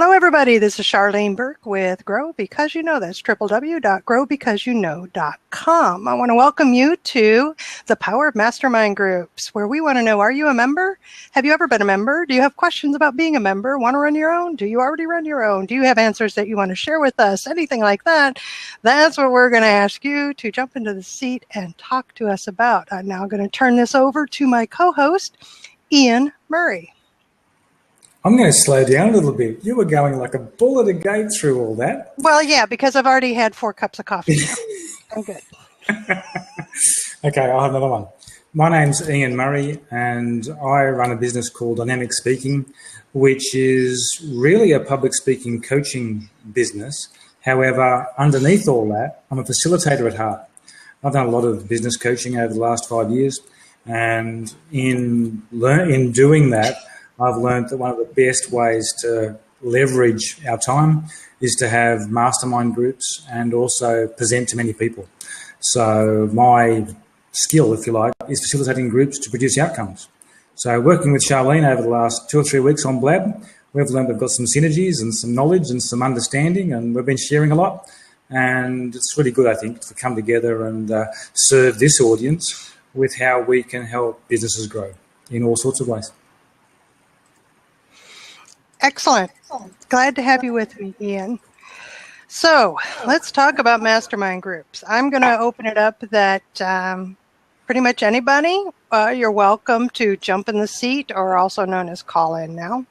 Hello, everybody. This is Charlene Burke with Grow Because You Know. That's www.growbecauseyouknow.com. I want to welcome you to the Power of Mastermind Groups, where we want to know, are you a member? Have you ever been a member? Do you have questions about being a member? Want to run your own? Do you already run your own? Do you have answers that you want to share with us? Anything like that? That's what we're going to ask you to jump into the seat and talk to us about. I'm now going to turn this over to my co-host, Ian Murray. I'm going to slow down a little bit. You were going like a bull at a gate through all that. Well, yeah, because I've already had 4 cups of coffee now. I'm good. Okay, I'll have another one. My name's Ian Murray, and I run a business called Dynamic Speaking, which is really a public speaking coaching business. However, underneath all that, I'm a facilitator at heart. I've done a lot of business coaching over the last 5 years, and in doing that, I've learned that one of the best ways to leverage our time is to have mastermind groups and also present to many people. So my skill, if you like, is facilitating groups to produce outcomes. So working with Charlene over the last 2 or 3 weeks on Blab, we've learned we've got some synergies and some knowledge and some understanding, and we've been sharing a lot. And it's really good, I think, to come together and serve this audience with how we can help businesses grow in all sorts of ways. Excellent. Glad to have you with me, Ian. So let's talk about mastermind groups. I'm going to open it up that pretty much anybody, you're welcome to jump in the seat, or also known as call in now,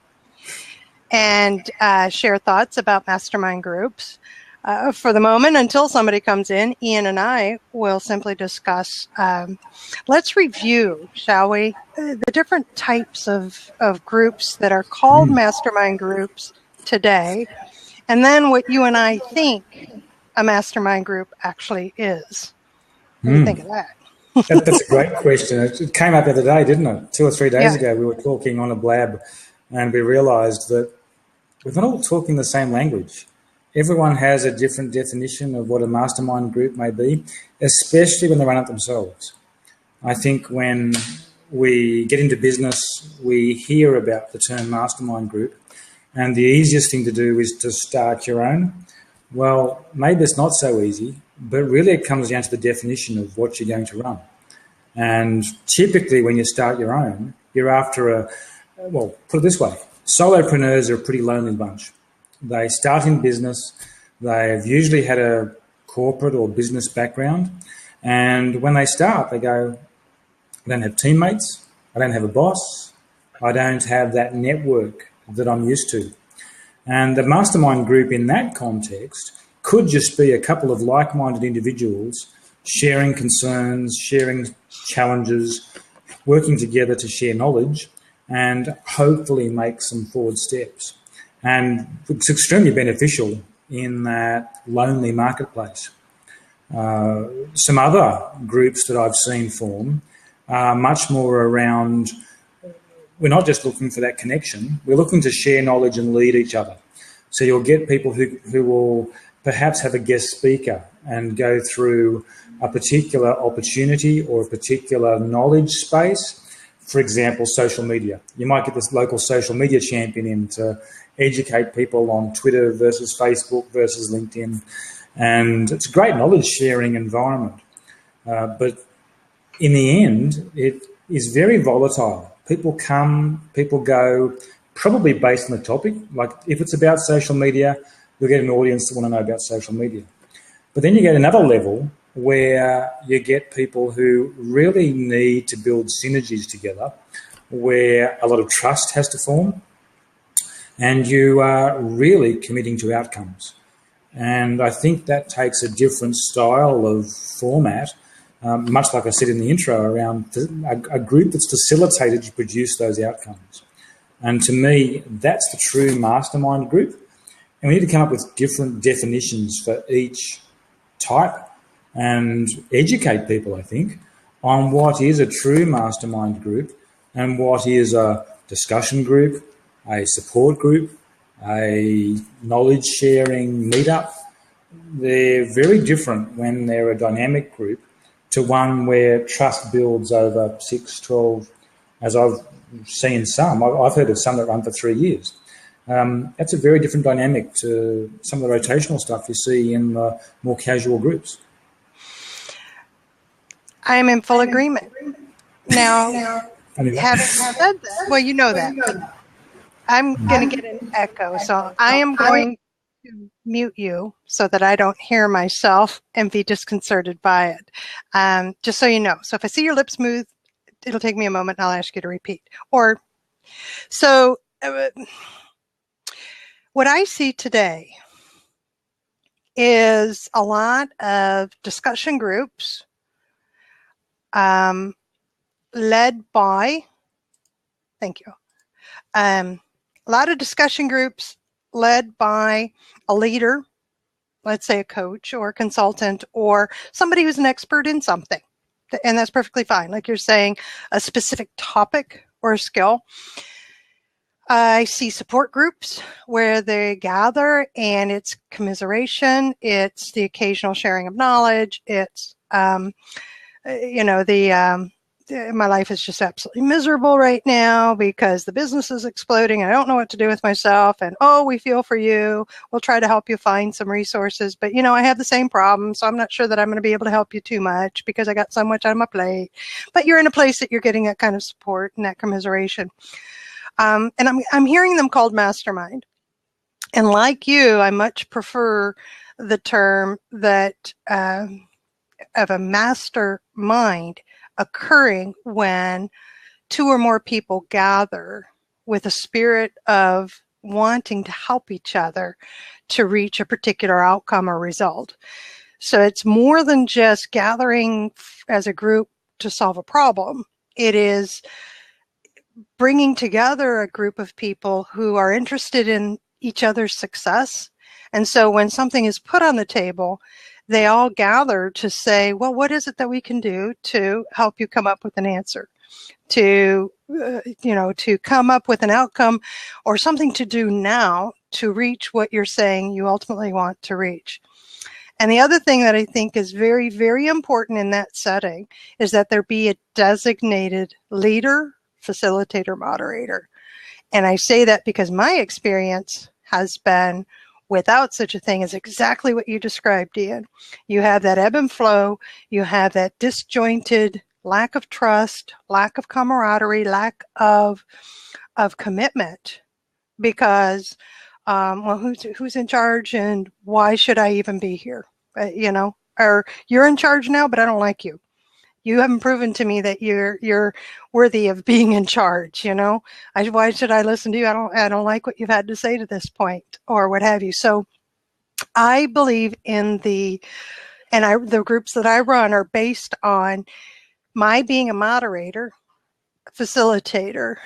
and share thoughts about mastermind groups. For the moment, until somebody comes in, Ian and I will simply discuss, let's review, shall we, the different types of groups that are called mastermind groups today, and then what you and I think a mastermind group actually is. What do you think of that? That's a great question. It came up the other day, didn't it? 2 or 3 days ago, we were talking on a Blab, and we realised that we're not all talking the same language. Everyone has a different definition of what a mastermind group may be, especially when they run it themselves. I think when we get into business, we hear about the term mastermind group, and the easiest thing to do is to start your own. Well, maybe it's not so easy, but really it comes down to the definition of what you're going to run. And typically when you start your own, you're after put it this way, solopreneurs are a pretty lonely bunch. They start in business, they've usually had a corporate or business background, and when they start, they go, I don't have teammates, I don't have a boss, I don't have that network that I'm used to. And the mastermind group in that context could just be a couple of like-minded individuals sharing concerns, sharing challenges, working together to share knowledge and hopefully make some forward steps. And it's extremely beneficial in that lonely marketplace. Some other groups that I've seen form are much more around, we're not just looking for that connection, we're looking to share knowledge and lead each other. So you'll get people who will perhaps have a guest speaker and go through a particular opportunity or a particular knowledge space. For example, social media. You might get this local social media champion in to educate people on Twitter versus Facebook versus LinkedIn. And it's a great knowledge sharing environment. But in the end, it is very volatile. People come, people go, probably based on the topic. Like if it's about social media, you'll get an audience that want to know about social media. But then you get another level where you get people who really need to build synergies together, where a lot of trust has to form, and you are really committing to outcomes. And I think that takes a different style of format, much like I said in the intro, around a group that's facilitated to produce those outcomes. And to me, that's the true mastermind group. And we need to come up with different definitions for each type and educate people, I think, on what is a true mastermind group and what is a discussion group, a support group, a knowledge sharing meetup. They're very different when they're a dynamic group to one where trust builds over 6, 12, as I've seen some. I've heard of some that run for 3 years. That's a very different dynamic to some of the rotational stuff you see in more casual groups. I am in full agreement. Now, having said that, well, you know that. I'm going to get an echo, so I am going to mute you so that I don't hear myself and be disconcerted by it, just so you know. So if I see your lips move, it'll take me a moment and I'll ask you to repeat. What I see today is a lot of discussion groups led by, thank you, a lot of discussion groups led by a leader, let's say a coach or a consultant or somebody who's an expert in something. And that's perfectly fine. Like you're saying, a specific topic or a skill. I see support groups where they gather and it's commiseration. It's the occasional sharing of knowledge. It's, my life is just absolutely miserable right now because the business is exploding. I don't know what to do with myself. And, oh, we feel for you. We'll try to help you find some resources. But, I have the same problem. So I'm not sure that I'm going to be able to help you too much because I got so much on my plate. But you're in a place that you're getting that kind of support and that commiseration. And I'm hearing them called Mastermind. And like you, I much prefer the term that of a mastermind occurring when two or more people gather with a spirit of wanting to help each other to reach a particular outcome or result. So it's more than just gathering as a group to solve a problem. It is bringing together a group of people who are interested in each other's success. And so when something is put on the table, they all gather to say, well, what is it that we can do to help you come up with an answer, to come up with an outcome or something to do now to reach what you're saying you ultimately want to reach. And the other thing that I think is very, very important in that setting is that there be a designated leader, facilitator, moderator. And I say that because my experience has been without such a thing is exactly what you described, Ian. You have that ebb and flow. You have that disjointed lack of trust, lack of camaraderie, lack of commitment because, who's in charge and why should I even be here? Or you're in charge now, but I don't like you. You haven't proven to me that you're worthy of being in charge. Why should I listen to you? I don't like what you've had to say to this point, or what have you. So, I believe in the groups that I run are based on my being a moderator, facilitator,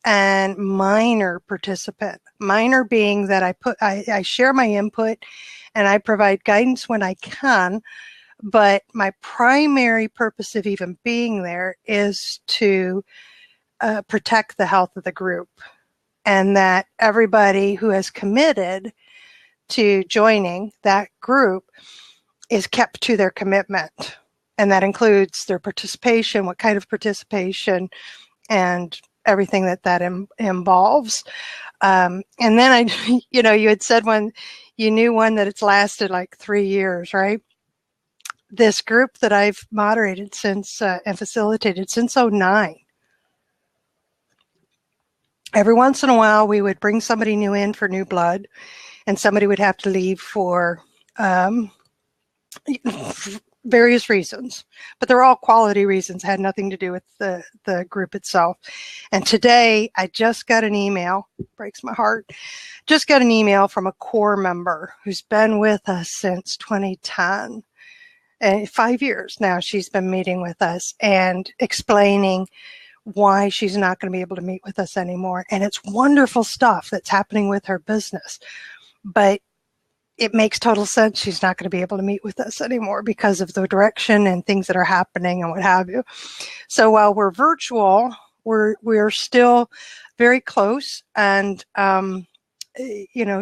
and minor participant. Minor being that I share my input, and I provide guidance when I can. But my primary purpose of even being there is to protect the health of the group, and that everybody who has committed to joining that group is kept to their commitment. And that includes their participation, what kind of participation, and everything that involves. And then you had said you knew one that it's lasted like 3 years, right? This group that I've moderated since and facilitated since 2009. Every once in a while, we would bring somebody new in for new blood, and somebody would have to leave for various reasons. But they're all quality reasons, had nothing to do with the group itself. And today, I just got an email, breaks my heart, just got an email from a core member who's been with us since 2010. And 5 years now she's been meeting with us and explaining why she's not going to be able to meet with us anymore. And it's wonderful stuff that's happening with her business. But it makes total sense she's not going to be able to meet with us anymore because of the direction and things that are happening and what have you. So while we're virtual, we're still very close. And,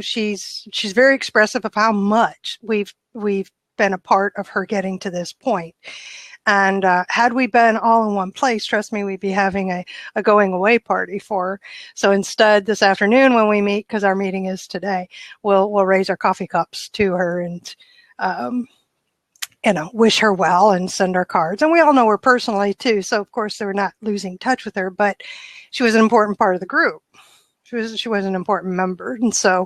she's very expressive of how much we've been a part of her getting to this point. And had we been all in one place, trust me, we'd be having a going away party for her. So instead, this afternoon when we meet, because our meeting is today, we'll raise our coffee cups to her and wish her well and send her cards. And we all know her personally too, so of course they were not losing touch with her, but she was an important part of the group. She was an important member, and so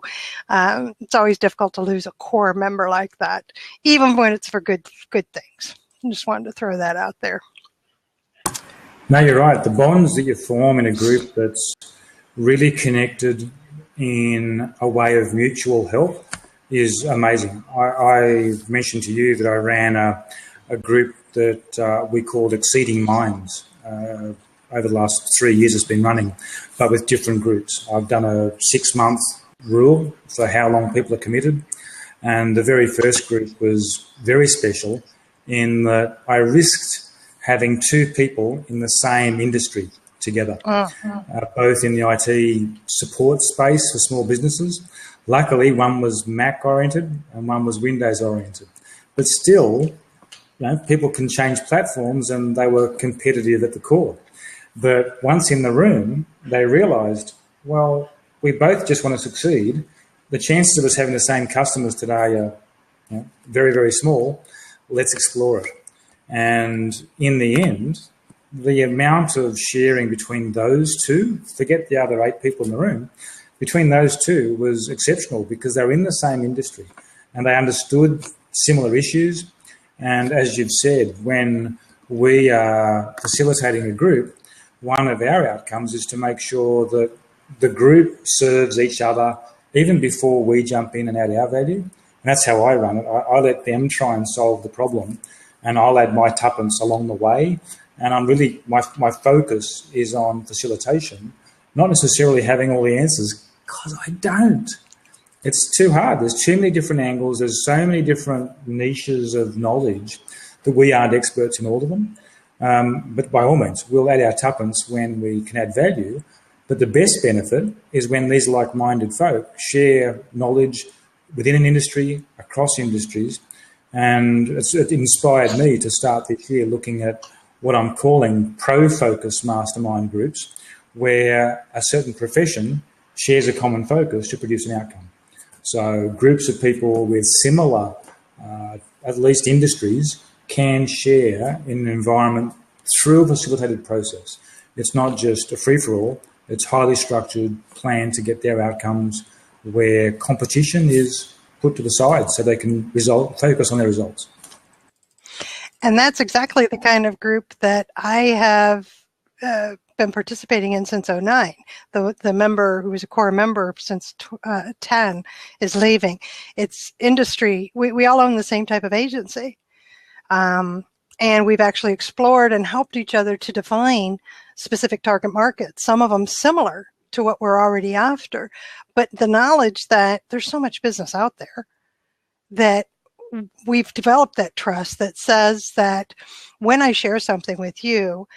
it's always difficult to lose a core member like that, even when it's for good things. I just wanted to throw that out there. No, you're right. The bonds that you form in a group that's really connected in a way of mutual help is amazing. I mentioned to you that I ran a group that we called Exceeding Minds. Over the last 3 years it's been running, but with different groups. I've done a 6-month rule for how long people are committed. And the very first group was very special in that I risked having 2 people in the same industry together, both in the IT support space for small businesses. Luckily, one was Mac oriented and one was Windows oriented. But still, people can change platforms, and they were competitive at the core. But once in the room, they realised, well, we both just want to succeed. The chances of us having the same customers today are very, very small. Let's explore it. And in the end, the amount of sharing between those 2, forget the other 8 people in the room, between those 2 was exceptional because they were in the same industry and they understood similar issues. And as you've said, when we are facilitating a group, one of our outcomes is to make sure that the group serves each other even before we jump in and add our value. And that's how I run it. I let them try and solve the problem, and I'll add my tuppence along the way. And I'm really, my focus is on facilitation, not necessarily having all the answers, because I don't. It's too hard. There's too many different angles. There's so many different niches of knowledge that we aren't experts in all of them. But by all means, we'll add our tuppence when we can add value. But the best benefit is when these like-minded folk share knowledge within an industry, across industries. And it inspired me to start this year looking at what I'm calling pro-focus mastermind groups, where a certain profession shares a common focus to produce an outcome. So groups of people with similar, at least industries, can share in an environment through a facilitated process. It's not just a free-for-all, it's highly structured, planned to get their outcomes, where competition is put to the side so they can focus on their results. And that's exactly the kind of group that I have been participating in since 2009. The member who was a core member since 10 is leaving. It's industry. We all own the same type of agency. And we've actually explored and helped each other to define specific target markets, some of them similar to what we're already after. But the knowledge that there's so much business out there that we've developed that trust that says that when I share something with you,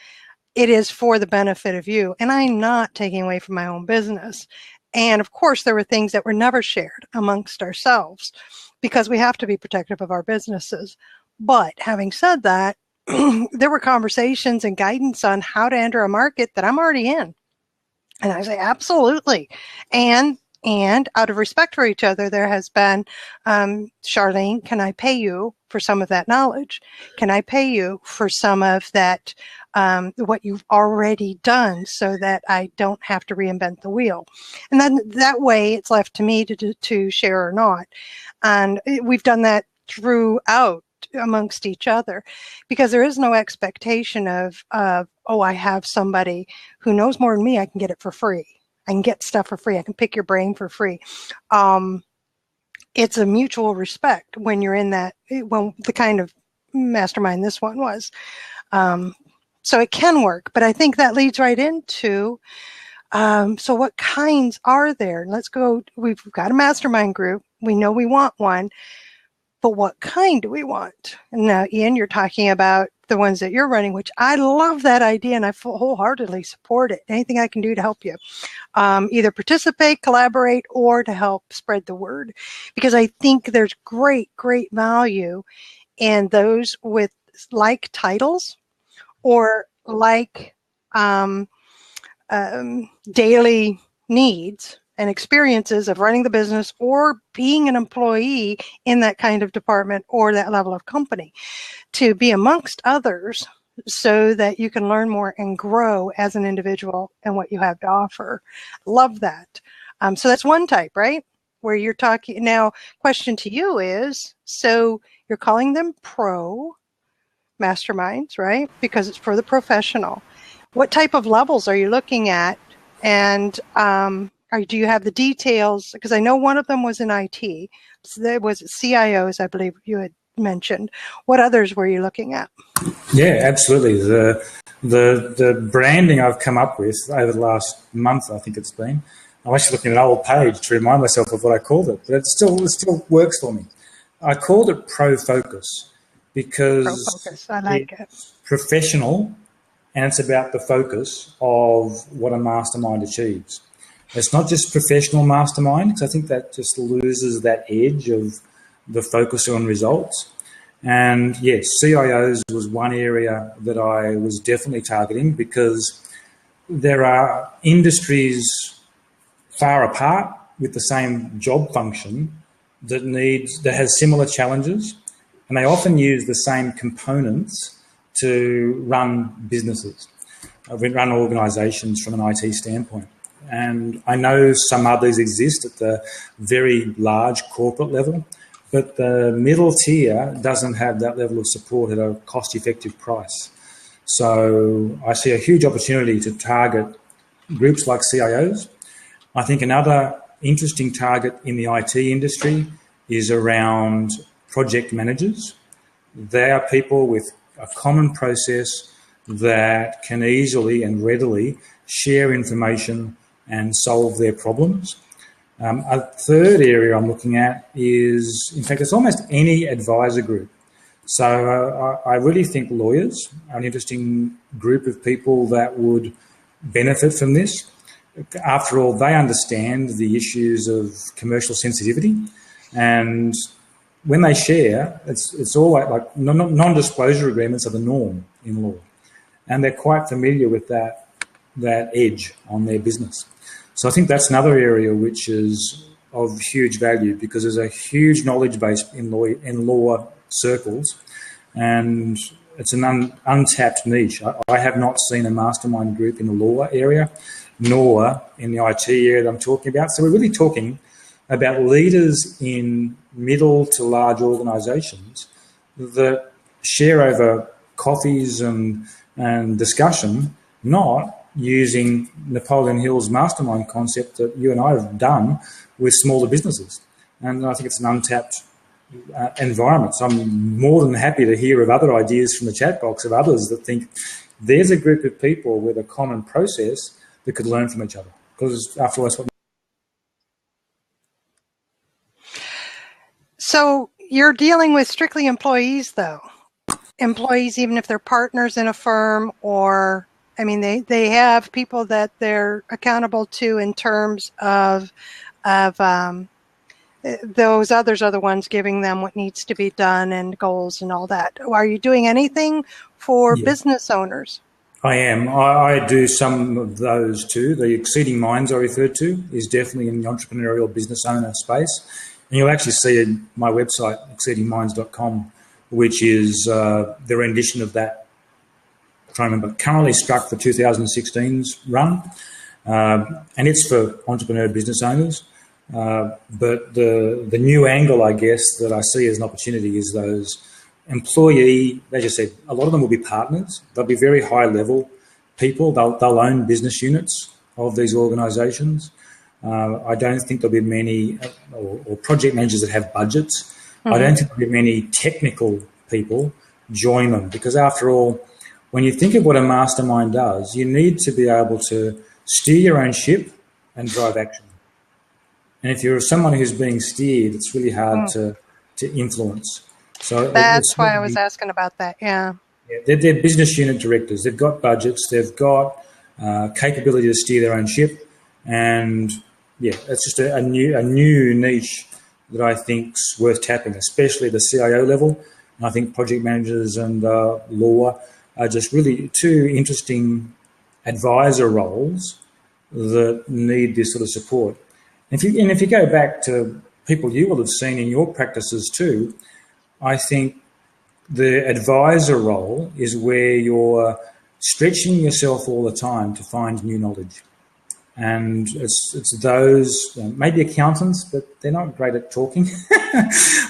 it is for the benefit of you. And I'm not taking away from my own business. And of course, there were things that were never shared amongst ourselves because we have to be protective of our businesses. But having said that, there were conversations and guidance on how to enter a market that I'm already in. And I say, absolutely. And out of respect for each other, there has been, Charlene, can I pay you for some of that knowledge? Can I pay you for some of that, what you've already done so that I don't have to reinvent the wheel? And then that way it's left to me to share or not. And we've done that throughout amongst each other, because there is no expectation of, oh, I have somebody who knows more than me, I can get it for free. I can get stuff for free. I can pick your brain for free. It's a mutual respect when you're in that, when the kind of mastermind this one was. So it can work, but I think that leads right into, so what kinds are there? Let's go, we've got a mastermind group. We know we want one, but what kind do we want? And now, Ian, you're talking about the ones that you're running, which I love that idea and I wholeheartedly support it. Anything I can do to help you, either participate, collaborate, or to help spread the word, because I think there's great value in those with like titles or like daily needs and experiences of running the business or being an employee in that kind of department or that level of company, to be amongst others so that you can learn more and grow as an individual and what you have to offer. Love that. So that's one type, right? Where you're talking. Now, question to you is, so you're calling them pro masterminds, right? Because it's for the professional. What type of levels are you looking at? And do you have the details? Because I know one of them was in IT. So there was CIOs, I believe you had mentioned. What others were you looking at? Yeah, absolutely. The branding I've come up with over the last month, I think it's been, I'm actually looking at an old page to remind myself of what I called it, but it still works for me. I called it Pro Focus because Pro-focus. I like it. It's professional and it's about the focus of what a mastermind achieves. It's not just professional mastermind, because I think that just loses that edge of the focus on results. And yes, CIOs was one area that I was definitely targeting, because there are industries far apart with the same job function that has similar challenges, and they often use the same components to run businesses, run organisations from an IT standpoint. And I know some others exist at the very large corporate level, but the middle tier doesn't have that level of support at a cost-effective price. So I see a huge opportunity to target groups like CIOs. I think another interesting target in the IT industry is around project managers. They are people with a common process that can easily and readily share information and solve their problems. A third area I'm looking at is, in fact, it's almost any advisor group. So I really think lawyers are an interesting group of people that would benefit from this. After all, they understand the issues of commercial sensitivity, and when they share, it's all like non-disclosure agreements are the norm in law, and they're quite familiar with that edge on their business. So I think that's another area which is of huge value, because there's a huge knowledge base in law circles, and it's an untapped niche. I have not seen a mastermind group in the law area, nor in the IT area that I'm talking about. So we're really talking about leaders in middle to large organisations that share over coffees and discussion, not using Napoleon Hill's mastermind concept that you and I have done with smaller businesses. And I think it's an untapped environment. So I'm more than happy to hear of other ideas from the chat box of others that think there's a group of people with a common process that could learn from each other. Because after all, that's what... So you're dealing with strictly employees, though. Employees, even if they're partners in a firm, or, I mean, they have people that they're accountable to in terms of those others are the ones giving them what needs to be done and goals and all that. Are you doing anything for business owners? I am. I do some of those too. The Exceeding Minds I referred to is definitely in the entrepreneurial business owner space. And you'll actually see in my website, exceedingminds.com, which is the rendition of that. I'm trying to remember. Currently struck the 2016's run, and it's for entrepreneur business owners. But the new angle, I guess, that I see as an opportunity is those employee, as you said, a lot of them will be partners. They'll be very high level people. They'll own business units of these organisations. I don't think there'll be many or project managers that have budgets. I don't think there'll be many technical people join them, because after all, when you think of what a mastermind does, you need to be able to steer your own ship and drive action. And if you're someone who's being steered, it's really hard to influence. So that's why I was asking about that. Yeah, they're business unit directors. They've got budgets. They've got capability to steer their own ship, and it's just a new niche that I think's worth tapping, especially the CIO level And I think project managers and law are just really two interesting advisor roles that need this sort of support. And if you go back to people you will have seen in your practices too, I think the advisor role is where you're stretching yourself all the time to find new knowledge. And it's those, maybe accountants, but they're not great at talking.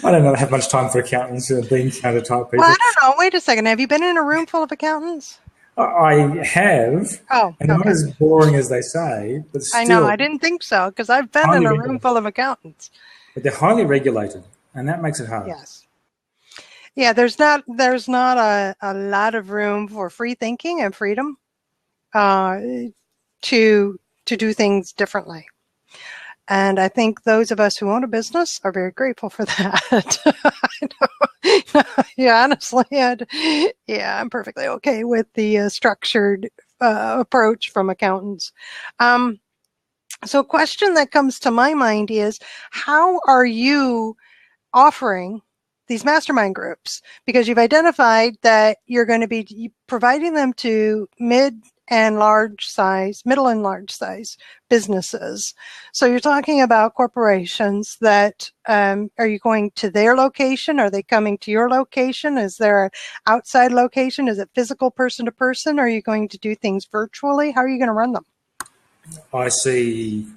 I don't have much time for accountants who are being counter type people. Well, I don't know. Wait a second. Have you been in a room full of accountants? I have, and not as boring as they say, but still. I know, I didn't think so, because I've been in a room full of accountants. But they're highly regulated, and that makes it hard. Yes. Yeah, there's not a lot of room for free thinking and freedom to do things differently. And I think those of us who own a business are very grateful for that. Yeah, honestly, I'm perfectly okay with the structured approach from accountants. So a question that comes to my mind is, how are you offering these mastermind groups? Because you've identified that you're going to be providing them to middle and large size businesses. So you're talking about corporations that, are you going to their location? Are they coming to your location? Is there an outside location? Is it physical person to person? Are you going to do things virtually? How are you going to run them? I think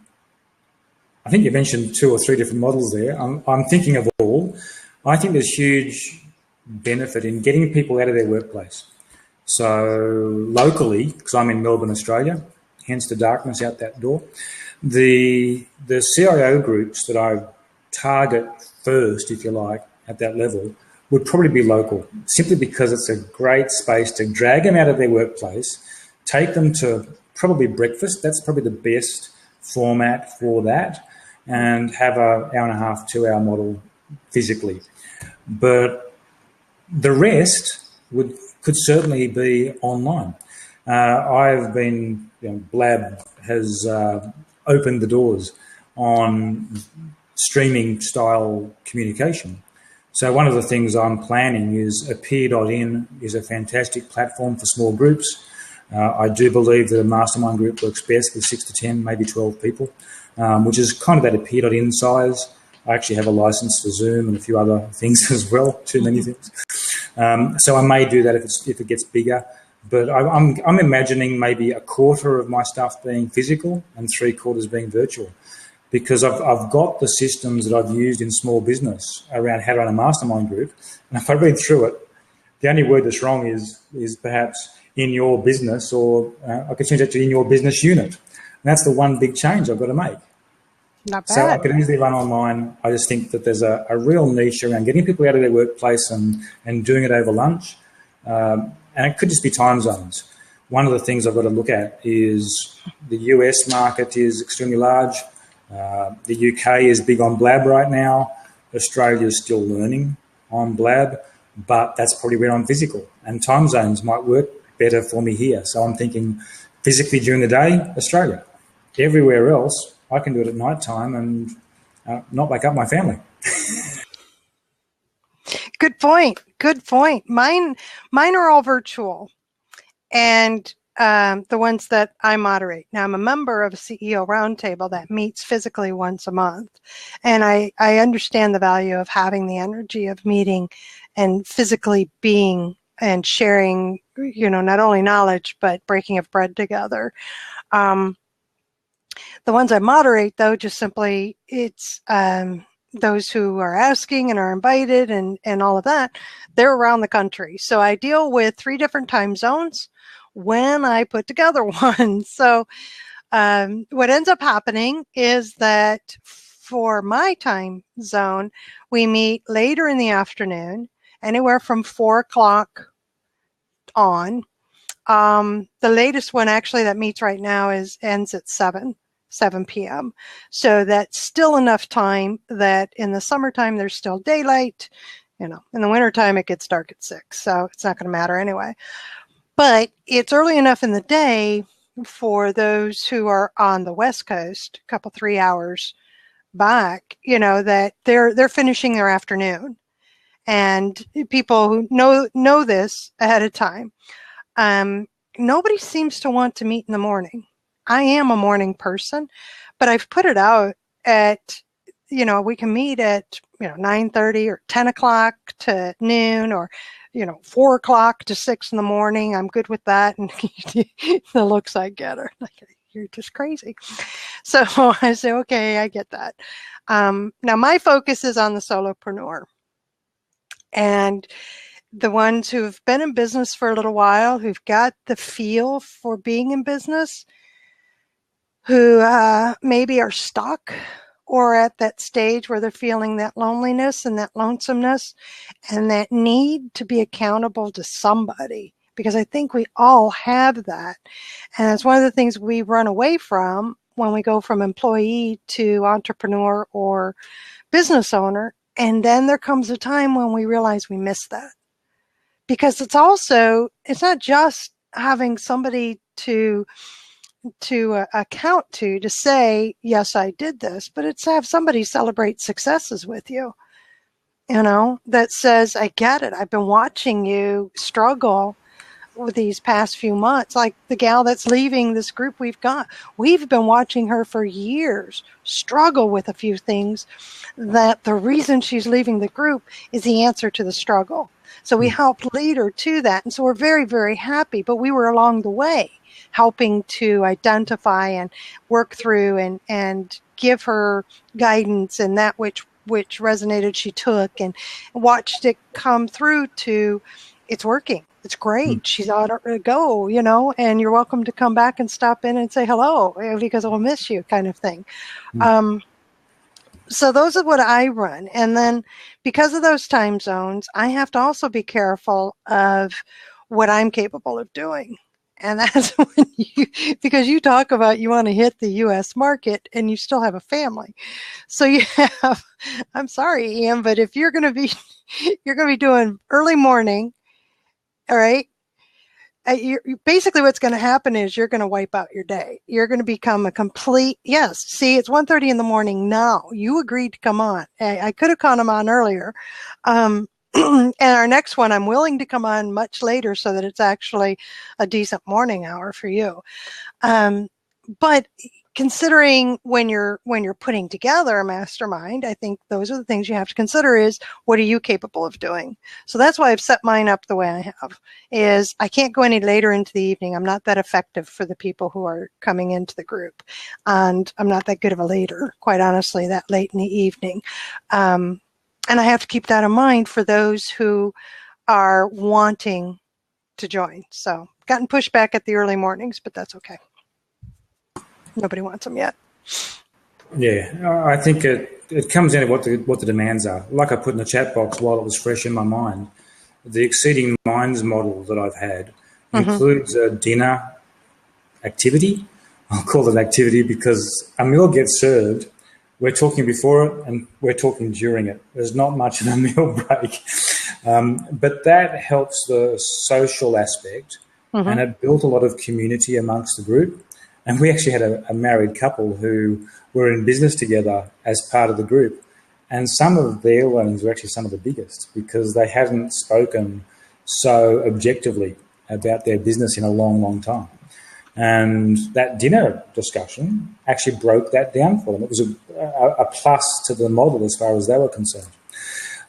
you mentioned 2 or 3 different models there. I'm thinking of all. I think there's huge benefit in getting people out of their workplace. So locally, because I'm in Melbourne, Australia, hence the darkness out that door, the CIO groups that I target first, if you like, at that level, would probably be local, simply because it's a great space to drag them out of their workplace, take them to probably breakfast. That's probably the best format for that, and have a 1.5, 2 hour model physically. But the rest could certainly be online. I've been, Blab has opened the doors on streaming style communication. So one of the things I'm planning is appear.in is a fantastic platform for small groups. I do believe that a mastermind group works best with 6 to 10, maybe 12 people, which is kind of that appear.in size. I actually have a license for Zoom and a few other things as well, too many things. So I may do that if it gets bigger. But I'm imagining maybe 1/4 of my stuff being physical and 3/4 being virtual, because I've got the systems that I've used in small business around how to run a mastermind group. And if I read through it, the only word that's wrong is perhaps in your business, or I could change it to in your business unit. And that's the one big change I've got to make. Not bad. So I could easily run online. I just think that there's a real niche around getting people out of their workplace and doing it over lunch. And it could just be time zones. One of the things I've got to look at is the US market is extremely large. The UK is big on Blab right now. Australia is still learning on Blab, but that's probably where I'm physical. And time zones might work better for me here. So I'm thinking physically during the day, Australia. Everywhere else, I can do it at night time and not wake up my family. Good point. Good point. Mine are all virtual, and the ones that I moderate. Now, I'm a member of a CEO roundtable that meets physically once a month, and I understand the value of having the energy of meeting and physically being and sharing, not only knowledge, but breaking of bread together. The ones I moderate, though, just simply it's those who are asking and are invited and all of that, they're around the country. So I deal with 3 different time zones when I put together one. So what ends up happening is that for my time zone, we meet later in the afternoon, anywhere from 4 o'clock on. The latest one actually that meets right now ends at 7 p.m. So that's still enough time that in the summertime there's still daylight. In the wintertime it gets dark at 6, so it's not going to matter anyway. But it's early enough in the day for those who are on the West Coast, a couple 3 hours back, that they're finishing their afternoon. And people who know this ahead of time. Nobody seems to want to meet in the morning. I am a morning person, but I've put it out at, we can meet at, 9:30 or 10 o'clock to noon, or, 4 o'clock to 6 in the morning. I'm good with that. And the looks I get are like, you're just crazy. So I say, okay, I get that. Now my focus is on the solopreneur. And the ones who've been in business for a little while, who've got the feel for being in business, who maybe are stuck or at that stage where they're feeling that loneliness and that lonesomeness and that need to be accountable to somebody. Because I think we all have that. And it's one of the things we run away from when we go from employee to entrepreneur or business owner. And then there comes a time when we realize we miss that. Because it's not just having somebody to account to say, yes, I did this, but it's to have somebody celebrate successes with you, that says, I get it. I've been watching you struggle with these past few months, like the gal that's leaving this group we've got. We've been watching her for years struggle with a few things that the reason she's leaving the group is the answer to the struggle. So we helped lead her to that. And so we're very, very happy, but we were along the way helping to identify and work through and give her guidance, and that which resonated she took, and watched it come through to it's working. It's great. She's ought to go, and you're welcome to come back and stop in and say hello because I'll miss you, kind of thing. So those are what I run. And then because of those time zones, I have to also be careful of what I'm capable of doing. And that's when because you talk about you want to hit the U.S. market and you still have a family. So you have, I'm sorry, Ian, but if you're going to be doing early morning, all right, basically what's going to happen is you're going to wipe out your day. You're going to become a complete, yes, see, it's 1:30 in the morning now. You agreed to come on. I could have come on earlier. And our next one, I'm willing to come on much later so that it's actually a decent morning hour for you. But considering when you're putting together a mastermind, I think those are the things you have to consider is what are you capable of doing? So that's why I've set mine up the way I have, is I can't go any later into the evening. I'm not that effective for the people who are coming into the group. And I'm not that good of a leader, quite honestly, that late in the evening. And I have to keep that in mind for those who are wanting to join. So gotten pushback at the early mornings, but that's okay. Nobody wants them yet. Yeah, I think it comes down to what the demands are. Like I put in the chat box while it was fresh in my mind, the Exceeding Minds model that I've had includes a dinner activity. I'll call it activity because a meal gets served. We're talking before it and we're talking during it. There's not much of a meal break. But that helps the social aspect, and it built a lot of community amongst the group. And we actually had a married couple who were in business together as part of the group. And some of their learnings were actually some of the biggest because they hadn't spoken so objectively about their business in a long, long time. And that dinner discussion actually broke that down for them. It was a plus to the model as far as they were concerned.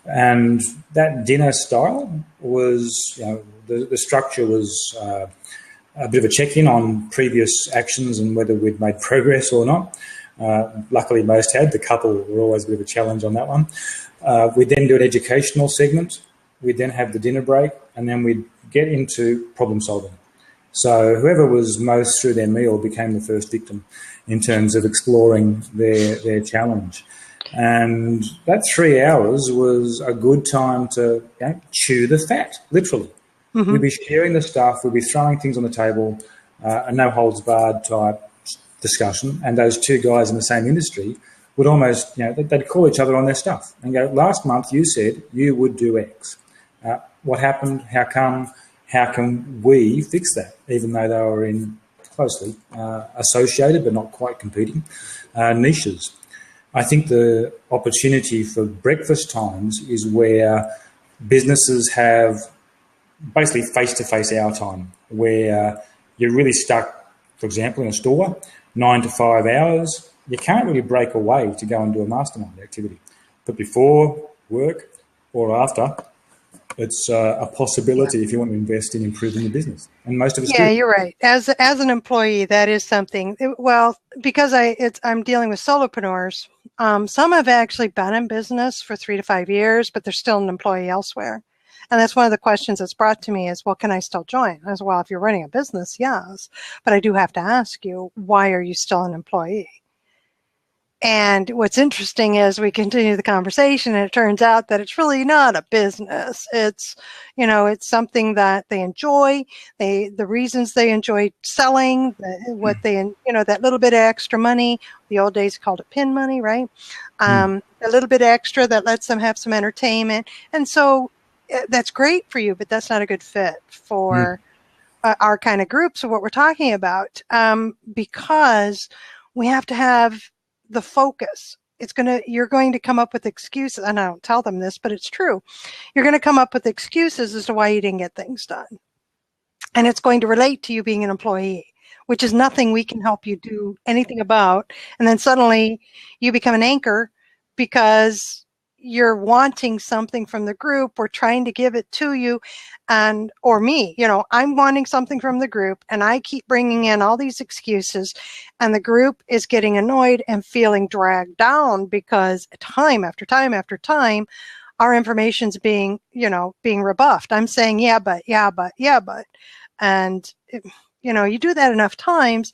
And that dinner style was, the structure was a bit of a check-in on previous actions and whether we'd made progress or not. Luckily, most had. The couple were always a bit of a challenge on that one. We'd then do an educational segment. We'd then have the dinner break, and then we'd get into problem solving. So whoever was most through their meal became the first victim in terms of exploring their challenge. And that 3 hours was a good time to chew the fat, literally. We'd be sharing the stuff, we'd be throwing things on the table, a no-holds-barred type discussion, and those two guys in the same industry would almost, they'd call each other on their stuff and go, last month you said you would do X. What happened? How come? How can we fix that, even though they were in closely associated but not quite competing niches? I think the opportunity for breakfast times is where businesses have basically face-to-face hour time where you're really stuck, for example, in a store, 9 to 5 hours. You can't really break away to go and do a mastermind activity. But before work or after, it's a possibility if you want to invest in improving your business. And most of us do. Yeah, you're right. As an employee, that is something. Well, because I'm dealing with solopreneurs. Some have actually been in business for 3 to 5 years, but they're still an employee elsewhere. And that's one of the questions that's brought to me is, well, can I still join? I said, well, if you're running a business, yes. But I do have to ask you, why are you still an employee? And what's interesting is we continue the conversation and it turns out that it's really not a business. It's, it's something that they enjoy. The reasons they enjoy selling, what they, that little bit of extra money, the old days called it pin money, right? A little bit extra that lets them have some entertainment. And so that's great for you, but that's not a good fit for our kind of groups of what we're talking about, because we have to have the focus. You're going to come up with excuses, and I don't tell them this, but it's true. You're going to come up with excuses as to why you didn't get things done. And it's going to relate to you being an employee, which is nothing we can help you do anything about. And then suddenly you become an anchor because you're wanting something from the group or trying to give it to you, or me, I'm wanting something from the group and I keep bringing in all these excuses and the group is getting annoyed and feeling dragged down because time after time after time, our information's being rebuffed. I'm saying, yeah, but. And, you do that enough times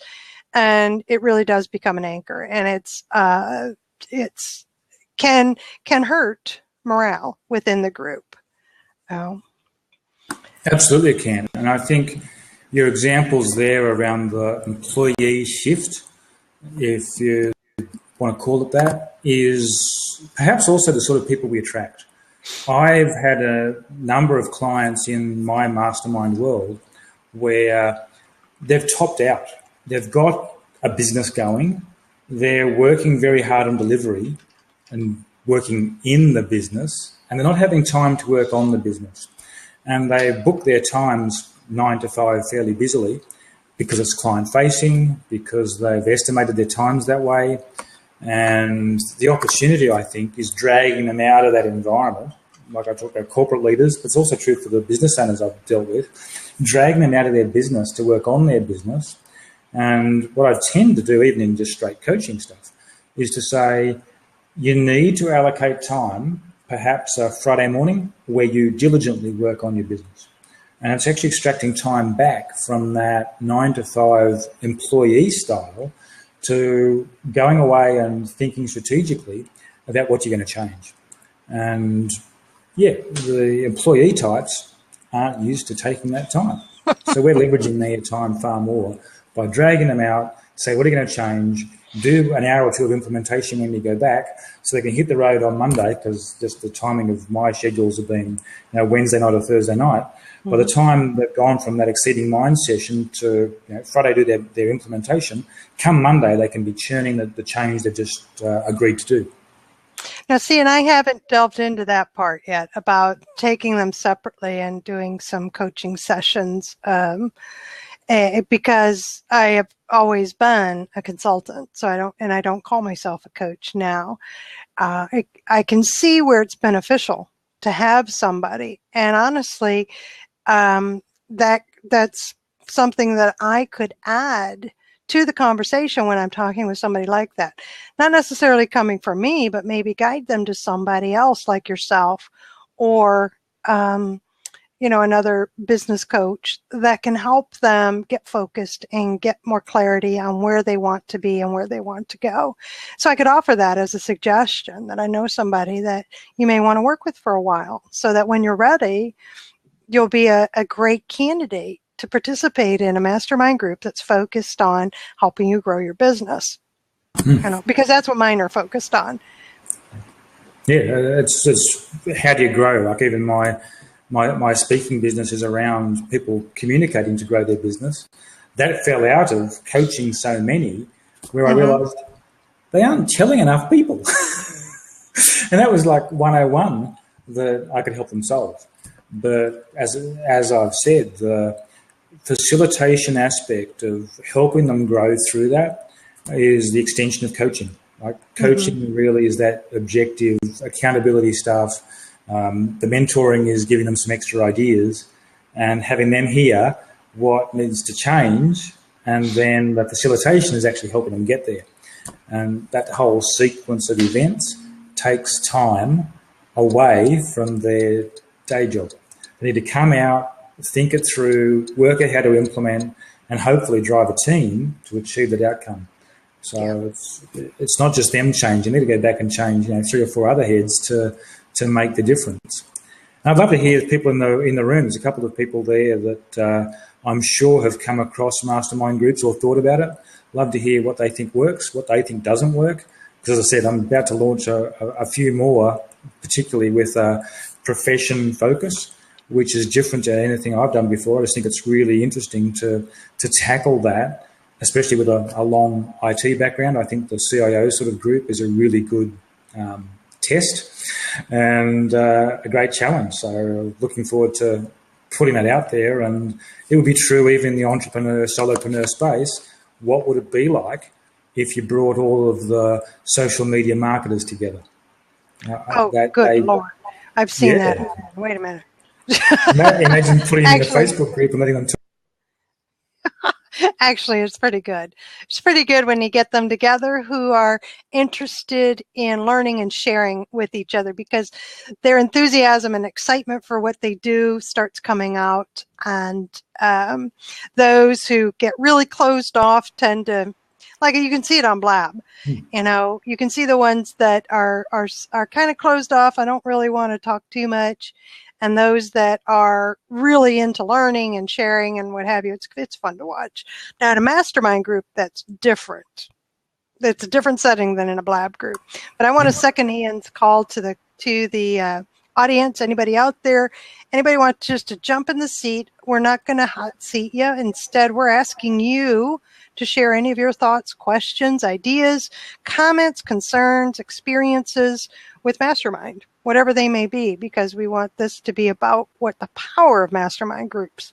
and it really does become an anchor, and it's can hurt morale within the group. Oh. Absolutely it can. And I think your examples there around the employee shift, if you want to call it that, is perhaps also the sort of people we attract. I've had a number of clients in my mastermind world where they've topped out. They've got a business going. They're working very hard on delivery and working in the business, and they're not having time to work on the business. And they book their times 9 to 5 fairly busily because it's client-facing, because they've estimated their times that way. And the opportunity, I think, is dragging them out of that environment. Like I talked about corporate leaders, but it's also true for the business owners I've dealt with, dragging them out of their business to work on their business. And what I tend to do, even in just straight coaching stuff, is to say, you need to allocate time, perhaps a Friday morning, where you diligently work on your business. And it's actually extracting time back from that 9 to 5 employee style to going away and thinking strategically about what you're going to change. And yeah, the employee types aren't used to taking that time. So we're leveraging their time far more by dragging them out, say, what are you going to change? Do an hour or two of implementation when you go back so they can hit the road on Monday, because just the timing of my schedules have been Wednesday night or Thursday night. Mm-hmm. By the time they've gone from that exceeding mind session to Friday do their implementation, come Monday they can be churning the change they've just agreed to do. Now, see, and I haven't delved into that part yet about taking them separately and doing some coaching sessions. Because I have always been a consultant, so I don't call myself a coach now. I can see where it's beneficial to have somebody, and honestly, that's something that I could add to the conversation when I'm talking with somebody like that. Not necessarily coming from me, but maybe guide them to somebody else like yourself, or another business coach that can help them get focused and get more clarity on where they want to be and where they want to go. So I could offer that as a suggestion, that I know somebody that you may want to work with for a while, so that when you're ready, you'll be a great candidate to participate in a mastermind group that's focused on helping you grow your business. Because that's what mine are focused on. Yeah, it's how do you grow? Like even my speaking business is around people communicating to grow their business. That fell out of coaching so many, where I realized they aren't telling enough people. And that was like 101 that I could help them solve. But as I've said, the facilitation aspect of helping them grow through that is the extension of coaching. Like coaching really is that objective accountability stuff. The mentoring is giving them some extra ideas and having them hear what needs to change, and then the facilitation is actually helping them get there. And that whole sequence of events takes time away from their day job. They need to come out, think it through, work out how to implement, and hopefully drive a team to achieve that outcome. So it's not just them changing. They need to go back and change, 3 or 4 other heads to make the difference. And I'd love to hear people in the room. There's a couple of people there that I'm sure have come across mastermind groups or thought about it. Love to hear what they think works, what they think doesn't work. Because as I said, I'm about to launch a few more, particularly with a profession focus, which is different to anything I've done before. I just think it's really interesting to tackle that, especially with a long IT background. I think the CIO sort of group is a really good test and a great challenge. So looking forward to putting that out there. And it would be true even in the entrepreneur, solopreneur space. What would it be like if you brought all of the social media marketers together? Good Lord. I've seen that. Wait a minute. Imagine putting them in a Facebook group and letting them talk. Actually, it's pretty good. It's pretty good when you get them together who are interested in learning and sharing with each other, because their enthusiasm and excitement for what they do starts coming out. And those who get really closed off tend to, like you can see it on Blab, you can see the ones that are kind of closed off. I don't really want to talk too much. And those that are really into learning and sharing and what have you, it's fun to watch. Now, in a mastermind group, that's different. It's a different setting than in a Blab group. But I want a second-hand call to the audience. Anybody out there? Anybody want just to jump in the seat? We're not going to hot seat you. Instead, we're asking you to share any of your thoughts, questions, ideas, comments, concerns, experiences with Mastermind, whatever they may be, because we want this to be about what the power of mastermind groups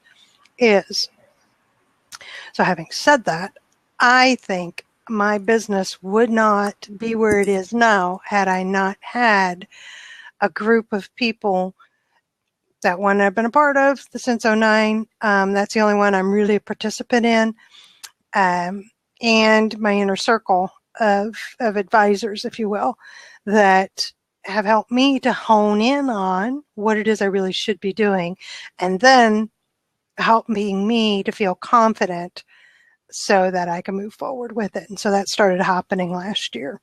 is. So having said that, I think my business would not be where it is now had I not had a group of people. That one I've been a part of since 2009. That's the only one I'm really a participant in. And my inner circle of advisors, if you will, that have helped me to hone in on what it is I really should be doing, and then helping me to feel confident so that I can move forward with it. And so that started happening last year.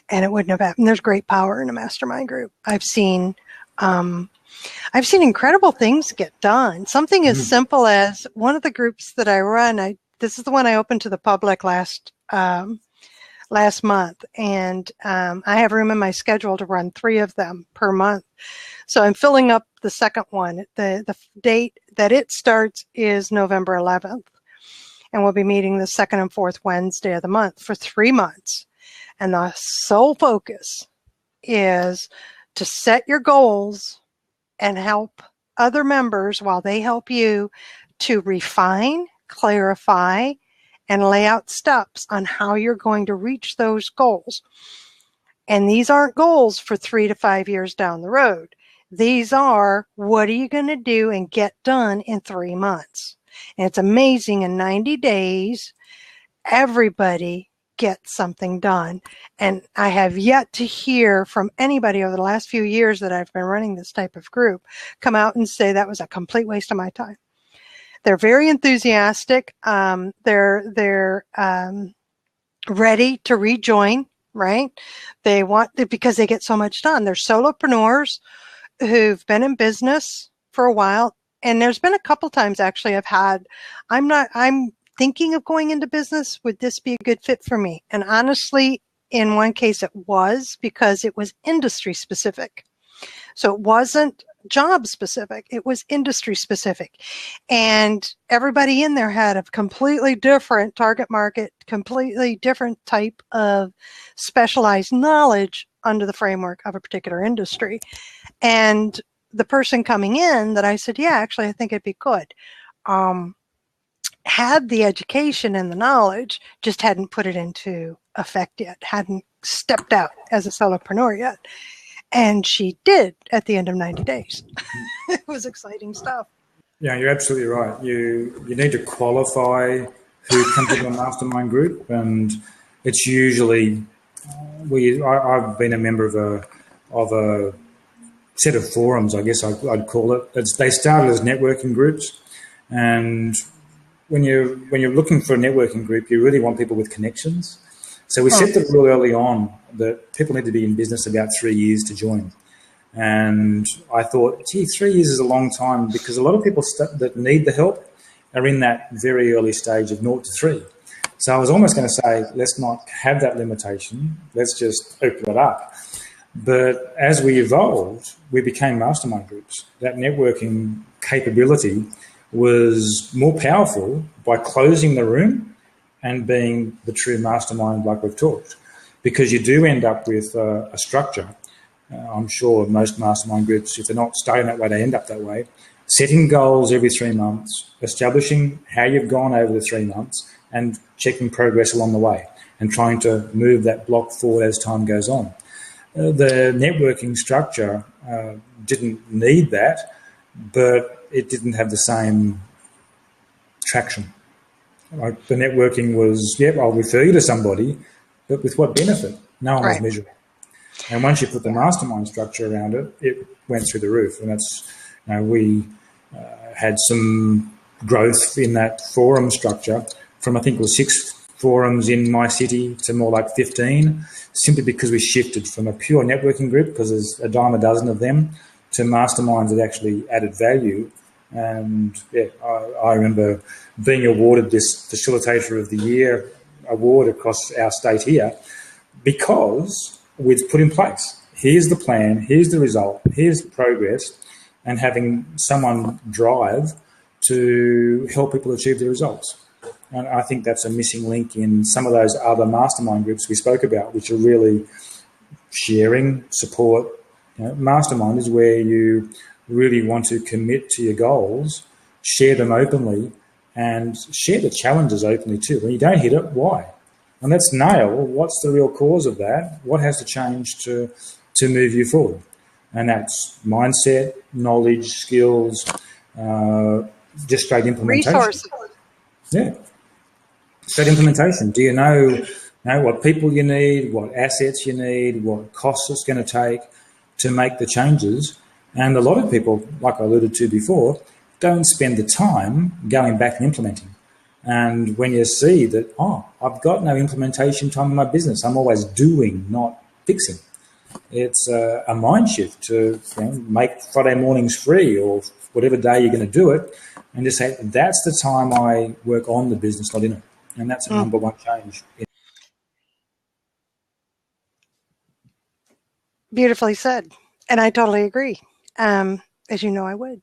And it wouldn't have happened. There's great power in a mastermind group. I've seen incredible things get done. Something as simple as one of the groups that I run, this is the one I opened to the public last month, and I have room in my schedule to run 3 of them per month. So I'm filling up the second one. The date that it starts is November 11th, and we'll be meeting the second and fourth Wednesday of the month for 3 months. And the sole focus is to set your goals and help other members while they help you to refine, clarify, and lay out steps on how you're going to reach those goals. And these aren't goals for 3 to 5 years down the road. These are, what are you going to do and get done in 3 months? And it's amazing, in 90 days, everybody gets something done. And I have yet to hear from anybody over the last few years that I've been running this type of group come out and say that was a complete waste of my time. They're very enthusiastic. They're ready to rejoin, right? They want to, because they get so much done. They're solopreneurs who've been in business for a while. And there's been a couple times actually I'm thinking of going into business. Would this be a good fit for me? And honestly, in one case it was, because it was industry specific. So it wasn't job specific, it was industry specific. And everybody in there had a completely different target market, completely different type of specialized knowledge under the framework of a particular industry. And the person coming in that I said, yeah, actually, I think it'd be good, had the education and the knowledge, just hadn't put it into effect yet, hadn't stepped out as a solopreneur yet. And she did at the end of 90 days. It was exciting stuff. Yeah, you're absolutely right. You need to qualify who comes into a mastermind group, and it's usually I've been a member of a set of forums, I guess I'd call it. They started as networking groups, and when you're looking for a networking group, you really want people with connections. So we set the rule early on that people need to be in business about 3 years to join. And I thought, gee, 3 years is a long time, because a lot of people that need the help are in that very early stage of 0 to 3. So I was almost going to say, let's not have that limitation. Let's just open it up. But as we evolved, we became mastermind groups. That networking capability was more powerful by closing the room and being the true mastermind like we've talked, because you do end up with a structure. I'm sure most mastermind groups, if they're not starting that way, they end up that way. Setting goals every 3 months, establishing how you've gone over the 3 months, and checking progress along the way, and trying to move that block forward as time goes on. The networking structure didn't need that, but it didn't have the same traction. Like the networking was, I'll refer you to somebody, but with what benefit? No one was measuring. And once you put the mastermind structure around it, it went through the roof. And that's, we had some growth in that forum structure from, I think it was 6 forums in my city to more like 15, simply because we shifted from a pure networking group, because there's a dime a dozen of them, to masterminds that actually added value. And I remember being awarded this Facilitator of the Year award across our state here, because we'd put in place, here's the plan, here's the result, here's progress, and having someone drive to help people achieve the results. And I think that's a missing link in some of those other mastermind groups we spoke about, which are really sharing, support. Mastermind is where you really want to commit to your goals, share them openly, and share the challenges openly too. When you don't hit it, why? And let's nail what's the real cause of that, what has to change to move you forward. And that's mindset, knowledge, skills, just straight implementation. Resources. Yeah. Straight implementation. Do you know what people you need, what assets you need, what costs it's going to take to make the changes? And a lot of people, like I alluded to before, don't spend the time going back and implementing. And when you see that, I've got no implementation time in my business, I'm always doing, not fixing. It's a mind shift to make Friday mornings free, or whatever day you're going to do it, and just say, that's the time I work on the business, not in it. And that's a number one change. Beautifully said. And I totally agree. As you know, I would.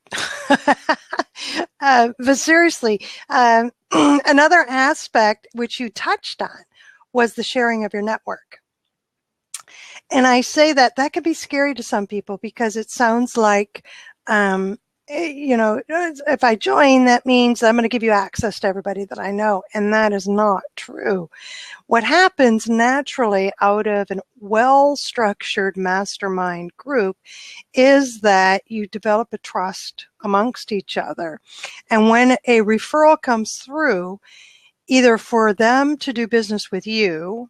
But seriously, another aspect which you touched on was the sharing of your network. And I say that can be scary to some people, because it sounds like, if I join, that means I'm going to give you access to everybody that I know. And that is not true. What happens naturally out of a well-structured mastermind group is that you develop a trust amongst each other. And when a referral comes through, either for them to do business with you,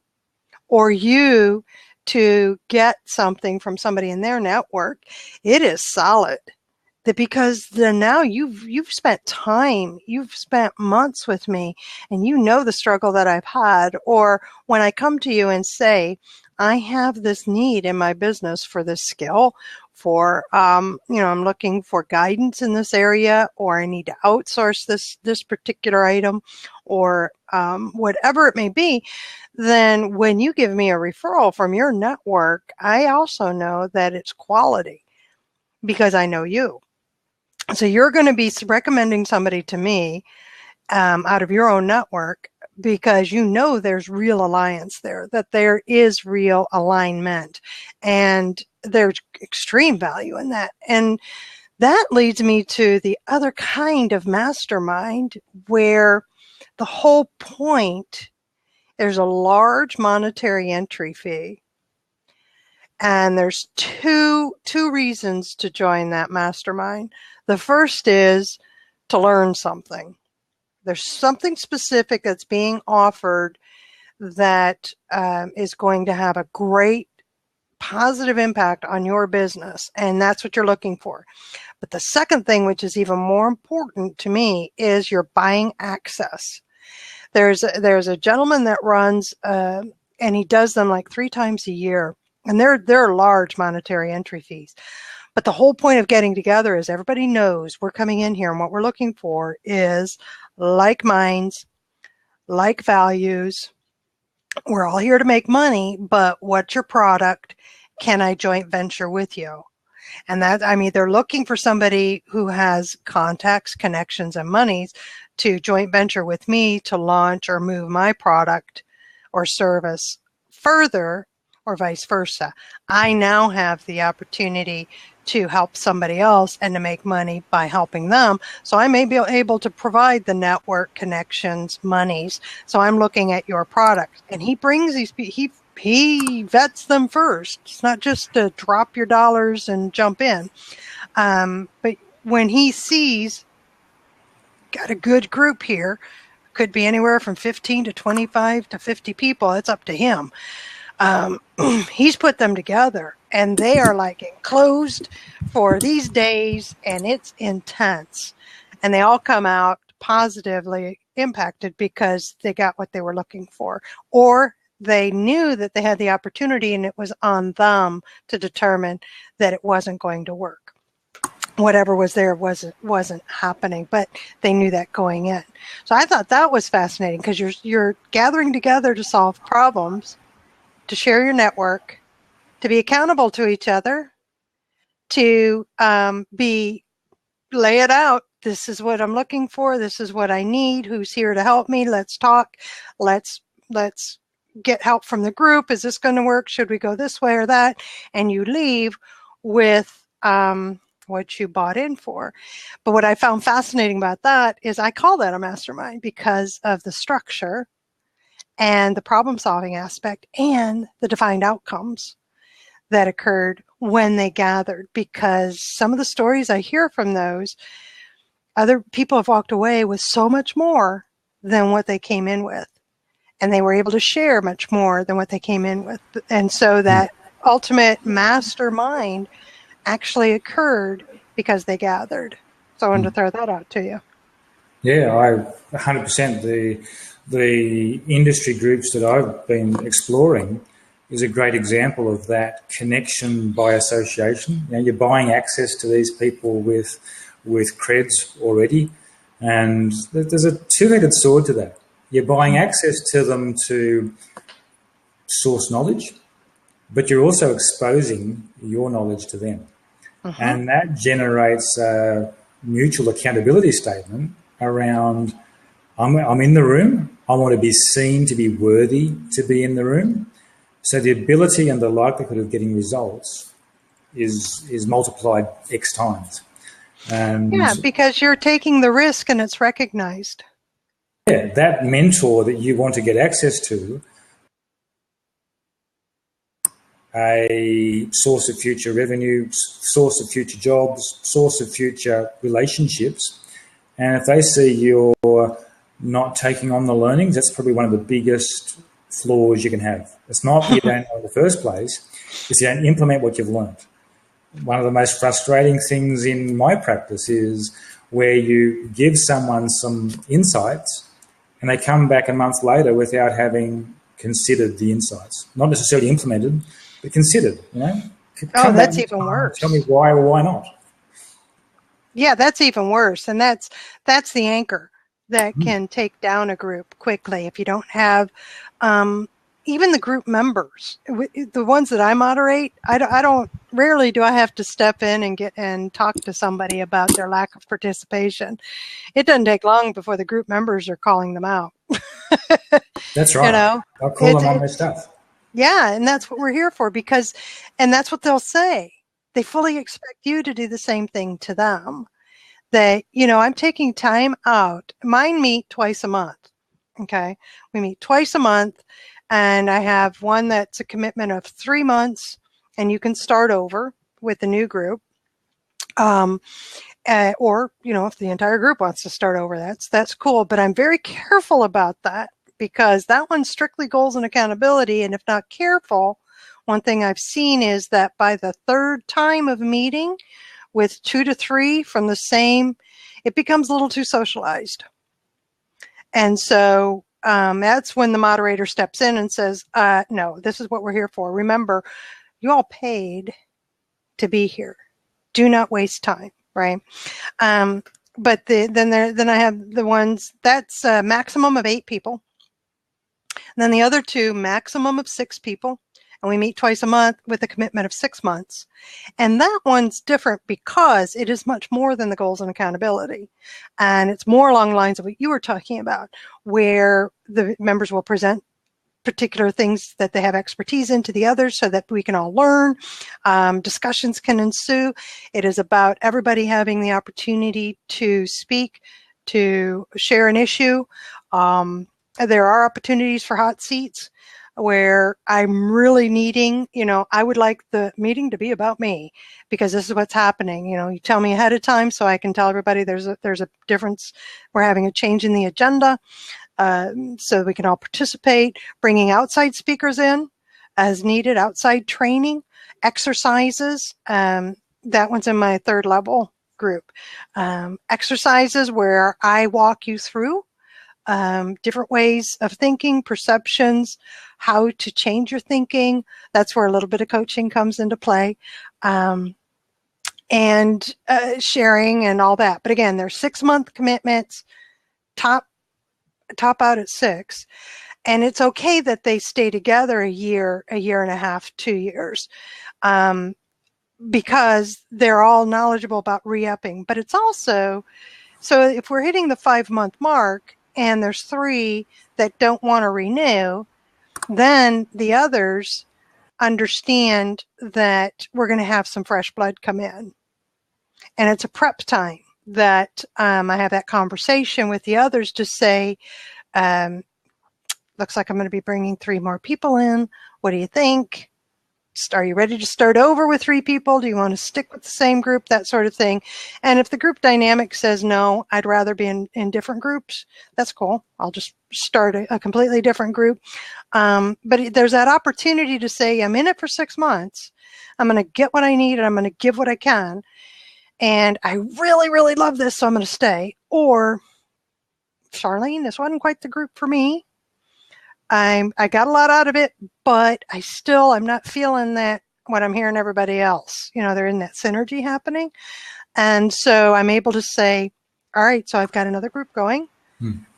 or you to get something from somebody in their network, it is solid. That because then now you've spent time, you've spent months with me, and you know the struggle that I've had. Or when I come to you and say, I have this need in my business for this skill, for I'm looking for guidance in this area, or I need to outsource this particular item, or whatever it may be, then when you give me a referral from your network, I also know that it's quality, because I know you. So you're going to be recommending somebody to me out of your own network because you know there's real alliance there, that there is real alignment, and there's extreme value in that. And that leads me to the other kind of mastermind where the whole point, there's a large monetary entry fee. And there's two reasons to join that mastermind. The first is to learn something. There's something specific that's being offered that is going to have a great positive impact on your business, and that's what you're looking for. But the second thing, which is even more important to me, is you're buying access. There's a gentleman that runs, and he does them like 3 times a year, and they're large monetary entry fees. But the whole point of getting together is everybody knows we're coming in here, and what we're looking for is like minds, like values. We're all here to make money, but what's your product? Can I joint venture with you? And that, I mean, they're looking for somebody who has contacts, connections, and monies to joint venture with me to launch or move my product or service further, or vice versa. I now have the opportunity to help somebody else and to make money by helping them. So I may be able to provide the network, connections, monies. So I'm looking at your product, and he brings these, he vets them first. It's not just to drop your dollars and jump in. But when he sees, got a good group here, could be anywhere from 15 to 25 to 50 people. It's up to him. He's put them together, and they are like enclosed for these days, and it's intense. And they all come out positively impacted because they got what they were looking for, or they knew that they had the opportunity, and it was on them to determine that it wasn't going to work. Whatever was there wasn't happening, but they knew that going in. So I thought that was fascinating, because you're gathering together to solve problems, to share your network, to be accountable to each other, to lay it out. This is what I'm looking for. This is what I need. Who's here to help me? Let's talk. Let's get help from the group. Is this going to work? Should we go this way or that? And you leave with what you bought in for. But what I found fascinating about that is I call that a mastermind because of the structure and the problem-solving aspect and the defined outcomes that occurred when they gathered. Because some of the stories I hear from those, other people have walked away with so much more than what they came in with. And they were able to share much more than what they came in with. And so that ultimate mastermind actually occurred because they gathered. So I wanted to throw that out to you. Yeah, 100%. The industry groups that I've been exploring is a great example of that connection by association. You know, you're buying access to these people with creds already, and there's a two-headed sword to that. You're buying access to them to source knowledge, but you're also exposing your knowledge to them. And that generates a mutual accountability statement around, I'm in the room, I want to be seen to be worthy to be in the room. So the ability and the likelihood of getting results is multiplied X times. And yeah, because you're taking the risk and it's recognized. Yeah, that mentor that you want to get access to, a source of future revenue, source of future jobs, source of future relationships. And if they see you're not taking on the learnings, that's probably one of the biggest flaws you can have. It's not that you don't know in the first place, it's you don't implement what you've learned. One of the most frustrating things in my practice is where you give someone some insights and they come back a month later without having considered the insights. Not necessarily implemented, but considered, you know? Oh, that's even worse. Tell me why or why not. Yeah, that's even worse. And that's the anchor that can take down a group quickly. If you don't have even the group members, the ones that I moderate, rarely do I have to step in and talk to somebody about their lack of participation. It doesn't take long before the group members are calling them out. That's right. You know, I'll call them on their stuff. Yeah, and that's what we're here for, because, and that's what they'll say. They fully expect you to do the same thing to them. That, you know, I'm taking time out. Mine meet twice a month. Okay. We meet twice a month, and I have one that's a commitment of 3 months, and you can start over with the new group. Or, you know, if the entire group wants to start over, that's cool. But I'm very careful about that, because that one's strictly goals and accountability. And if not careful, one thing I've seen is that by the third time of meeting with 2 to 3 from the same, it becomes a little too socialized. And so that's when the moderator steps in and says, no, this is what we're here for. Remember, you all paid to be here. Do not waste time, right? But then I have the ones that's a maximum of 8 people. And then the other 2, maximum of 6 people. And we meet twice a month with a commitment of 6 months. And that one's different because it is much more than the goals and accountability. And it's more along the lines of what you were talking about, where the members will present particular things that they have expertise in to the others so that we can all learn. Discussions can ensue. It is about everybody having the opportunity to speak, to share an issue. There are opportunities for hot seats where I'm really needing, you know, I would like the meeting to be about me, because this is what's happening. You know, you tell me ahead of time so I can tell everybody there's a difference. We're having a change in the agenda, so we can all participate, bringing outside speakers in as needed, outside training, exercises. That one's in my 3rd level group. Exercises where I walk you through different ways of thinking, perceptions, how to change your thinking. That's where a little bit of coaching comes into play, and sharing and all that. But again, they're 6-month commitments, top out at 6. And it's okay that they stay together a year and a half, 2 years, because they're all knowledgeable about re-upping. But it's also, so if we're hitting the 5-month mark and there's 3 that don't want to renew, then the others understand that we're going to have some fresh blood come in. And it's a prep time that I have that conversation with the others to say, looks like I'm going to be bringing 3 more people in. What do you think? Are you ready to start over with 3 people? Do you want to stick with the same group? That sort of thing. And if the group dynamic says, no, I'd rather be in different groups, that's cool. I'll just start a completely different group. But there's that opportunity to say, I'm in it for 6 months. I'm going to get what I need, and I'm going to give what I can. And I really, really love this, so I'm going to stay. Or, Charlene, this wasn't quite the group for me. I got a lot out of it, but I'm not feeling that what I'm hearing everybody else. You know, they're in that synergy happening. And so I'm able to say, all right, so I've got another group going,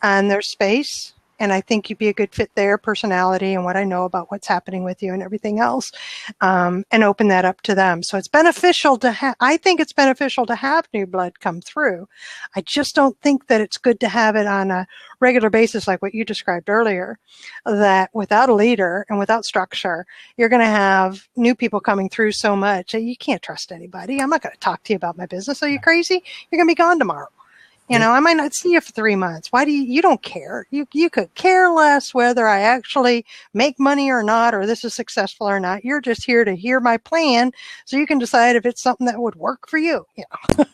and there's space. And I think you'd be a good fit there, personality and what I know about what's happening with you and everything else, and open that up to them. So it's beneficial to have, I think it's beneficial to have new blood come through. I just don't think that it's good to have it on a regular basis like what you described earlier, that without a leader and without structure, you're going to have new people coming through so much that you can't trust anybody. I'm not going to talk to you about my business. Are you crazy? You're going to be gone tomorrow. You know, I might not see you for 3 months. Why do you don't care? You could care less whether I actually make money or not, or this is successful or not. You're just here to hear my plan so you can decide if it's something that would work for you. You know?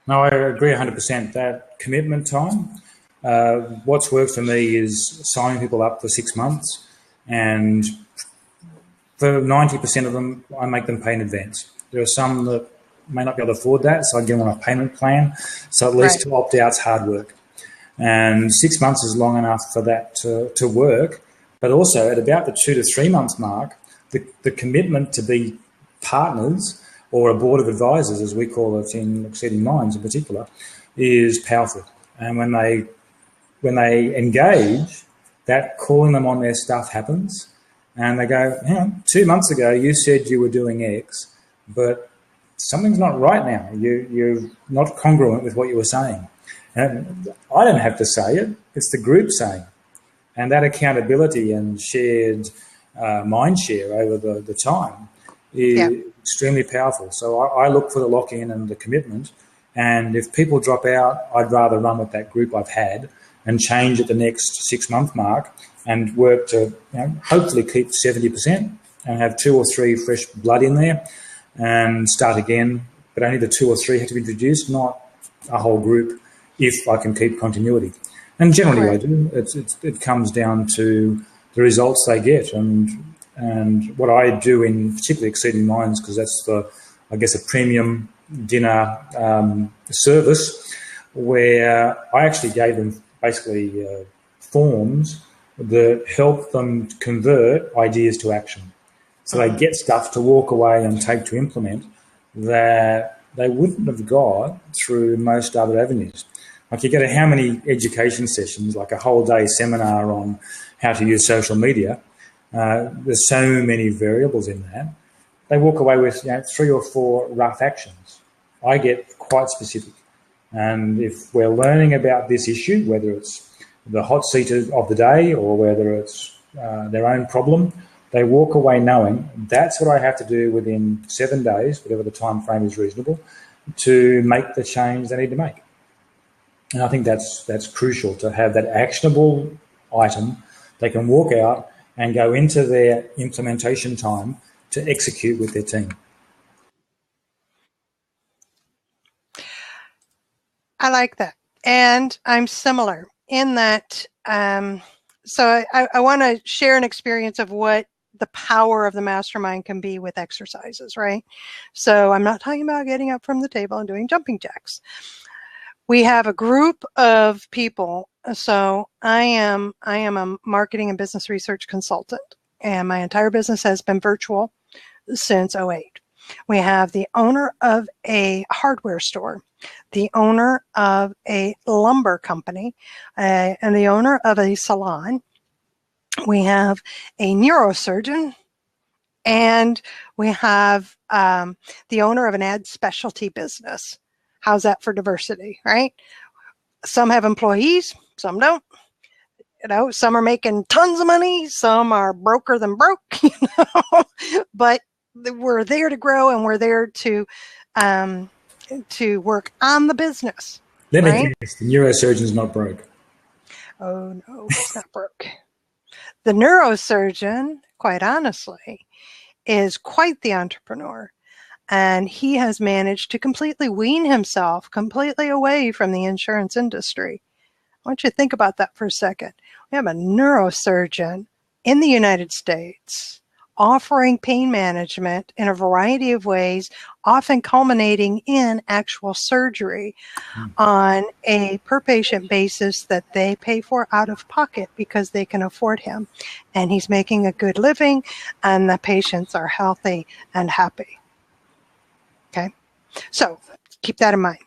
No, I agree 100%. That commitment time, what's worked for me is signing people up for 6 months, and for 90% of them, I make them pay in advance. There are some that may not be able to afford that, so I give them a payment plan. So at least to opt out's hard work. And 6 months is long enough for that to work. But also at about the 2 to 3 months mark, the commitment to be partners, or a board of advisors, as we call it in Exceeding Minds in particular, is powerful. And when they engage, that calling them on their stuff happens. And they go, 2 months ago you said you were doing X, but something's not right now. You're not congruent with what you were saying. And I don't have to say it. It's the group saying. And that accountability and shared mind share over the time is extremely powerful. So I look for the lock-in and the commitment. And if people drop out, I'd rather run with that group I've had and change at the next 6-month mark and work to hopefully keep 70% and have 2 or 3 fresh blood in there and start again. But only the 2 or 3 have to be introduced, not a whole group, if I can keep continuity. And generally I do. It comes down to the results they get. And what I do in particularly Exceeding Minds, because that's a premium dinner service, where I actually gave them basically forms that help them convert ideas to action. So they get stuff to walk away and take to implement that they wouldn't have got through most other avenues. Like you go to how many education sessions, like a whole day seminar on how to use social media. There's so many variables in that. They walk away with 3 or 4 rough actions. I get quite specific. And if we're learning about this issue, whether it's the hot seat of the day or whether it's their own problem, they walk away knowing that's what I have to do within 7 days, whatever the time frame is reasonable, to make the change they need to make. And I think that's crucial, to have that actionable item they can walk out and go into their implementation time to execute with their team. I like that. And I'm similar in that. So I want to share an experience of what the power of the mastermind can be with exercises, right? So I'm not talking about getting up from the table and doing jumping jacks. We have a group of people. So I am a marketing and business research consultant, and my entire business has been virtual since 2008. We have the owner of a hardware store, the owner of a lumber company, and the owner of a salon. We have a neurosurgeon, and we have the owner of an ad specialty business. How's that for diversity, right? Some have employees, some don't. Some are making tons of money, some are broker than broke, but we're there to grow, and we're there to work on the business. Let me guess, the neurosurgeon's not broke. Oh no, it's not broke. The neurosurgeon, quite honestly, is quite the entrepreneur. And he has managed to completely wean himself completely away from the insurance industry. I want you to think about that for a second. We have a neurosurgeon in the United States offering pain management in a variety of ways, often culminating in actual surgery on a per patient basis that they pay for out of pocket because they can afford him. And he's making a good living, and the patients are healthy and happy. Okay, so keep that in mind.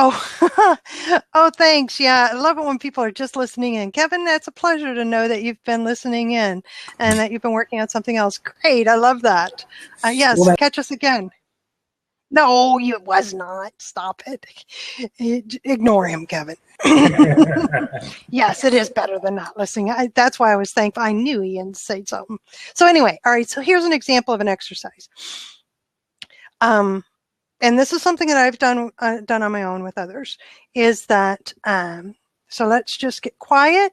Oh, thanks. Yeah, I love it when people are just listening in. Kevin, that's a pleasure to know that you've been listening in and that you've been working on something else. Great, I love that. Yes, well, catch us again. No, it was not. Stop it. Ignore him, Kevin. Yes, it is better than not listening. That's why I was thankful. I knew Ian said something. So anyway, all right, so here's an example of an exercise. And this is something that I've done on my own with others, is that, so let's just get quiet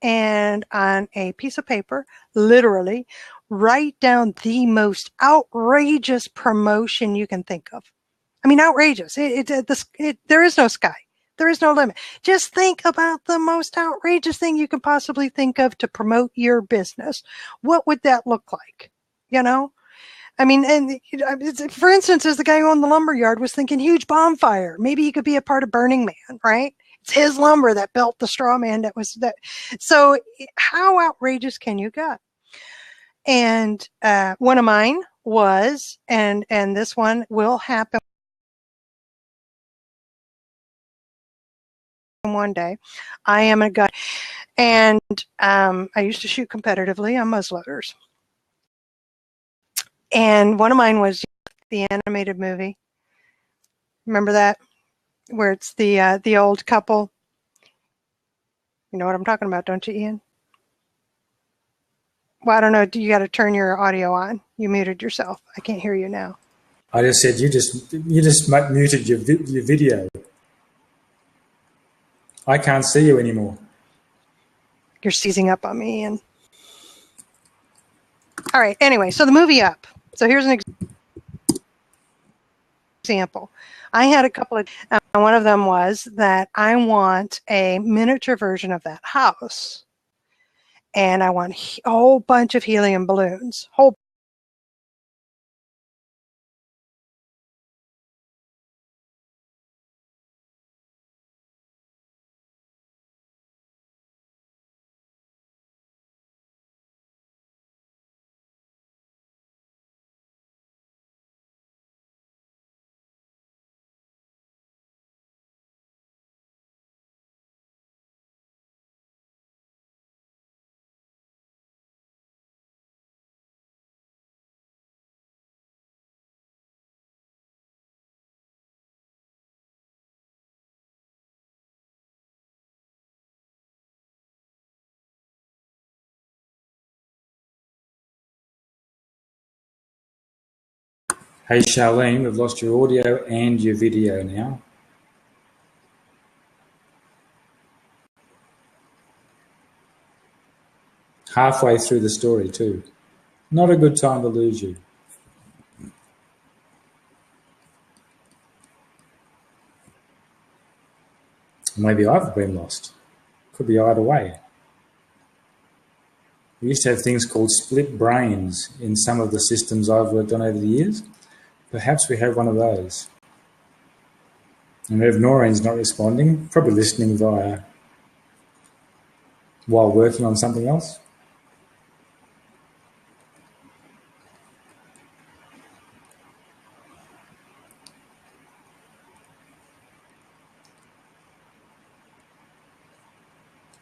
and on a piece of paper, literally, write down the most outrageous promotion you can think of. I mean, outrageous. There is no sky. There is no limit. Just think about the most outrageous thing you can possibly think of to promote your business. What would that look like? I mean, and for instance, as the guy who owned the lumber yard was thinking huge bonfire. Maybe he could be a part of Burning Man, right? It's his lumber that built the straw man that was that. So how outrageous can you get? And one of mine was, and this one will happen one day. I am a guy, and I used to shoot competitively on muzzleloaders. And one of mine was the animated movie. Remember that? where it's the old couple. You know what I'm talking about, don't you, Ian? Well, I don't know. You got to turn your audio on. You muted yourself. I can't hear you now. I just said you just muted your video. I can't see you anymore. You're seizing up on me, Ian. All right. Anyway, so the movie Up. So here's an example. I had a couple of, one of them was that I want a miniature version of that house. And I want a whole bunch of helium balloons. Hey Charlene, we've lost your audio and your video now. Halfway through the story too. Not a good time to lose you. Maybe I've been lost. Could be either way. We used to have things called split brains in some of the systems I've worked on over the years. Perhaps we have one of those. And if Noreen's not responding, probably listening while working on something else.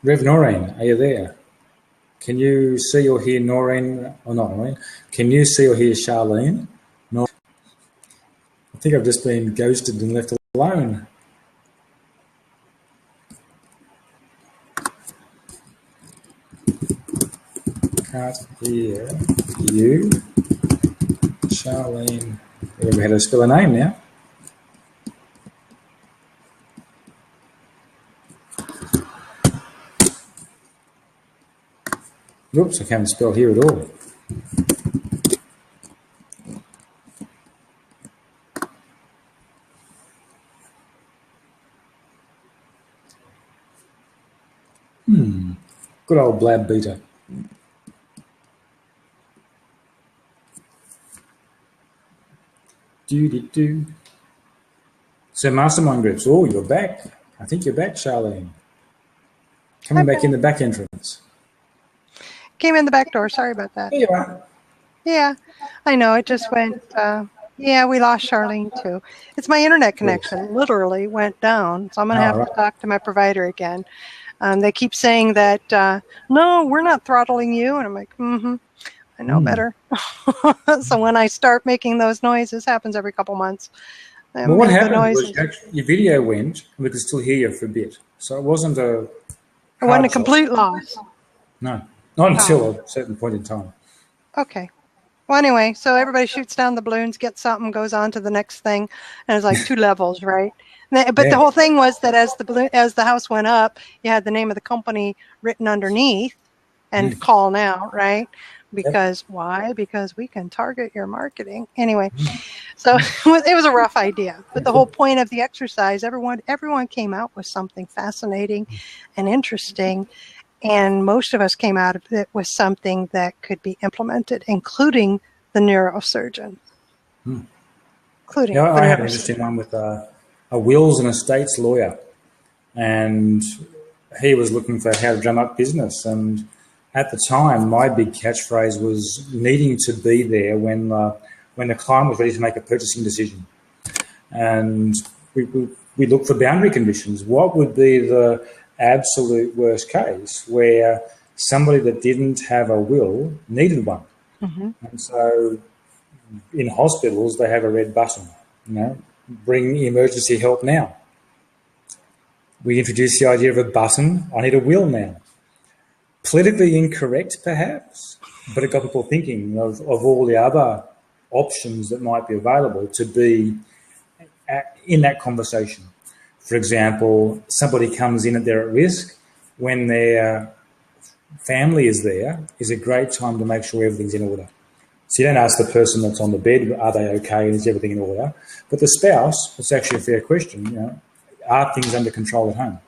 Rev Noreen, are you there? Can you see or hear Noreen, or not Noreen? Can you see or hear Charlene? No. I think I've just been ghosted and left alone. Can't hear you. Charlene. We had to spell a name now. Oops, I can't spell here at all. Good old blab beater. Do. So Mastermind groups. Oh, you're back. I think you're back, Charlene. Coming back in the back entrance. Came in the back door. Sorry about that. There you are. Yeah, I know. It just went, yeah, we lost Charlene too. It's my internet connection literally went down. So I'm going to have to talk to my provider again. They keep saying that, no, we're not throttling you. And I'm like, I know better. So when I start making those noises, happens every couple months. Well, what happened was your video went and we could still hear you for a bit. So it wasn't a... It wasn't a complete loss. No, not until a certain point in time. Okay. Well, anyway, so everybody shoots down the balloons, gets something, goes on to the next thing, and it's like 2 levels, right? But the whole thing was that as the house went up, you had the name of the company written underneath, and call now, right? Because why? Because we can target your marketing. Anyway, so it was a rough idea. But the whole point of the exercise, everyone came out with something fascinating and interesting. And most of us came out of it with something that could be implemented, including the neurosurgeon. I had an interesting one with a wills and estates lawyer. And he was looking for how to drum up business. And at the time, my big catchphrase was needing to be there when the client was ready to make a purchasing decision. And we looked for boundary conditions. What would be the absolute worst case where somebody that didn't have a will needed one? And so in hospitals, they have a red button, bring emergency help now. We introduced the idea of a button. I need a will now. Politically incorrect, perhaps, but it got people thinking of all the other options that might be available to be in that conversation. For example, somebody comes in and they're at risk. When their family is there, is a great time to make sure everything's in order. So you don't ask the person that's on the bed, are they okay, is everything in order? But the spouse, it's actually a fair question, you know, are things under control at home?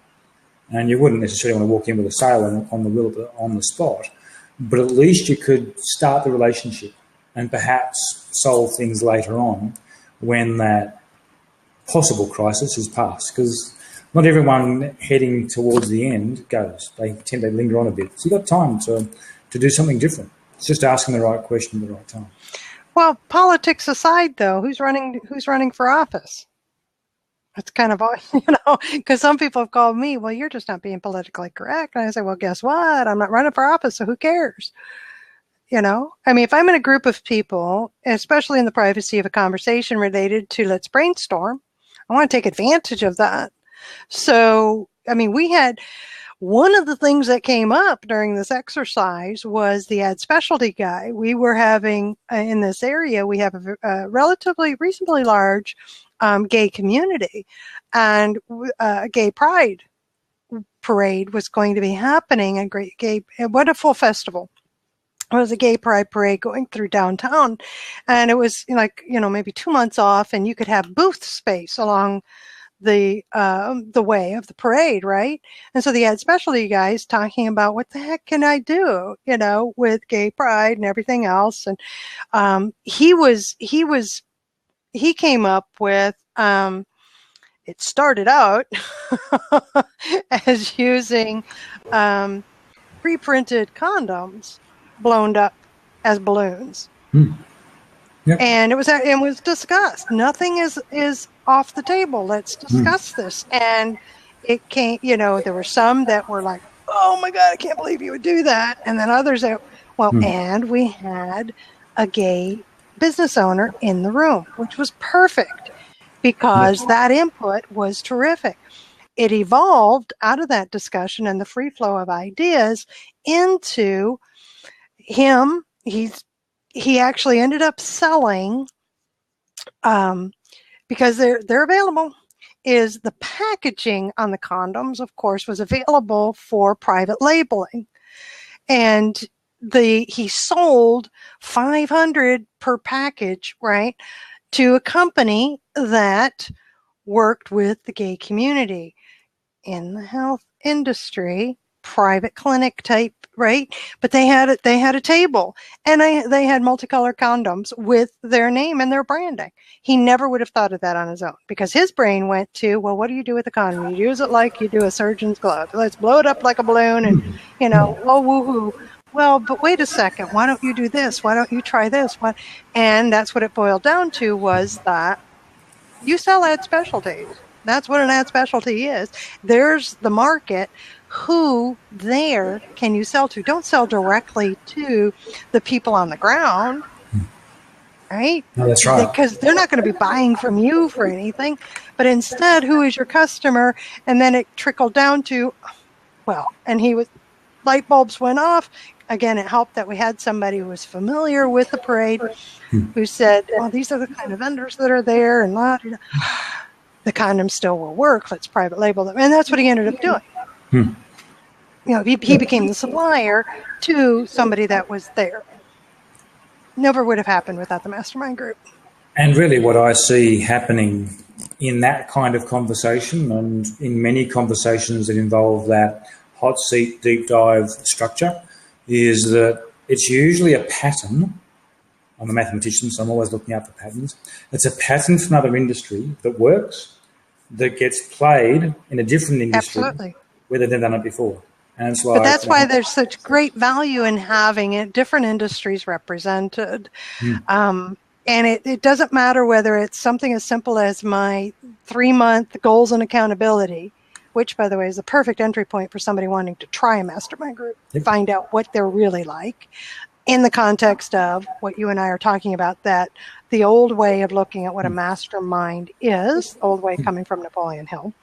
And you wouldn't necessarily want to walk in with a sale on the will on the spot, but at least you could start the relationship and perhaps solve things later on when that possible crisis is past. Because not everyone heading towards the end goes. They tend to linger on a bit. So you've got time to do something different. It's just asking the right question at the right time. Well, politics aside, though, who's running for office? That's kind of, because some people have called me, well, you're just not being politically correct. And I say, well, guess what? I'm not running for office, so who cares? I mean, if I'm in a group of people, especially in the privacy of a conversation related to let's brainstorm, I want to take advantage of that. So, I mean, we had one of the things that came up during this exercise was the ad specialty guy. We were having in this area, we have a relatively reasonably large gay community, and a gay pride parade was going to be happening. A wonderful festival. It was a gay pride parade going through downtown, and it was like, maybe 2 months off, and you could have booth space along the way of the parade, right? And so the ad specialty guys talking about what the heck can I do, with gay pride and everything else. And he came up with, it started out as using pre-printed condoms blown up as balloons. Yep. And it was discussed. Nothing is off the table. Let's discuss this. And it came, there were some that were like, oh my God, I can't believe you would do that. And then others that, and we had a gay business owner in the room, which was perfect because that input was terrific. It evolved out of that discussion and the free flow of ideas into him. He actually ended up selling, because they're available, is the packaging on the condoms, of course, was available for private labeling. And he sold 500 per package, right, to a company that worked with the gay community in the health industry, private clinic type, right? But they had a table, and they had multicolored condoms with their name and their branding. He never would have thought of that on his own, because his brain went to, well, what do you do with a condom? You use it like you do a surgeon's glove. Let's blow it up like a balloon and, oh, woohoo. Well, but wait a second. Why don't you do this? Why don't you try this? And that's what it boiled down to, was that you sell ad specialties. That's what an ad specialty is. There's the market. Who there can you sell to? Don't sell directly to the people on the ground, right? No, that's right. Because they're not going to be buying from you for anything. But instead, who is your customer? And then it trickled down to, light bulbs went off. Again, it helped that we had somebody who was familiar with the parade, who said, well, these are the kind of vendors that are there, and the condoms still will work. Let's private label them. And that's what he ended up doing. He became the supplier to somebody that was there. Never would have happened without the Mastermind group. And really what I see happening in that kind of conversation, and in many conversations that involve that hot seat deep dive structure, is that it's usually a pattern. I'm a mathematician, so I'm always looking out for patterns. It's a pattern from another industry that works, that gets played in a different industry. Absolutely. Where they've never done it before. And that's why there's such great value in having different industries represented. And it doesn't matter whether it's something as simple as my 3-month goals and accountability, which, by the way, is the perfect entry point for somebody wanting to try a mastermind group, find out what they're really like, in the context of what you and I are talking about, that the old way of looking at what a mastermind is, the old way coming from Napoleon Hill,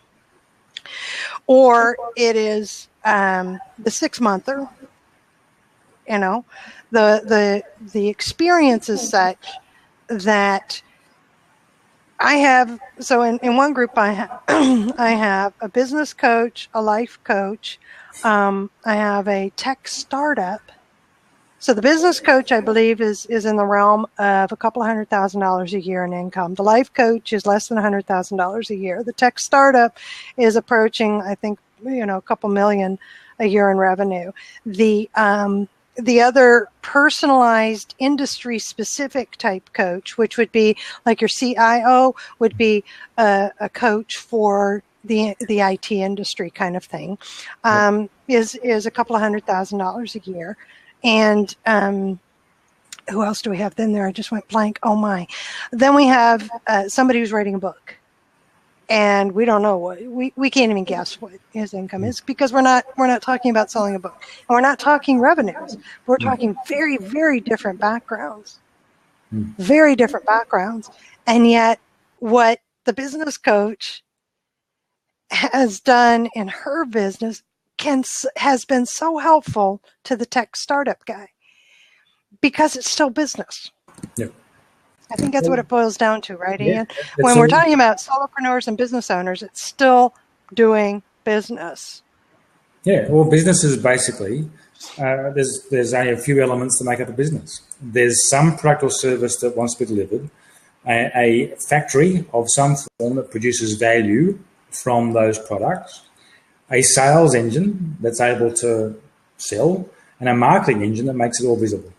or it is the 6-monther. You know, the experience is such that I have, so in one group I have, I have a business coach, a life coach, I have a tech startup. So the business coach, I believe, is in the realm of a couple $100,000 a year in income. The life coach is less than $100,000 a year. The tech startup is approaching, I think, a couple million a year in revenue. The other personalized industry specific type coach, which would be like your CIO, would be a coach for the IT industry kind of thing, is a couple of $100,000 a year. And who else do we have then there? I just went blank. Oh my. Then we have somebody who's writing a book. And we don't know what we can't even guess what his income is, because we're not talking about selling a book, and we're not talking revenues. We're talking very, very different backgrounds, very different backgrounds. And yet what the business coach has done in her business has been so helpful to the tech startup guy, because it's still business. Yeah. I think that's what it boils down to, right, Ian? When we're talking about solopreneurs and business owners, it's still doing business. Yeah, well, business is basically, there's only a few elements that make up a business. There's some product or service that wants to be delivered, a factory of some form that produces value from those products, a sales engine that's able to sell, and a marketing engine that makes it all visible.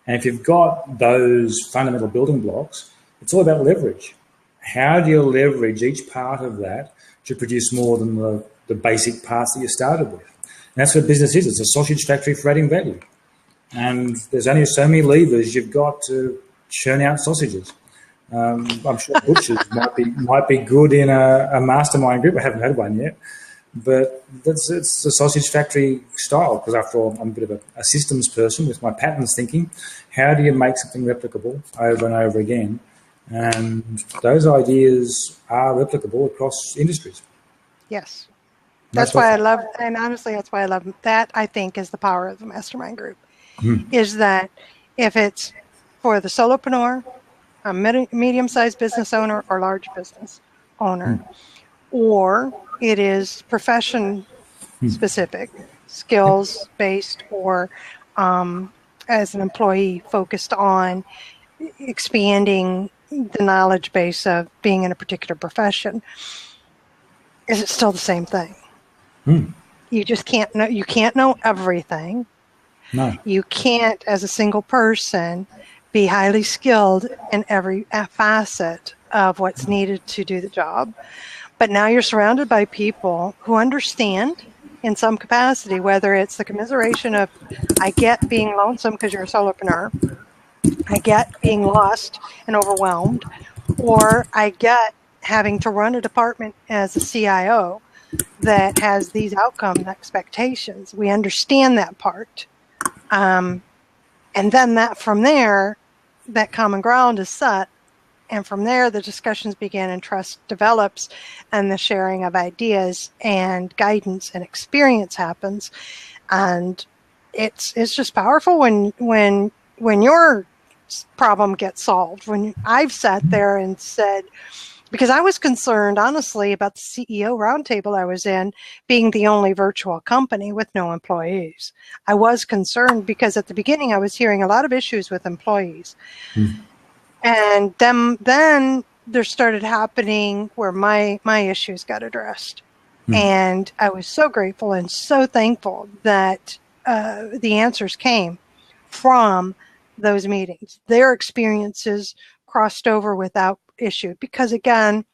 And if you've got those fundamental building blocks, it's all about leverage. How do you leverage each part of that to produce more than the basic parts that you started with? And that's what business is. It's a sausage factory for adding value. And there's only so many levers you've got to churn out sausages. I'm sure butchers might be good in a mastermind group. I haven't had one yet. But it's a sausage factory style, because after all, I'm a bit of a systems person with my patterns thinking. How do you make something replicable over and over again? And those ideas are replicable across industries. Yes. That's why I love, and honestly, that's why I love that. I think is the power of the mastermind group, is that if it's for the solopreneur, a medium-sized business owner, or large business owner, or it is profession-specific, skills-based, or as an employee focused on expanding the knowledge base of being in a particular profession, is it still the same thing? You just can't know. You can't know everything. No. You can't, as a single person, be highly skilled in every facet of what's needed to do the job. But now you're surrounded by people who understand in some capacity, whether it's the commiseration of, I get being lonesome because you're a solopreneur, I get being lost and overwhelmed, or I get having to run a department as a CIO that has these outcome expectations. We understand that part. And then from there, that common ground is set. And from there, the discussions begin and trust develops, and the sharing of ideas and guidance and experience happens. And it's just powerful when your problem gets solved. When I've sat there and said, because I was concerned, honestly, about the CEO roundtable I was in being the only virtual company with no employees. I was concerned because at the beginning I was hearing a lot of issues with employees. And then there started happening where my issues got addressed. And I was so grateful and so thankful that the answers came from those meetings. Their experiences crossed over without issue, because again,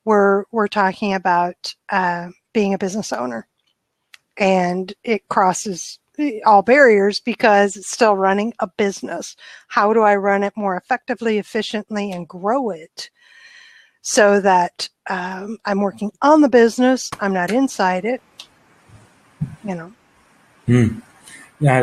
we're talking about being a business owner, and it crosses all barriers because it's still running a business. How do I run it more effectively, efficiently, and grow it so that I'm working on the business, I'm not inside it, Now,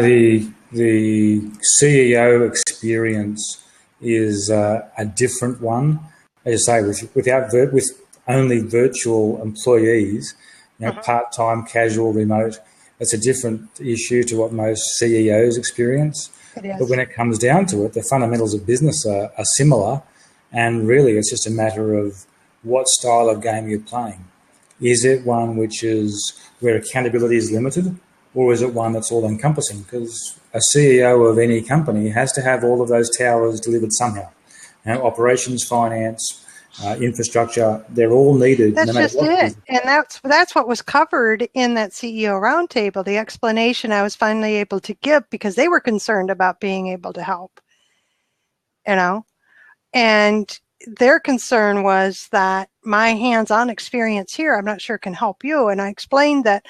the CEO experience is a different one. As I say, with only virtual employees, part-time, casual, remote. It's a different issue to what most CEOs experience. It is. But when it comes down to it, the fundamentals of business are similar, and really it's just a matter of what style of game you're playing. Is it one which is where accountability is limited, or is it one that's all-encompassing? Because a CEO of any company has to have all of those towers delivered somehow. Operations, finance, infrastructure, they're all needed. That's just it. And that's what was covered in that CEO roundtable, the explanation I was finally able to give, because they were concerned about being able to help, and their concern was that my hands-on experience here, I'm not sure can help you. And I explained that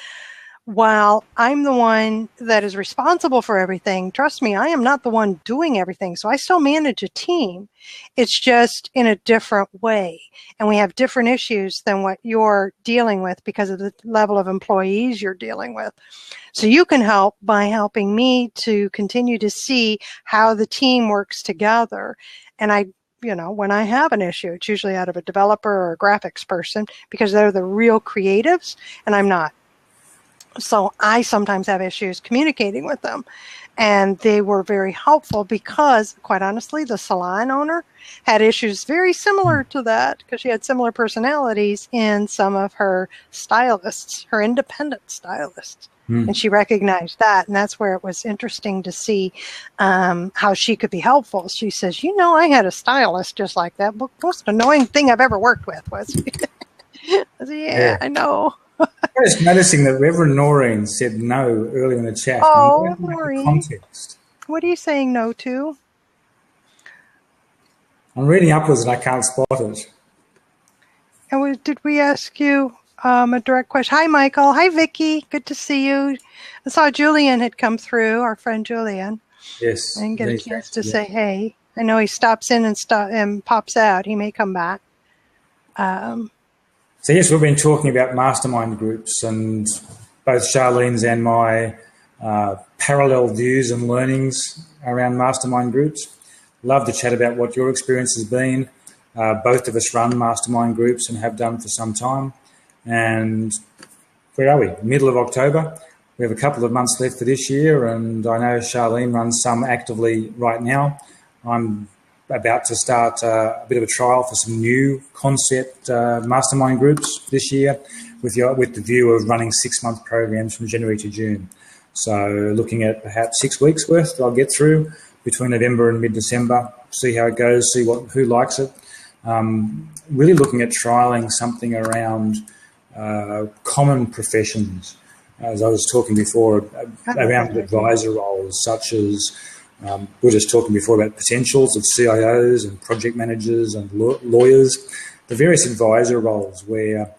while I'm the one that is responsible for everything, trust me, I am not the one doing everything. So I still manage a team. It's just in a different way. And we have different issues than what you're dealing with because of the level of employees you're dealing with. So you can help by helping me to continue to see how the team works together. And when I have an issue, it's usually out of a developer or a graphics person because they're the real creatives and I'm not. So I sometimes have issues communicating with them, and they were very helpful because, quite honestly, the salon owner had issues very similar to that because she had similar personalities in some of her stylists, her independent stylists. And she recognized that, and that's where it was interesting to see how she could be helpful. She says, I had a stylist just like that, but the most annoying thing I've ever worked with was, I said, yeah, I know. I was noticing that Reverend Noreen said no earlier in the chat. Oh, Noreen. Context. What are you saying no to? I'm reading upwards and I can't spot it. And did we ask you a direct question? Hi, Michael. Hi, Vicky. Good to see you. I saw Julian had come through, our friend Julian. Yes. I didn't get a chance to say hey. I know he stops in and pops out. He may come back. So yes, we've been talking about mastermind groups, and both Charlene's and my parallel views and learnings around mastermind groups. Love to chat about what your experience has been. Both of us run mastermind groups and have done for some time. And where are we? Middle of October. We have a couple of months left for this year, and I know Charlene runs some actively right now. I'm about to start a bit of a trial for some new concept mastermind groups this year with the view of running 6-month programs from January to June. So looking at perhaps 6 weeks worth that I'll get through between November and mid-December, see how it goes, see who likes it. Really looking at trialing something around common professions. As I was talking before, around advisor roles such as we were just talking before about potentials of CIOs and project managers and lawyers, the various advisor roles where,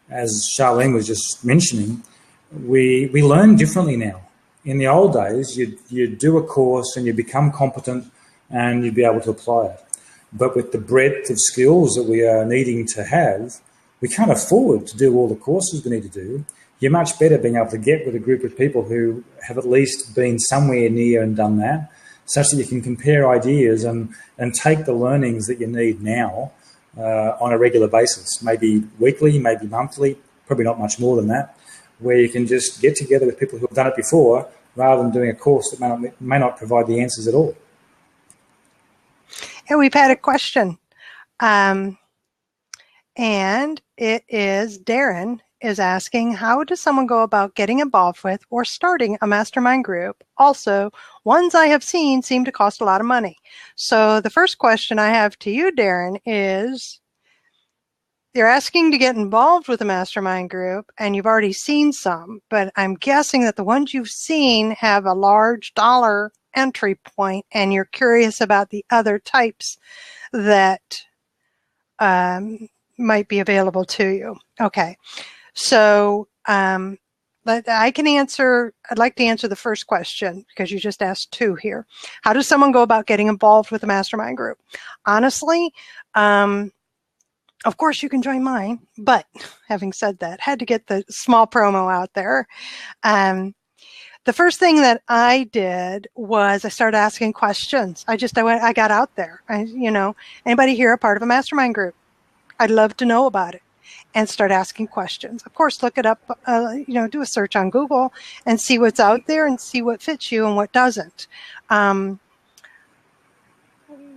as Charlene was just mentioning, we learn differently now. In the old days, you'd do a course and you become competent and you'd be able to apply it. But with the breadth of skills that we are needing to have, we can't afford to do all the courses we need to do. You're much better being able to get with a group of people who have at least been somewhere near and done that, such that you can compare ideas and take the learnings that you need now on a regular basis, maybe weekly, maybe monthly, probably not much more than that, where you can just get together with people who have done it before rather than doing a course that may not provide the answers at all. And we've had a question, and it is Darren is asking, how does someone go about getting involved with or starting a mastermind group? Also, ones I have seen seem to cost a lot of money. So the first question I have to you, Darren, is you're asking to get involved with a mastermind group and you've already seen some, but I'm guessing that the ones you've seen have a large dollar entry point and you're curious about the other types that might be available to you. Okay. So I can answer, I'd like to answer the first question because you just asked two here. How does someone go about getting involved with a mastermind group? Honestly, of course you can join mine, but having said that, had to get the small promo out there. The first thing that I did was I started asking questions. I got out there. Anybody here a part of a mastermind group? I'd love to know about it. and start asking questions. Of course, look it up, do a search on Google and see what's out there and see what fits you and what doesn't.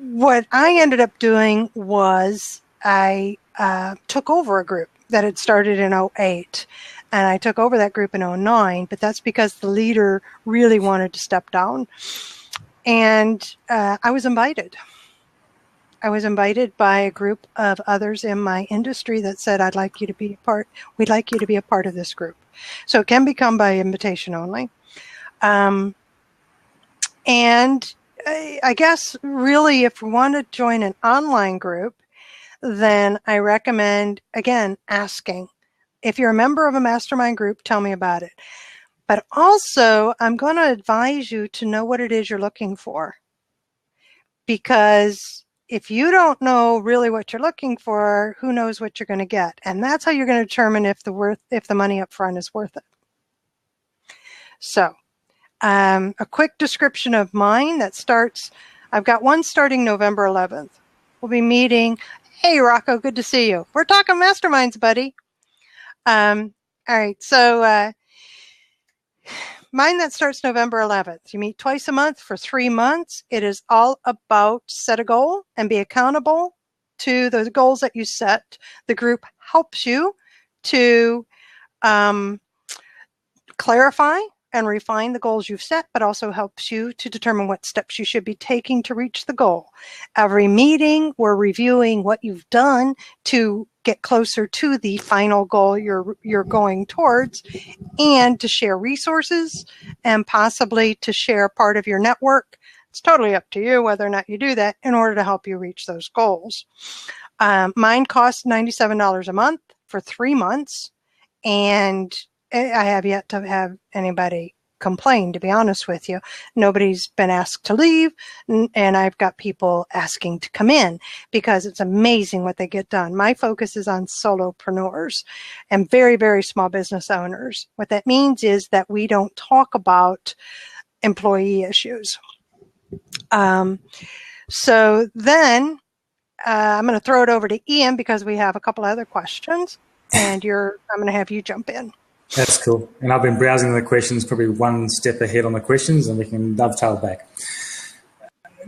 What I ended up doing was I took over a group that had started in 2008, and I took over that group in 2009, but that's because the leader really wanted to step down. And I was invited. I was invited by a group of others in my industry that said, we'd like you to be a part of this group. So it can become by invitation only. And I guess really if we want to join an online group, then I recommend, again, asking. If you're a member of a mastermind group, tell me about it. But also, I'm going to advise you to know what it is you're looking for. Because if you don't know really what you're looking for, who knows what you're going to get? And that's how you're going to determine if the money up front is worth it. So, a quick description of mine that starts, I've got one starting November 11th. We'll be meeting. Hey, Rocco, good to see you. We're talking masterminds, buddy. All right, so mine that starts November 11th. You meet twice a month for 3 months. It is all about set a goal and be accountable to the goals that you set. The group helps you to clarify and refine the goals you've set, but also helps you to determine what steps you should be taking to reach the goal. Every meeting, we're reviewing what you've done to get closer to the final goal you're going towards, and to share resources and possibly to share part of your network. It's totally up to you whether or not you do that in order to help you reach those goals. Mine costs $97 a month for 3 months, and I have yet to have anybody complain, to be honest with you. Nobody's been asked to leave, and I've got people asking to come in because it's amazing what they get done. My focus is on solopreneurs and very, very small business owners. What that means is that we don't talk about employee issues. So then I'm going to throw it over to Ian because we have a couple other questions, and I'm going to have you jump in. That's cool. And I've been browsing the questions, probably one step ahead on the questions, and we can dovetail back.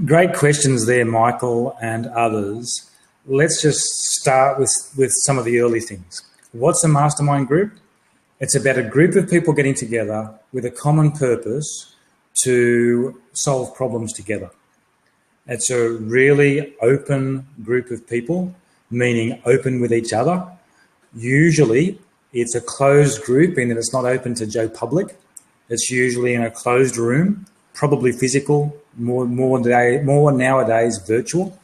Great questions there, Michael and others. Let's just start with some of the early things. What's a mastermind group? It's about a group of people getting together with a common purpose to solve problems together. It's a really open group of people, meaning open with each other. Usually, it's a closed group in that it's not open to Joe Public. It's usually in a closed room, probably physical, more nowadays virtual.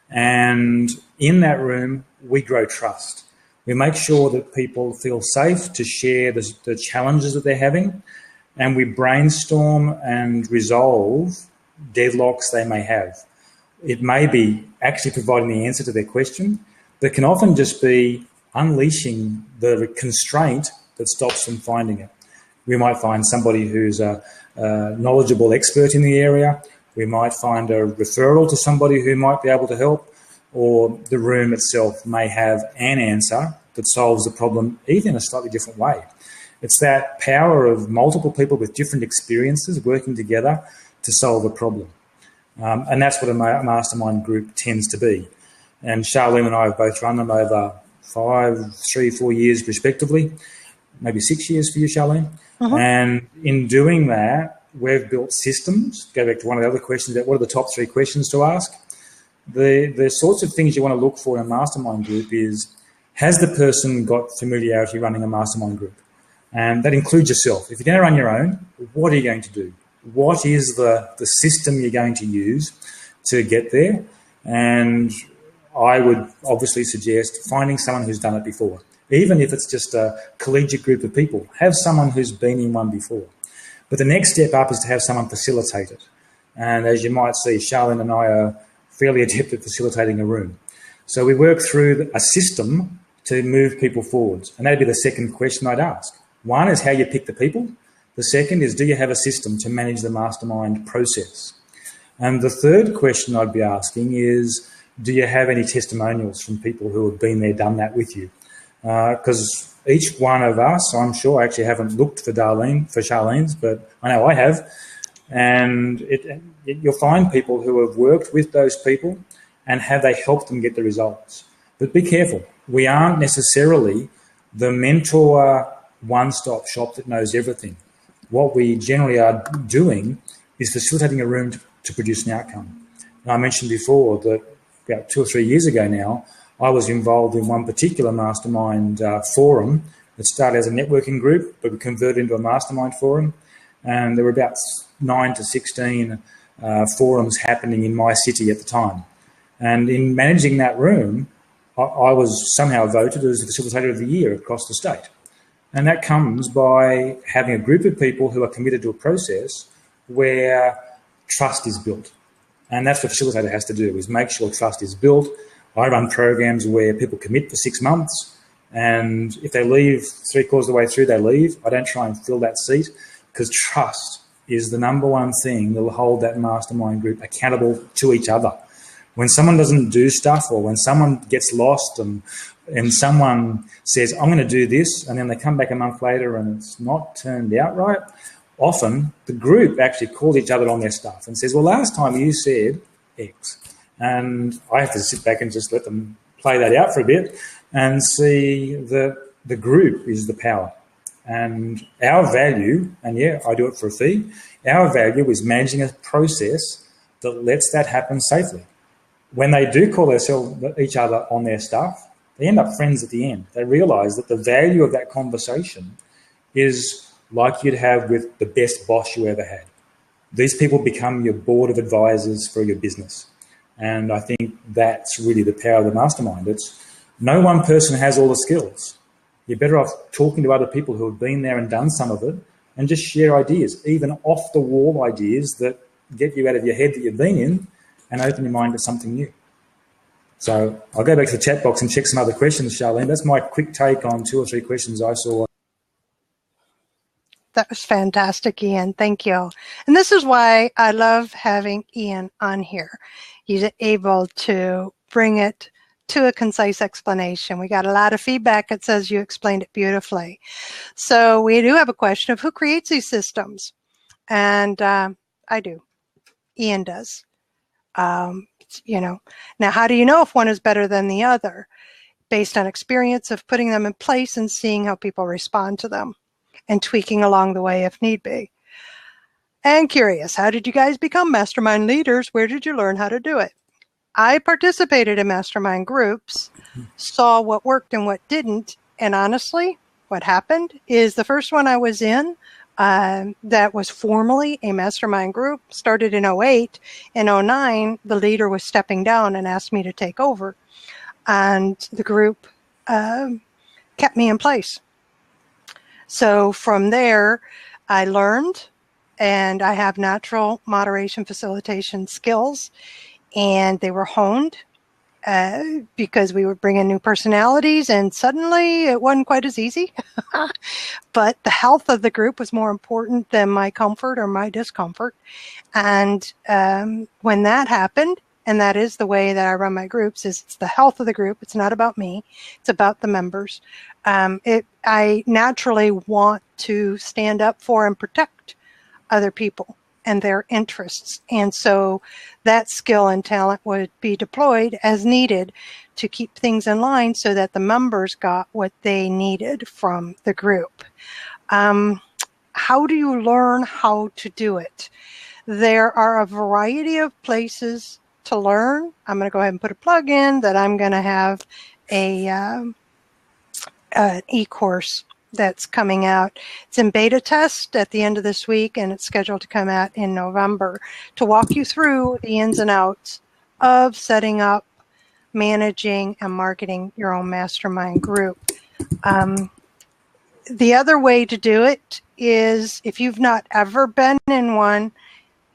And in that room, we grow trust. We make sure that people feel safe to share the challenges that they're having, and we brainstorm and resolve deadlocks they may have. It may be actually providing the answer to their question, but it can often just be unleashing the constraint that stops them finding it. We might find somebody who's a knowledgeable expert in the area. We might find a referral to somebody who might be able to help, or the room itself may have an answer that solves the problem even in a slightly different way. It's that power of multiple people with different experiences working together to solve a problem. And that's what a mastermind group tends to be. And Charlene and I have both run them over 4 years respectively, maybe 6 years for you, Charlene. And in doing that, we've built systems. Go back to one of the other questions about what are the top 3 questions to ask. The sorts of things you want to look for in a mastermind group is, has the person got familiarity running a mastermind group? And that includes yourself. If you're going to run your own, what are you going to do? What is the system you're going to use to get there? And I would obviously suggest finding someone who's done it before. Even if it's just a collegiate group of people, have someone who's been in one before. But the next step up is to have someone facilitate it. And as you might see, Charlene and I are fairly adept at facilitating a room. So we work through a system to move people forwards. And that'd be the second question I'd ask. One is how you pick the people. The second is, do you have a system to manage the mastermind process? And the third question I'd be asking is, do you have any testimonials from people who have been there, done that with you? because each one of us, I'm sure, I actually haven't looked for Charlene's, but I know I have, and you'll find people who have worked with those people and have they helped them get the results. But be careful. We aren't necessarily the mentor one-stop shop that knows everything. What we generally are doing is facilitating a room to produce an outcome. And I mentioned before that about 2 or 3 years ago now, I was involved in one particular mastermind forum that started as a networking group, but we converted into a mastermind forum. And there were about 9 to 16 forums happening in my city at the time. And in managing that room, I was somehow voted as the Facilitator of the Year across the state. And that comes by having a group of people who are committed to a process where trust is built. And that's what a facilitator has to do, is make sure trust is built. I run programs where people commit for 6 months, and if they leave 3/4 of the way through, they leave. I don't try and fill that seat, because trust is the number one thing that will hold that mastermind group accountable to each other. When someone doesn't do stuff, or when someone gets lost and someone says, I'm going to do this, and then they come back a month later and it's not turned out right, often the group actually calls each other on their stuff and says, well, last time you said X. And I have to sit back and just let them play that out for a bit and see that the group is the power. And our value, and yeah, I do it for a fee, our value is managing a process that lets that happen safely. When they do call each other on their stuff, they end up friends at the end. They realise that the value of that conversation is like you'd have with the best boss you ever had. These people become your board of advisors for your business. And I think that's really the power of the mastermind. It's no one person has all the skills. You're better off talking to other people who have been there and done some of it, and just share ideas, even off-the-wall ideas that get you out of your head that you've been in and open your mind to something new. So I'll go back to the chat box and check some other questions, Charlene. That's my quick take on 2 or 3 questions I saw. That was fantastic, Ian. Thank you. And this is why I love having Ian on here. He's able to bring it to a concise explanation. We got a lot of feedback that says you explained it beautifully. So we do have a question of who creates these systems. And I do. Ian does. Now, how do you know if one is better than the other? Based on experience of putting them in place and seeing how people respond to them and tweaking along the way if need be. And curious, how did you guys become mastermind leaders? Where did you learn how to do it? I participated in mastermind groups, saw what worked and what didn't, and honestly, what happened is the first one I was in that was formally a mastermind group started in 08. In 09, the leader was stepping down and asked me to take over, and the group kept me in place. So from there, I learned, and I have natural moderation facilitation skills, and they were honed because we would bring in new personalities, and suddenly it wasn't quite as easy. But the health of the group was more important than my comfort or my discomfort. And when that happened, and that is the way that I run my groups, is it's the health of the group. It's not about me. It's about the members. I naturally want to stand up for and protect other people and their interests. And so that skill and talent would be deployed as needed to keep things in line so that the members got what they needed from the group. How do you learn how to do it? There are a variety of places to learn. I'm going to go ahead and put a plug in that I'm going to have an e-course that's coming out. It's in beta test at the end of this week, and it's scheduled to come out in November to walk you through the ins and outs of setting up, managing, and marketing your own mastermind group. The other way to do it is, if you've not ever been in one,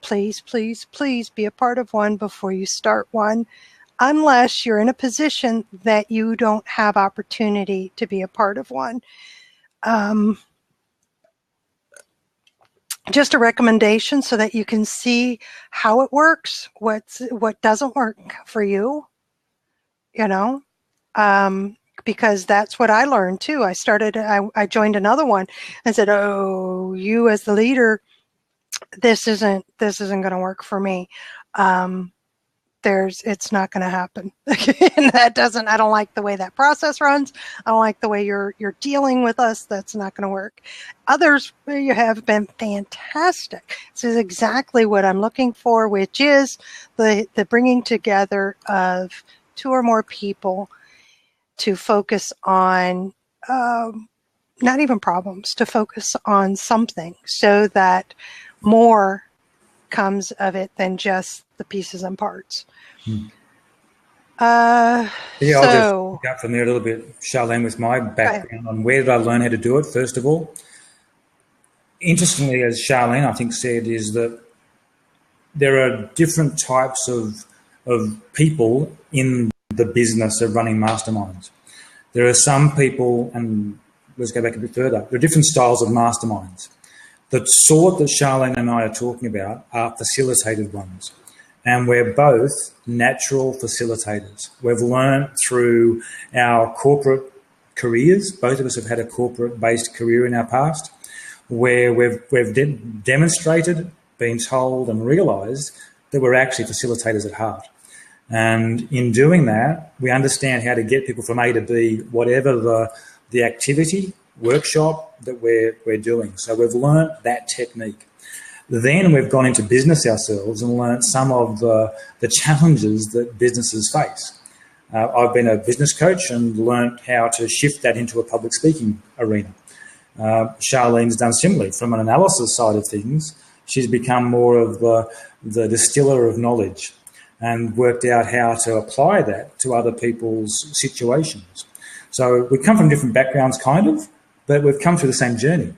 please, please, please be a part of one before you start one, unless you're in a position that you don't have opportunity to be a part of one. Just a recommendation so that you can see how it works, what doesn't work for you. because that's what I learned too. I joined another one and said, "Oh, you as the leader, this isn't going to work for me. It's not going to happen." And I don't like the way that process runs. I don't like the way you're dealing with us. That's not going to work. Others, you have been fantastic. This is exactly what I'm looking for, which is the bringing together of 2 or more people to focus on, not even problems, to focus on something so that more comes of it than just the pieces and parts. I'll just pick up from there a little bit, Charlene, with my background on where did I learn how to do it, first of all. Interestingly, as Charlene, I think, said, is that there are different types of people in the business of running masterminds. There are some people, and let's go back a bit further, there are different styles of masterminds. The sort that Charlene and I are talking about are facilitated ones. And we're both natural facilitators. We've learned through our corporate careers, both of us have had a corporate-based career in our past, where we've demonstrated, been told and realised that we're actually facilitators at heart. And in doing that, we understand how to get people from A to B, whatever the activity, workshop that we're doing. So we've learned that technique. Then we've gone into business ourselves and learned some of the challenges that businesses face. I've been a business coach and learned how to shift that into a public speaking arena. Charlene's done similarly. From an analysis side of things, she's become more of the distiller of knowledge and worked out how to apply that to other people's situations. So we come from different backgrounds, kind of, but we've come through the same journey.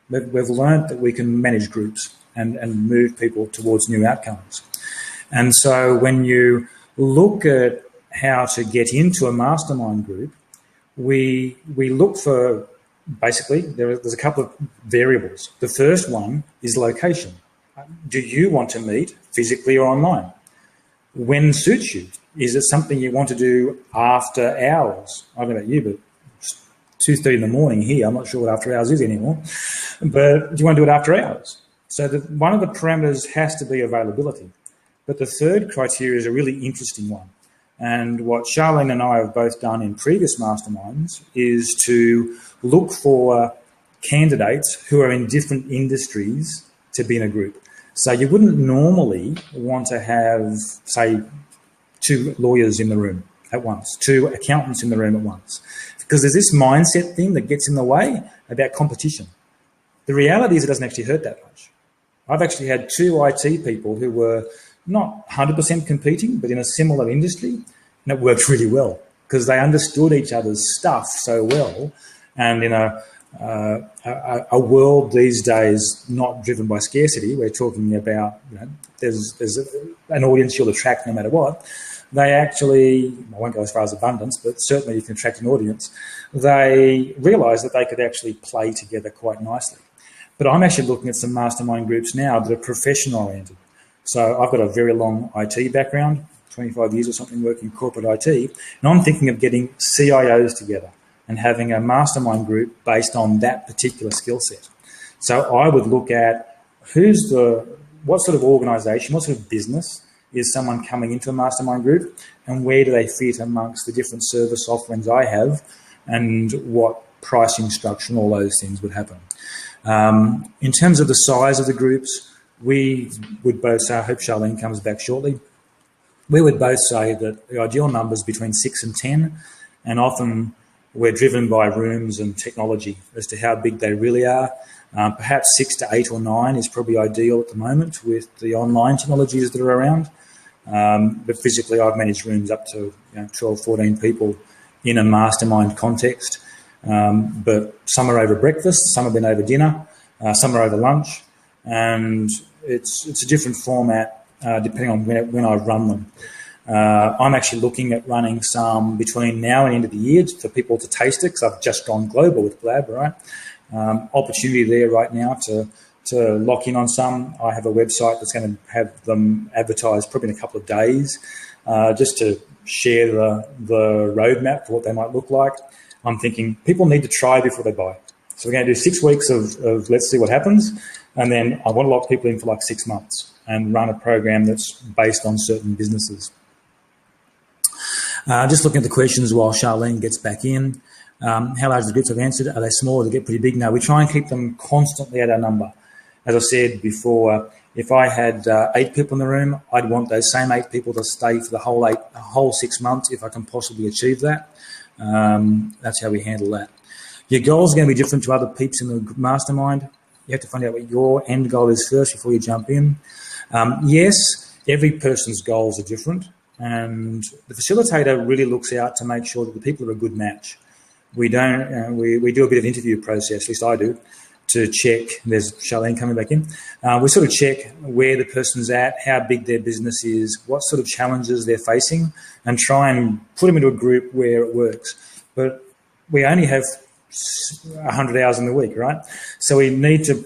We've learned that we can manage groups and move people towards new outcomes. And so when you look at how to get into a mastermind group, we look for, basically, there's a couple of variables. The first one is location. Do you want to meet physically or online? When suits you? Is it something you want to do after hours? I don't know about you, but it's 2:30 in the morning here. I'm not sure what after hours is anymore. But do you want to do it after hours? So one of the parameters has to be availability. But the third criteria is a really interesting one. And what Charlene and I have both done in previous masterminds is to look for candidates who are in different industries to be in a group. So you wouldn't normally want to have, say, 2 lawyers in the room at once, 2 accountants in the room at once, because there's this mindset thing that gets in the way about competition. The reality is it doesn't actually hurt that much. I've actually had 2 IT people who were not 100% competing, but in a similar industry, and it worked really well because they understood each other's stuff so well. And in a world these days not driven by scarcity, we're talking about, there's an audience you'll attract no matter what. They actually, I won't go as far as abundance, but certainly you can attract an audience. They realised that they could actually play together quite nicely. But I'm actually looking at some mastermind groups now that are profession-oriented. So I've got a very long IT background, 25 years or something working in corporate IT, and I'm thinking of getting CIOs together and having a mastermind group based on that particular skill set. So I would look at what sort of organisation, what sort of business is someone coming into a mastermind group, and where do they fit amongst the different service offerings I have, and what pricing structure and all those things would happen. In terms of the size of the groups, we would both say, I hope Charlene comes back shortly, we would both say that the ideal number is between 6 and 10, and often we're driven by rooms and technology as to how big they really are. Perhaps 6 to 8 or 9 is probably ideal at the moment with the online technologies that are around. But physically, I've managed rooms up to 12, 14 people in a mastermind context. But some are over breakfast, some have been over dinner, some are over lunch, and it's a different format depending on when I run them. I'm actually looking at running some between now and end of the year for people to taste it, because I've just gone global with Blab, right? Opportunity there right now to lock in on some. I have a website that's going to have them advertised probably in a couple of days. just to share the roadmap for what they might look like. I'm thinking people need to try before they buy. So we're going to do 6 weeks of let's see what happens. And then I want to lock people in for like 6 months and run a program that's based on certain businesses. Just looking at the questions while Charlene gets back in. How large are the groups? I've answered. Are they small or do they get pretty big? No, we try and keep them constantly at our number. As I said before, if I had 8 people in the room, I'd want those same 8 people to stay for the whole 6 months if I can possibly achieve that. That's how we handle that. Your goals are going to be different to other peeps in the mastermind. You have to find out what your end goal is first before you jump in. Yes, every person's goals are different, and the facilitator really looks out to make sure that the people are a good match. We don't. We do a bit of interview process, at least I do, to check. There's Charlene coming back in. We sort of check where the person's at, how big their business is, what sort of challenges they're facing, and try and put them into a group where it works. But we only have 100 hours in the week, right? So we need to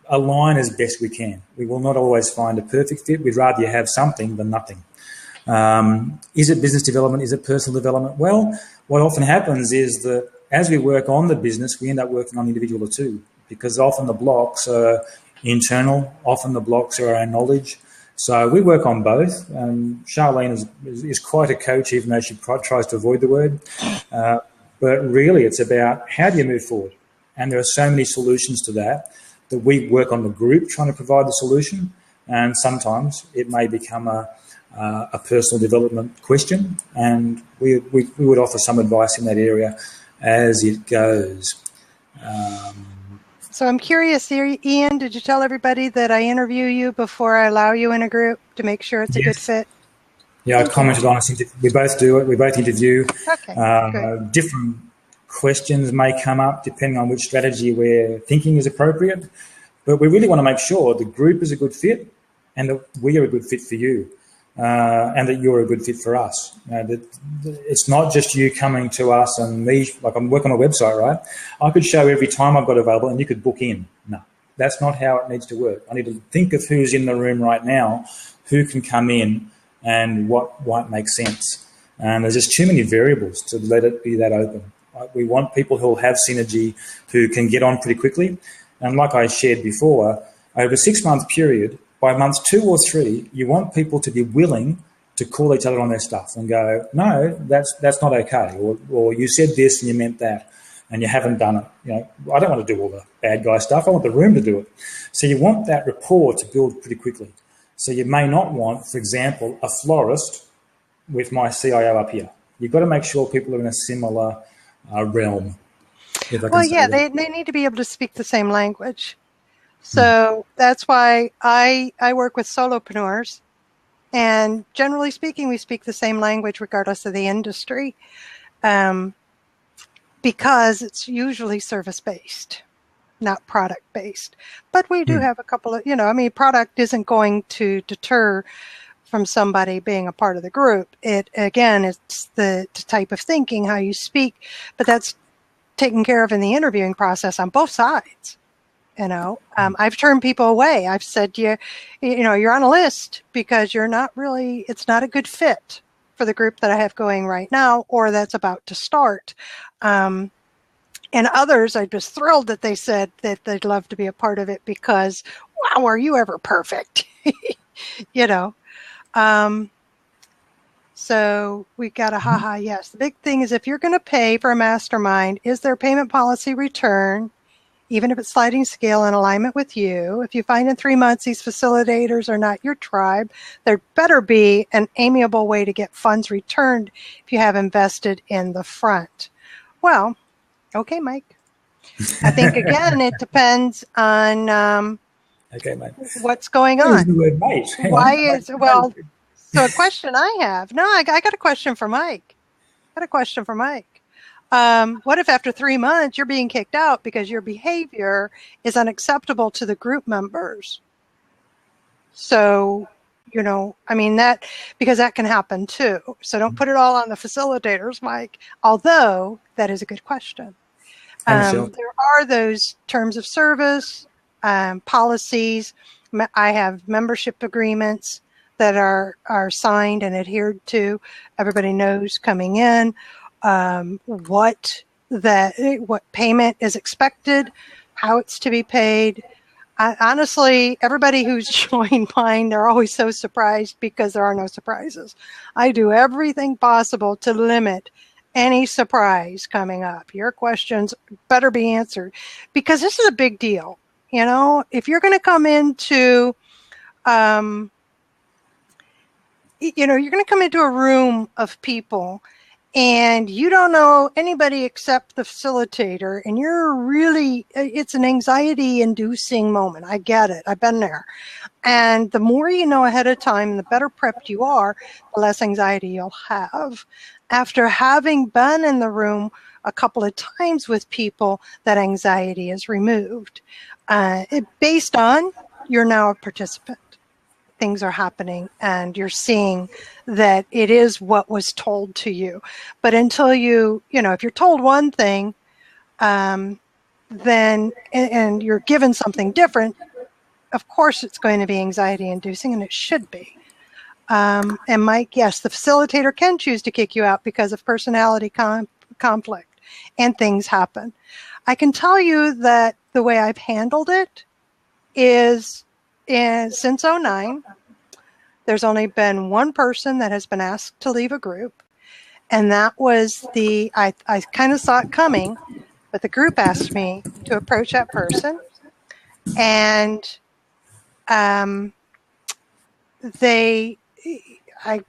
align as best we can. We will not always find a perfect fit. We'd rather you have something than nothing. Is it business development? Is it personal development? Well, what often happens is that as we work on the business, we end up working on the individual too, because often the blocks are internal, often the blocks are our own knowledge. So we work on both. Charlene is quite a coach, even though she tries to avoid the word. But really, it's about how do you move forward? And there are so many solutions to that we work on the group trying to provide the solution. And sometimes it may become a personal development question. And we would offer some advice in that area as it goes. So I'm curious, Ian, did you tell everybody that I interview you before I allow you in a group to make sure it's a good fit? Yeah, I commented on it. We both do it. We both interview. Okay, different questions may come up depending on which strategy we're thinking is appropriate. But we really want to make sure the group is a good fit and that we are a good fit for you and that you're a good fit for us. It's not just you coming to us and me, like I'm working on a website, right? I could show every time I've got available and you could book in. No, that's not how it needs to work. I need to think of who's in the room right now, who can come in, and what might make sense. And there's just too many variables to let it be that open. We want people who will have synergy, who can get on pretty quickly. And like I shared before, over a 6-month period, by months 2 or 3, you want people to be willing to call each other on their stuff and go, no, that's not okay. Or you said this and you meant that and you haven't done it. I don't want to do all the bad guy stuff. I want the room to do it. So you want that rapport to build pretty quickly. So you may not want, for example, a florist with my CIO up here. You've got to make sure people are in a similar realm. Well, yeah, they need to be able to speak the same language. So that's why I work with solopreneurs. And generally speaking, we speak the same language regardless of the industry because it's usually service-based, not product-based. But we do have a couple of, product isn't going to deter from somebody being a part of the group. It's the type of thinking, how you speak, but that's taken care of in the interviewing process on both sides. I've turned people away. I've said, you're on a list because it's not a good fit for the group that I have going right now or that's about to start. And others are just thrilled that they said that they'd love to be a part of it because, wow, are you ever perfect? So we got a yes. The big thing is if you're going to pay for a mastermind, is there a payment policy return, even if it's sliding scale in alignment with you? If you find in 3 months these facilitators are not your tribe, there better be an amiable way to get funds returned if you have invested in the front. Well, okay, Mike. I think, again, it depends on what's going on. The word mate. So a question I have. No, I got a question for Mike. What if after 3 months you're being kicked out because your behavior is unacceptable to the group members? So, because that can happen too. So don't put it all on the facilitators, Mike, although that is a good question. There are those terms of service, policies. I have membership agreements that are signed and adhered to. Everybody knows coming in what payment is expected, how it's to be paid. Honestly, everybody who's joined mine, they're always so surprised because there are no surprises. I do everything possible to limit any surprise coming up. Your questions better be answered because this is a big deal. You know, if you're going to come into, you're going to come into a room of people and you don't know anybody except the facilitator, and it's an anxiety-inducing moment. I get it. I've been there. And the more you know ahead of time, the better prepped you are, the less anxiety you'll have. After having been in the room a couple of times with people, that anxiety is removed. Based on you're now a participant. Things are happening and you're seeing that it is what was told to you. But until if you're told one thing, then, and you're given something different, of course it's going to be anxiety inducing, and it should be. And Mike, yes, the facilitator can choose to kick you out because of personality conflict, and things happen. I can tell you that the way I've handled it is since 2009, there's only been one person that has been asked to leave a group, and that was I kind of saw it coming, but the group asked me to approach that person, and I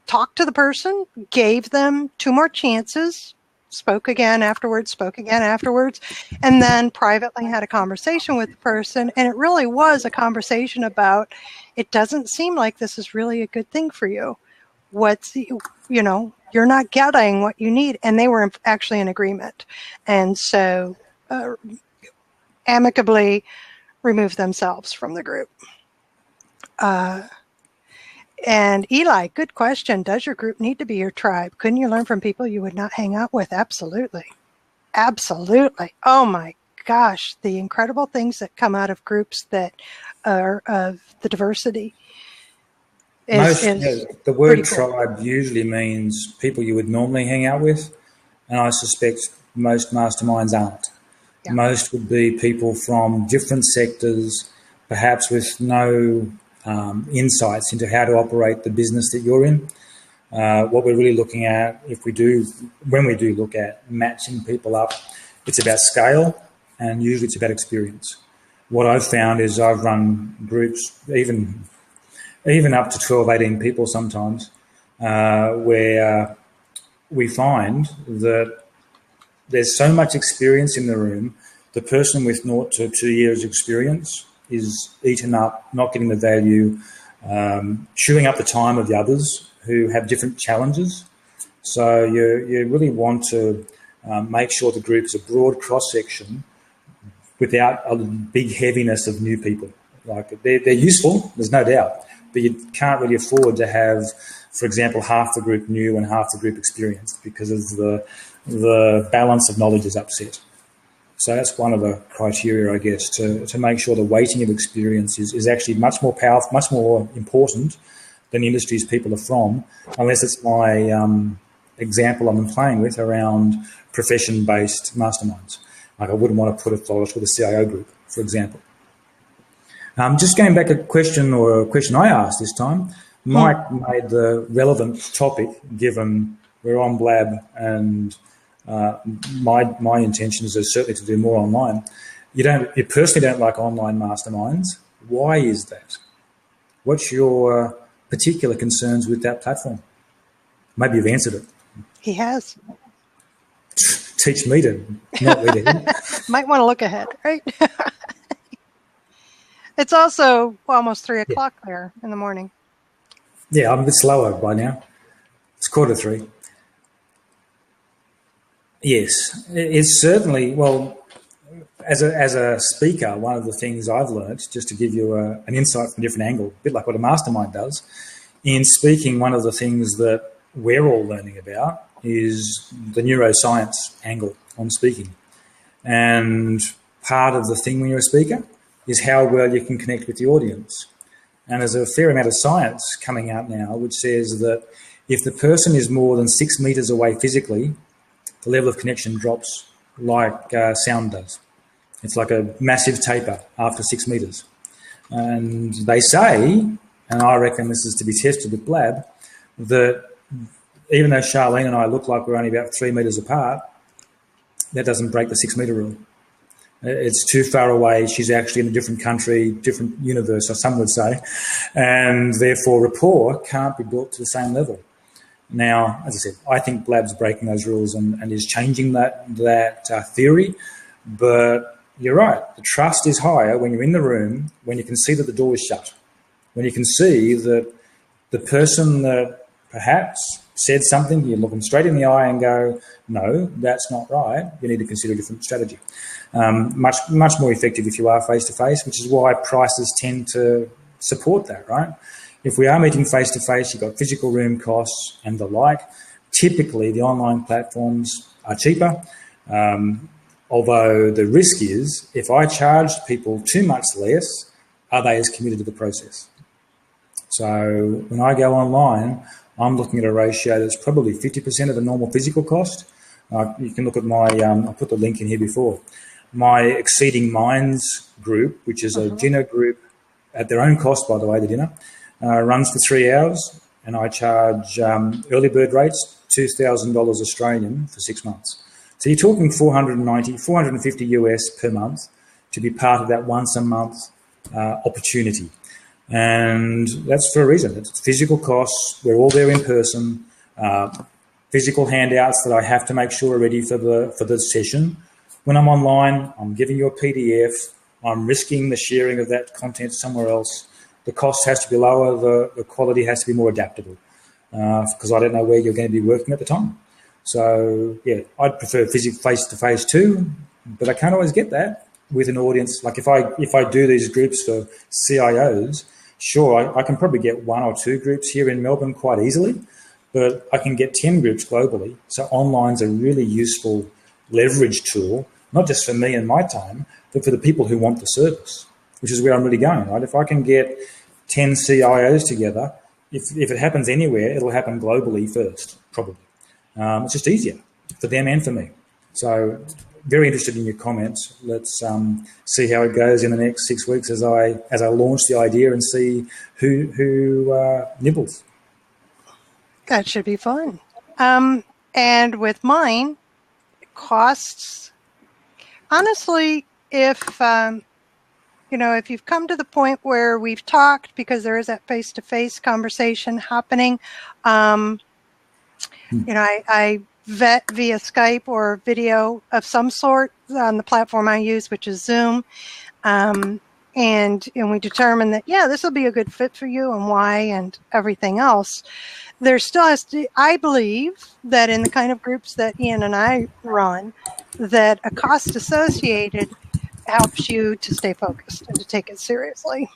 talked to the person, gave them 2 more chances, spoke again afterwards, and then privately had a conversation with the person. And it really was a conversation about, it doesn't seem like this is really a good thing for you. You're not getting what you need. And they were actually in agreement. And so amicably removed themselves from the group. And Eli, good question. Does your group need to be your tribe? Couldn't you learn from people you would not hang out with? Absolutely. Absolutely. Oh my gosh, the incredible things that come out of groups that are of the diversity. The word tribe usually means people you would normally hang out with, and I suspect most masterminds aren't. Yeah. Most would be people from different sectors, perhaps with no insights into how to operate the business that you're in. What we're really looking at, when we do look at matching people up, it's about scale, and usually it's about experience. What I've found is I've run groups, even up to 12, 18 people sometimes, where we find that there's so much experience in the room, the person with 0 to 2 years experience is eaten up, not getting the value, chewing up the time of the others who have different challenges. So you really want to make sure the group is a broad cross-section without a big heaviness of new people. Like they're useful, there's no doubt, but you can't really afford to have, for example, half the group new and half the group experienced, because of the balance of knowledge is upset. So that's one of the criteria, I guess, to make sure the weighting of experience is actually much more powerful, much more important than the industries people are from, unless it's my example I'm playing with around profession-based masterminds. Like I wouldn't want to put a florist with a CIO group, for example. Just going back a question I asked this time, Mike made the relevant topic, given we're on Blab, and my intentions are certainly to do more online. You personally don't like online masterminds. Why is that? What's your particular concerns with that platform? Maybe you've answered it. He has. Teach me to not read ahead. Might want to look ahead, right? It's also almost 3 o'clock there in the morning. Yeah, I'm a bit slower by now. It's 2:45. Yes, it's certainly, well, as a speaker, one of the things I've learned, just to give you an insight from a different angle, a bit like what a mastermind does, in speaking, one of the things that we're all learning about is the neuroscience angle on speaking. And part of the thing when you're a speaker is how well you can connect with the audience. And there's a fair amount of science coming out now which says that if the person is more than 6 meters away physically, the level of connection drops like sound does. It's like a massive taper after 6 meters. And they say, and I reckon this is to be tested with Blab, that even though Charlene and I look like we're only about 3 meters apart, that doesn't break the 6 meter rule. It's too far away. She's actually in a different country, different universe, or some would say, and therefore rapport can't be brought to the same level. Now, as I said, I think Blab's breaking those rules and is changing that theory, but you're right. The trust is higher when you're in the room, when you can see that the door is shut, when you can see that the person that perhaps said something, you look them straight in the eye and go, no, that's not right. You need to consider a different strategy. Much more effective if you are face-to-face, which is why prices tend to support that, right? If we are meeting face-to-face, you've got physical room costs and the like. Typically, the online platforms are cheaper, although the risk is if I charged people too much less, are they as committed to the process? So when I go online, I'm looking at a ratio that's probably 50% of the normal physical cost. You can look at my, I'll put the link in here before, my Exceeding Minds group, which is a dinner group at their own cost, by the way, the dinner, runs for 3 hours, and I charge early bird rates, $2,000 Australian for 6 months. So you're talking $450 US per month to be part of that once a month opportunity. And that's for a reason. It's physical costs. We're all there in person. Physical handouts that I have to make sure are ready for the session. When I'm online, I'm giving you a PDF. I'm risking the sharing of that content somewhere else. The cost has to be lower. The quality has to be more adaptable because I don't know where you're going to be working at the time. So, yeah, I'd prefer face-to-face too, but I can't always get that with an audience. Like if I do these groups for CIOs, sure, I can probably get 1 or 2 groups here in Melbourne quite easily, but I can get 10 groups globally. So online's a really useful leverage tool, not just for me and my time, but for the people who want the service, which is where I'm really going, right? If I can get 10 CIOs together, if it happens anywhere, it'll happen globally first, probably. It's just easier for them and for me. So very interested in your comments. Let's see how it goes in the next 6 weeks as I launch the idea and see who nibbles. That should be fun. And with mine, costs. Honestly, if if you've come to the point where we've talked, because there is that face-to-face conversation happening, I vet via Skype or video of some sort on the platform I use, which is Zoom. And we determine that, yeah, this will be a good fit for you and why and everything else. There still has to, I believe that in the kind of groups that Ian and I run, that a cost associated helps you to stay focused and to take it seriously,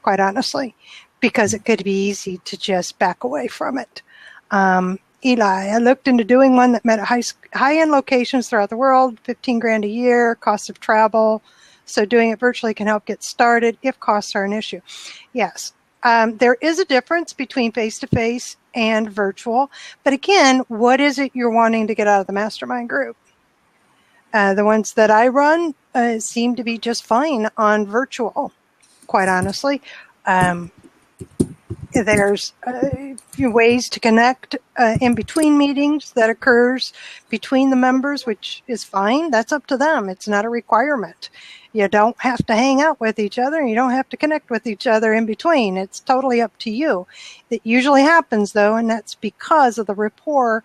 quite honestly, because it could be easy to just back away from it. Eli, I looked into doing one that met high-end locations throughout the world, 15 grand a year, cost of travel. So doing it virtually can help get started if costs are an issue. Yes, there is a difference between face-to-face and virtual. But again, what is it you're wanting to get out of the mastermind group? The ones that I run seem to be just fine on virtual, quite honestly. There's a few ways to connect in between meetings that occurs between the members, which is fine. That's up to them. It's not a requirement. You don't have to hang out with each other. You don't have to connect with each other in between. It's totally up to you. It usually happens, though, and that's because of the rapport,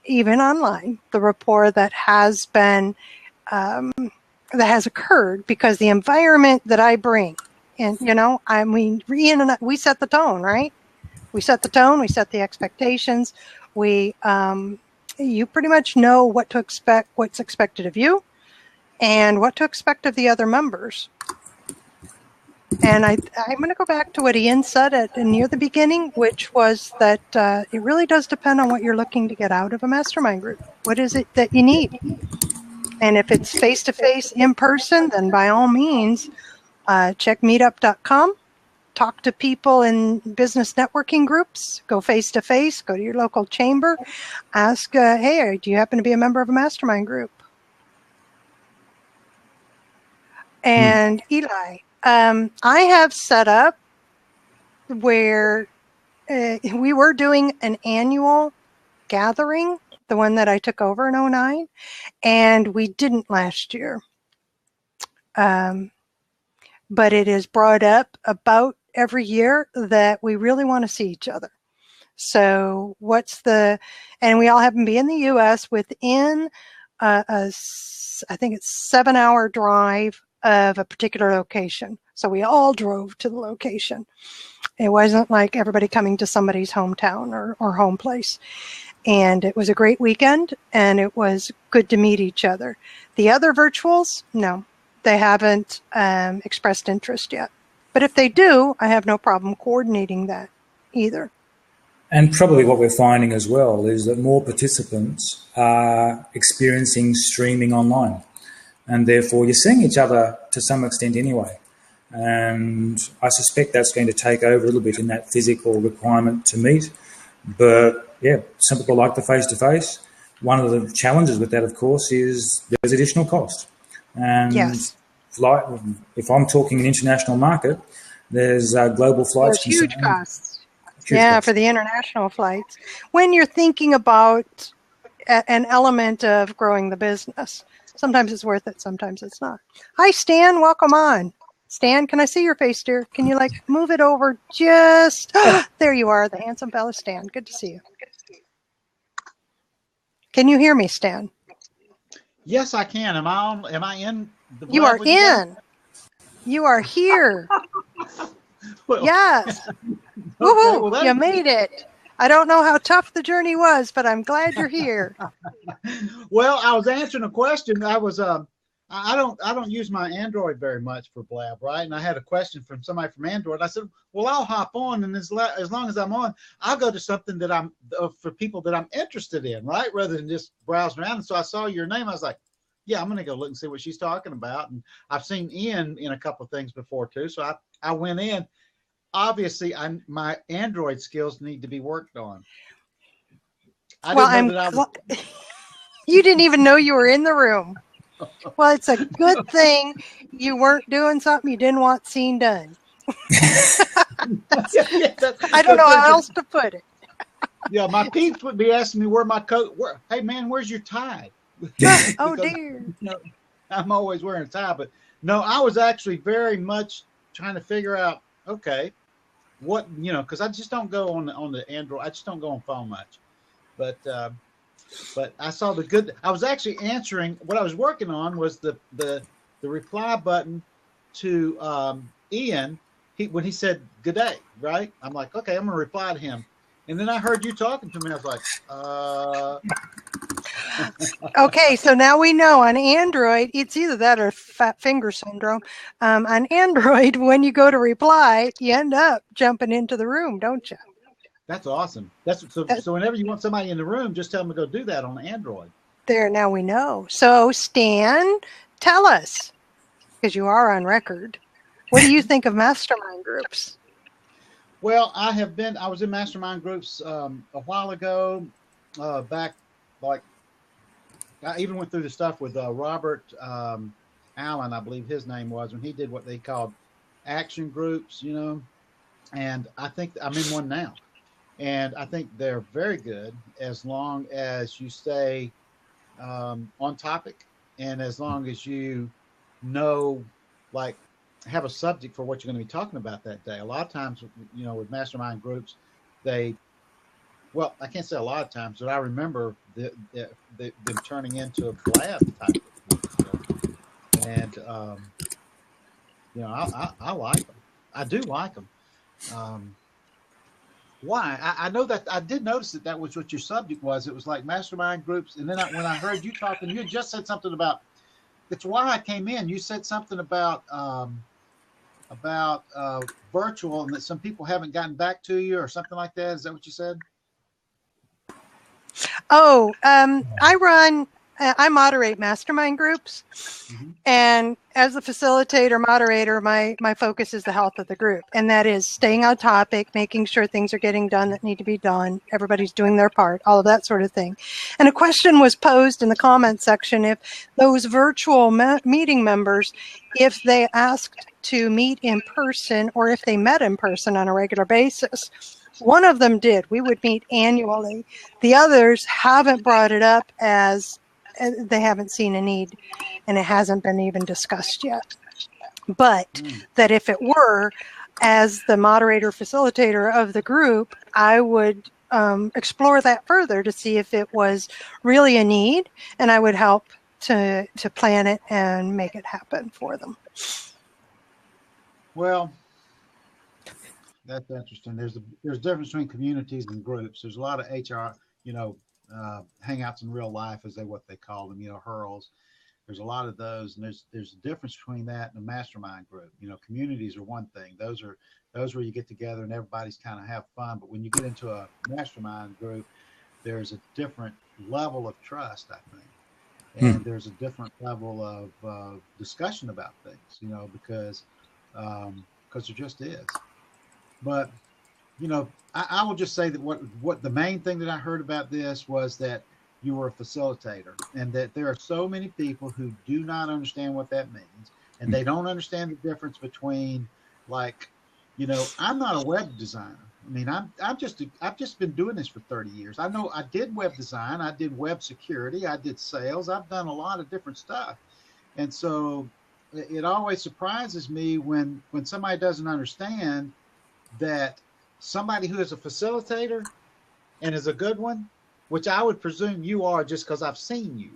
even online, the rapport that has been, that has occurred because the environment that I bring. And, Ian and I, we set the tone, right? We set the tone, we set the expectations. You pretty much know what to expect, what's expected of you, and what to expect of the other members. And I'm going to go back to what Ian said near the beginning, which was that it really does depend on what you're looking to get out of a mastermind group. What is it that you need? And if it's face-to-face, in person, then by all means, check meetup.com talk to people in business networking groups, go face to face, go to your local chamber, ask, hey, do you happen to be a member of a mastermind group? And Eli, I have set up where we were doing an annual gathering, the one that I took over in 2009, and we didn't last year. But it is brought up about every year that we really want to see each other. So and we all happen to be in the U.S. within I think it's 7-hour drive of a particular location. So we all drove to the location. It wasn't like everybody coming to somebody's hometown or home place. And it was a great weekend, and it was good to meet each other. The other virtuals, no, they haven't expressed interest yet. But if they do, I have no problem coordinating that either. And probably what we're finding as well is that more participants are experiencing streaming online. And therefore, you're seeing each other to some extent anyway. And I suspect that's going to take over a little bit in that physical requirement to meet. But yeah, some people like the face-to-face. One of the challenges with that, of course, is there's additional cost. And yes. If I'm talking an international market, there's global flights. There's huge costs. For the international flights. When you're thinking about an element of growing the business, sometimes it's worth it, sometimes it's not. Hi, Stan. Welcome on. Stan, can I see your face, dear? Can you move it over just... there you are, the handsome fella, Stan. Good to see you. Can you hear me, Stan? Yes, I can. Am I in? You are in. You are here. Well, yes. Okay, woohoo! well, You made it. I don't know how tough the journey was, but I'm glad you're here. Well, I was answering a question. I don't use my Android very much for Blab, right? And I had a question from somebody from Android. I said, well, I'll hop on, and as long as I'm on, I'll go to something that I'm for people that I'm interested in, right? Rather than just browsing around. And so I saw your name. I was like, yeah, I'm going to go look and see what she's talking about. And I've seen Ian in a couple of things before too. So I went in. Obviously, my Android skills need to be worked on. You didn't even know you were in the room. Well, it's a good thing you weren't doing something you didn't want seen done. I don't know how else to put it. Yeah, my peeps would be asking me where my coat. Hey, man, where's your tie? Oh, dear. I'm always wearing a tie. But no, I was actually very much trying to figure out, okay, what, because I just don't go on the Android. I just don't go on phone much. But I saw I was actually answering, what I was working on was the reply button to Ian when he said good day, right? I'm like, okay, I'm going to reply to him. And then I heard you talking to me. I was like, Okay, so now we know on Android, it's either that or fat finger syndrome. On Android, when you go to reply, you end up jumping into the room, don't you? That's awesome. So whenever you want somebody in the room, just tell them to go do that on Android. There, now we know. So Stan, tell us, because you are on record, what do you think of mastermind groups? Well, I was in mastermind groups a while ago, back, I even went through the stuff with Robert Allen, I believe his name was, when he did what they called action groups, and I think I'm in one now. And I think they're very good as long as you stay on topic, and as long as you have a subject for what you're going to be talking about that day. A lot of times, with mastermind groups, I can't say a lot of times, but I remember them turning into a blab type of thing. And, I like them. I do like them. Why? I know that I did notice that was what your subject was. It was like mastermind groups. And then when I heard you talking, you just said something about, it's why I came in. You said something about virtual, and that some people haven't gotten back to you or something like that. Is that what you said? Oh, I moderate mastermind groups, and as a facilitator, moderator, my focus is the health of the group. And that is staying on topic, making sure things are getting done that need to be done. Everybody's doing their part, all of that sort of thing. And a question was posed in the comment section if those virtual meeting members, if they asked to meet in person or if they met in person on a regular basis. One of them did. We would meet annually. The others haven't brought it up as they haven't seen a need, and it hasn't been even discussed yet. But that if it were, as the moderator facilitator of the group, I would explore that further to see if it was really a need, and I would help to plan it and make it happen for them. Well, that's interesting. There's a difference between communities and groups. There's a lot of HR, hangouts in real life, what they call them, hurls. There's a lot of those, and there's a difference between that and a mastermind group. Communities are one thing. Those where you get together and everybody's kind of have fun. But when you get into a mastermind group, there's a different level of trust, I think, and there's a different level of discussion about things, because there just is. But I will just say that what the main thing that I heard about this was that you were a facilitator, and that there are so many people who do not understand what that means, and they don't understand the difference between, I'm not a web designer. I mean, I've just been doing this for 30 years. I know I did web design, I did web security, I did sales, I've done a lot of different stuff, and so it always surprises me when somebody doesn't understand that somebody who is a facilitator and is a good one, which I would presume you are just because I've seen you,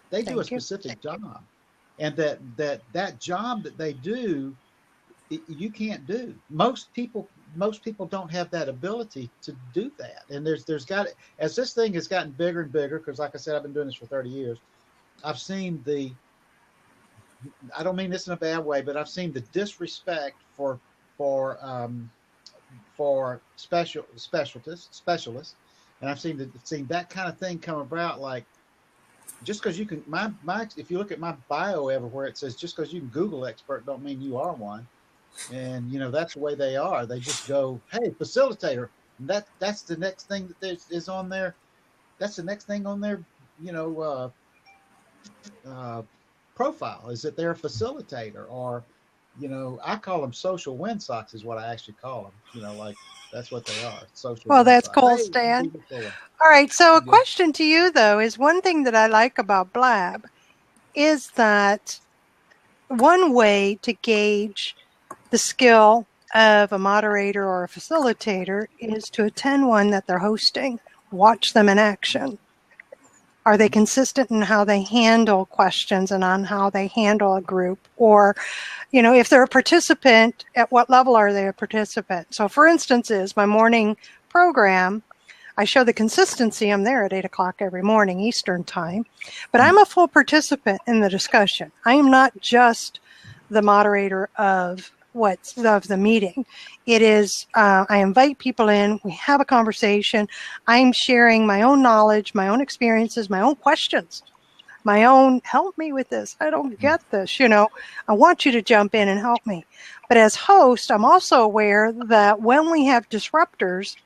they do a specific job, and that job that they do, you can't do. Most people don't have that ability to do that. And there's got, as this thing has gotten bigger and bigger, because like I said, I've been doing this for 30 years, I've seen I don't mean this in a bad way, but I've seen the disrespect for specialists, and I've seen that kind of thing come about. Like, just because you can, if you look at my bio everywhere, it says just because you can Google expert don't mean you are one. And that's the way they are. They just go, hey, facilitator. And that's the next thing that is on there. That's the next thing on their profile, is that they're a facilitator, or I call them social windsocks is what I actually call them. That's what they are. Social. Well, that's cool, Stan. All right. So a question to you, though, is one thing that I like about Blab is that one way to gauge the skill of a moderator or a facilitator is to attend one that they're hosting, watch them in action. Are they consistent in how they handle questions and on how they handle a group? Or, if they're a participant, at what level are they a participant? So, for instance, is my morning program, I show the consistency. I'm there at 8 o'clock every morning, Eastern time. But I'm a full participant in the discussion. I am not just the moderator of the meeting. It is, I invite people in, we have a conversation, I'm sharing my own knowledge, my own experiences, my own questions, my own, help me with this, I don't get this, I want you to jump in and help me. But as host, I'm also aware that when we have disruptors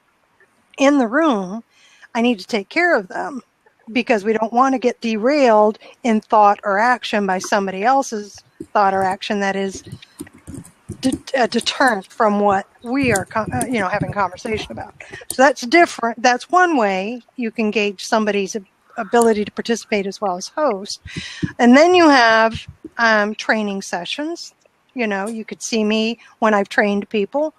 in the room, I need to take care of them, because we don't want to get derailed in thought or action by somebody else's thought or action that is a deterrent from what we are, having conversation about. So that's different. That's one way you can gauge somebody's ability to participate as well as host. And then you have training sessions. You could see me when I've trained people.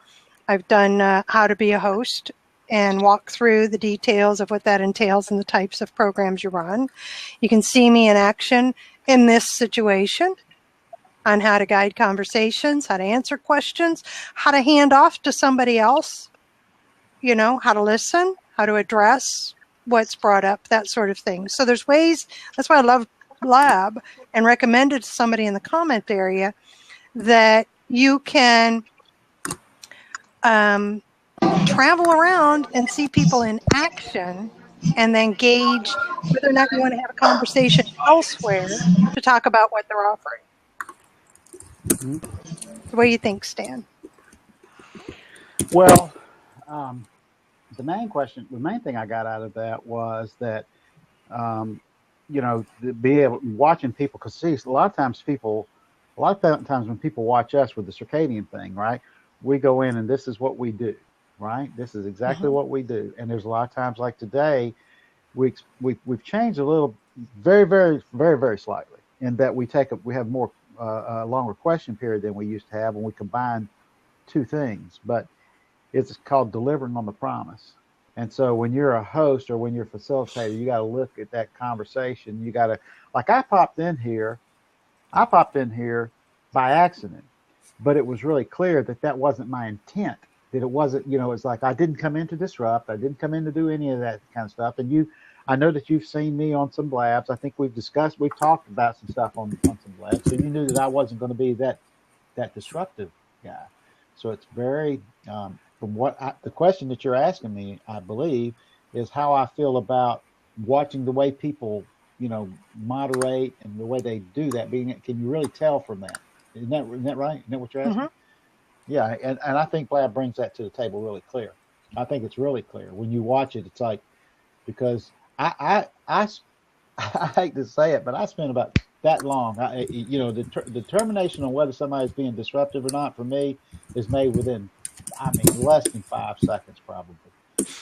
I've done how to be a host and walk through the details of what that entails and the types of programs you run. You can see me in action in this situation, on how to guide conversations, how to answer questions, how to hand off to somebody else, how to listen, how to address what's brought up, that sort of thing. So there's ways, that's why I love Lab and recommend it to somebody in the comment area, that you can travel around and see people in action and then gauge whether or not you want to have a conversation elsewhere to talk about what they're offering. What do you think, Stan? Well, the main thing I got out of that was that, you know, watching people, because see, a lot of times when people watch us with the circadian thing, right? We go in and this is what we do, right? This is exactly what we do. And there's a lot of times like today, we've changed a little, very, very, very, very slightly, in that we have more a longer question period than we used to have, and we combine two things. But it's called delivering on the promise. And so when you're a host or when you're a facilitator, you got to look at that conversation. You got to, like, I popped in here by accident, but it was really clear that that wasn't my intent. That it wasn't, you know, it's like I didn't come in to disrupt. I didn't come in to do any of that kind of stuff. And I know that you've seen me on some blabs. I think we've talked about some stuff on some blabs. So you knew that I wasn't going to be that disruptive guy. So it's very, from the question that you're asking me, I believe, is how I feel about watching the way people, you know, moderate and the way they do that. Can you really tell from that? Isn't that right? Isn't that what you're asking? Yeah, and I think Blab brings that to the table really clear. I think it's really clear when you watch it. It's like, because I hate to say it, but I spent about that long. You know, the determination on whether somebody's being disruptive or not for me is made within, I mean, less than 5 seconds probably.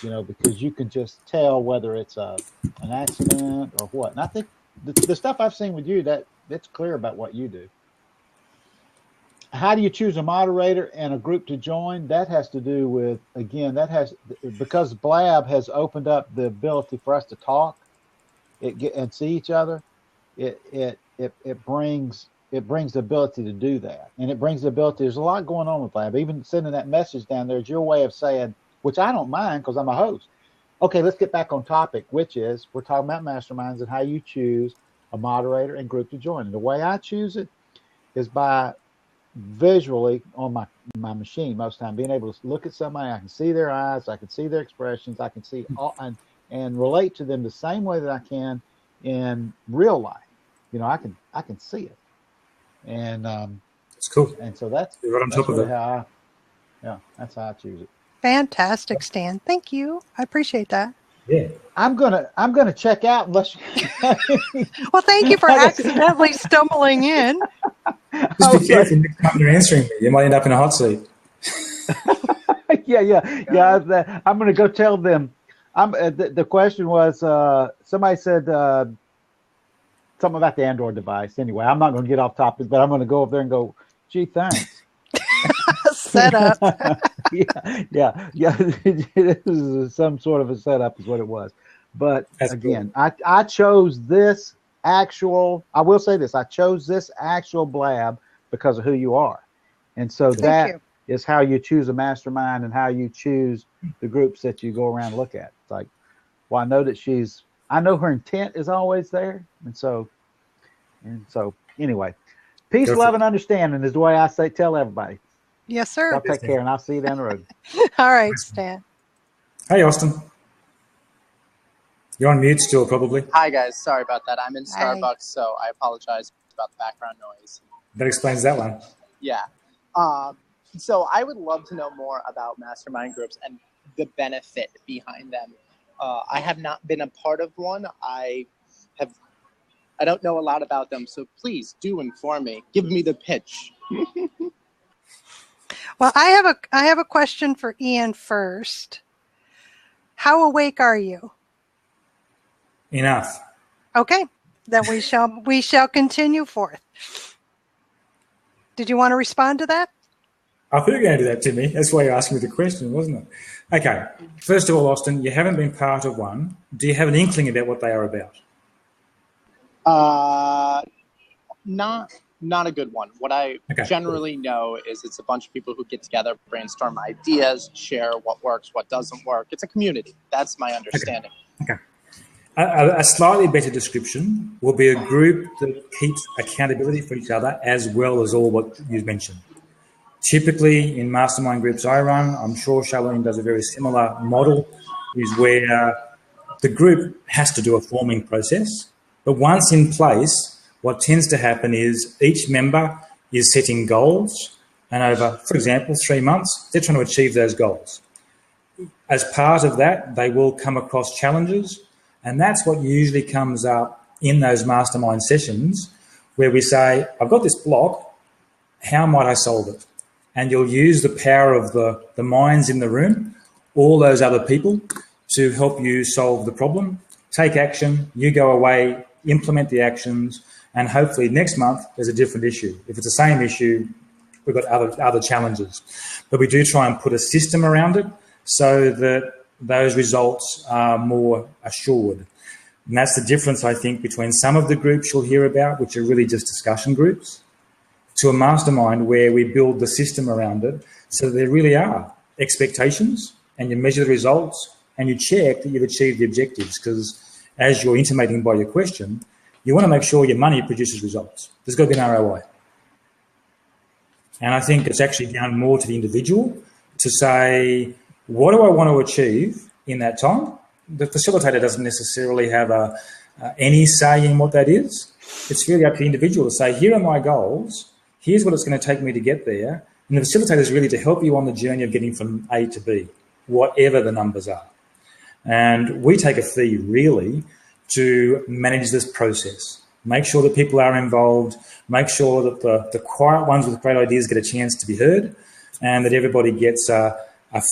You know, because you can just tell whether it's an accident or what. And I think the stuff I've seen with you, that's clear about what you do. How do you choose a moderator and a group to join? That has to do with, again, because Blab has opened up the ability for us to talk and see each other. It brings the ability to do that, and it brings the ability. There's a lot going on with Blab. Even sending that message down there is your way of saying, which I don't mind because I'm a host. Okay, let's get back on topic, which is we're talking about masterminds and how you choose a moderator and group to join. And the way I choose it is by visually on my machine most of the time, being able to look at somebody. I can see their eyes, I can see their expressions, I can see all and relate to them the same way that I can in real life. You know, I can see it, and it's cool. And so that's right on top of it. That's how I choose it. Fantastic, Stan. Thank you. I appreciate that. Yeah, I'm gonna check out unless. Well, thank you for accidentally stumbling in. Just be careful next time you're answering me. You might end up in a hot seat. Yeah. I'm gonna go tell them. The question was somebody said something about the Android device. Anyway, I'm not going to get off topic, but I'm going to go over there and go, gee, thanks. Setup. Yeah. This is some sort of a setup is what it was. But again, cool. I chose this actual, I will say this, I chose this actual Blab because of who you are. And so that is how you choose a mastermind and how you choose the groups that you go around and look at. It's like, well, I know her intent is always there. And so anyway, peace, love, and understanding is the way I tell everybody. Yes, sir. I'll take care, and I'll see you down the road. All right, Stan. Hey, Austin. You're on mute still, probably. Hi, guys. Sorry about that. I'm in Starbucks, so I apologize about the background noise. That explains that one. Yeah. So I would love to know more about mastermind groups and the benefit behind them. I have not been a part of one. I don't know a lot about them, so please do inform me. Give me the pitch. Well, I have a question for Ian first. How awake are you? Enough. Okay, then we shall continue forth. Did you want to respond to that? I thought you were going to do that to me. That's why you're asking me the question, wasn't it? Okay. First of all, Austin, you haven't been part of one. Do you have an inkling about what they are about? Not a good one. What I generally know is it's a bunch of people who get together, brainstorm ideas, share what works, what doesn't work. It's a community. That's my understanding. Okay. A slightly better description will be a group that keeps accountability for each other as well as all what you've mentioned. Typically, in mastermind groups I run, I'm sure Charlene does a very similar model, is where the group has to do a forming process. But once in place, what tends to happen is each member is setting goals, and over, for example, 3 months, they're trying to achieve those goals. As part of that, they will come across challenges, and that's what usually comes up in those mastermind sessions where we say, I've got this block, how might I solve it? And you'll use the power of the minds in the room, all those other people, to help you solve the problem. Take action, you go away, implement the actions, and hopefully next month there's a different issue. If it's the same issue, we've got other challenges. But we do try and put a system around it so that those results are more assured. And that's the difference, I think, between some of the groups you'll hear about, which are really just discussion groups, to a mastermind where we build the system around it so that there really are expectations, and you measure the results and you check that you've achieved the objectives, because as you're intimating by your question, you want to make sure your money produces results. There's got to be an ROI. And I think it's actually down more to the individual to say, what do I want to achieve in that time? The facilitator doesn't necessarily have any say in what that is. It's really up to the individual to say, here are my goals, here's what it's going to take me to get there. And the facilitator is really to help you on the journey of getting from A to B, whatever the numbers are. And we take a fee really to manage this process. Make sure that people are involved, make sure that the quiet ones with great ideas get a chance to be heard, and that everybody gets a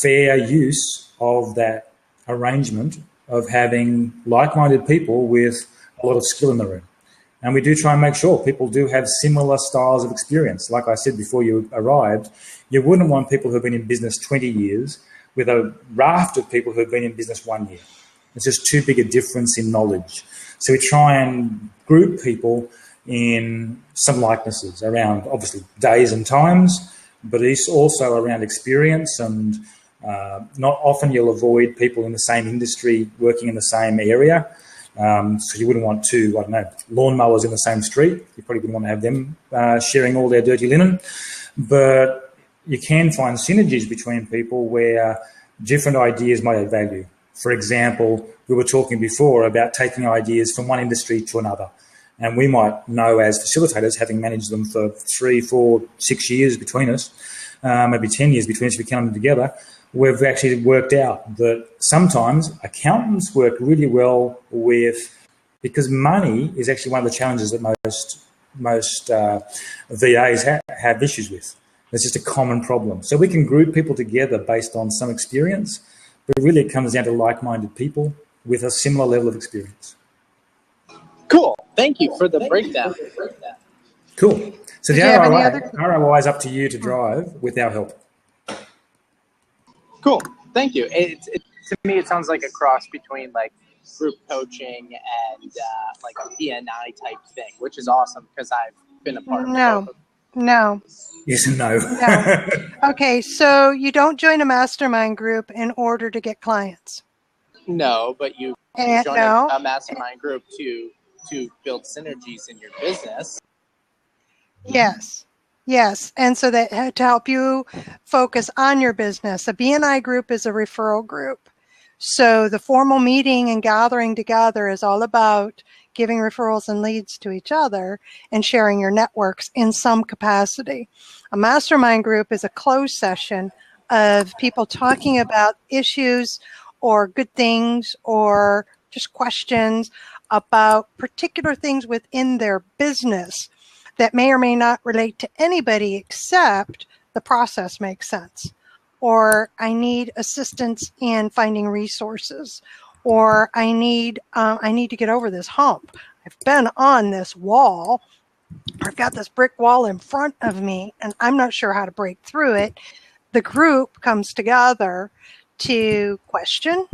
fair use of that arrangement of having like-minded people with a lot of skill in the room. And we do try and make sure people do have similar styles of experience. Like I said before you arrived, you wouldn't want people who have been in business 20 years with a raft of people who have been in business 1 year. It's just too big a difference in knowledge. So we try and group people in some likenesses around, obviously, days and times, but it's also around experience, and not often you'll avoid people in the same industry working in the same area. So you wouldn't want two, I don't know, lawnmowers in the same street. You probably wouldn't want to have them sharing all their dirty linen. But you can find synergies between people where different ideas might add value. For example, we were talking before about taking ideas from one industry to another. And we might know as facilitators, having managed them for 3, 4, 6 years between us, maybe 10 years between us if we count them together, we've actually worked out that sometimes accountants work really well with, because money is actually one of the challenges that most VAs have issues with. It's just a common problem. So we can group people together based on some experience, but really it comes down to like-minded people with a similar level of experience. Cool. Thank you for the breakdown. Cool. So the ROI is up to you to drive with our help. Cool. Thank you. To me, it sounds like a cross between like group coaching and like a BNI type thing, which is awesome because I've been a part of both. No. Yes and no. No. Okay, so you don't join a mastermind group in order to get clients. No, but you join a mastermind group to build synergies in your business. Yes, and so that to help you focus on your business. A BNI group is a referral group. So the formal meeting and gathering together is all about giving referrals and leads to each other and sharing your networks in some capacity. A mastermind group is a closed session of people talking about issues or good things or just questions about particular things within their business that may or may not relate to anybody except the process makes sense. Or I need assistance in finding resources, or I need to get over this hump. I've been on this wall. I've got this brick wall in front of me, and I'm not sure how to break through it. The group comes together to question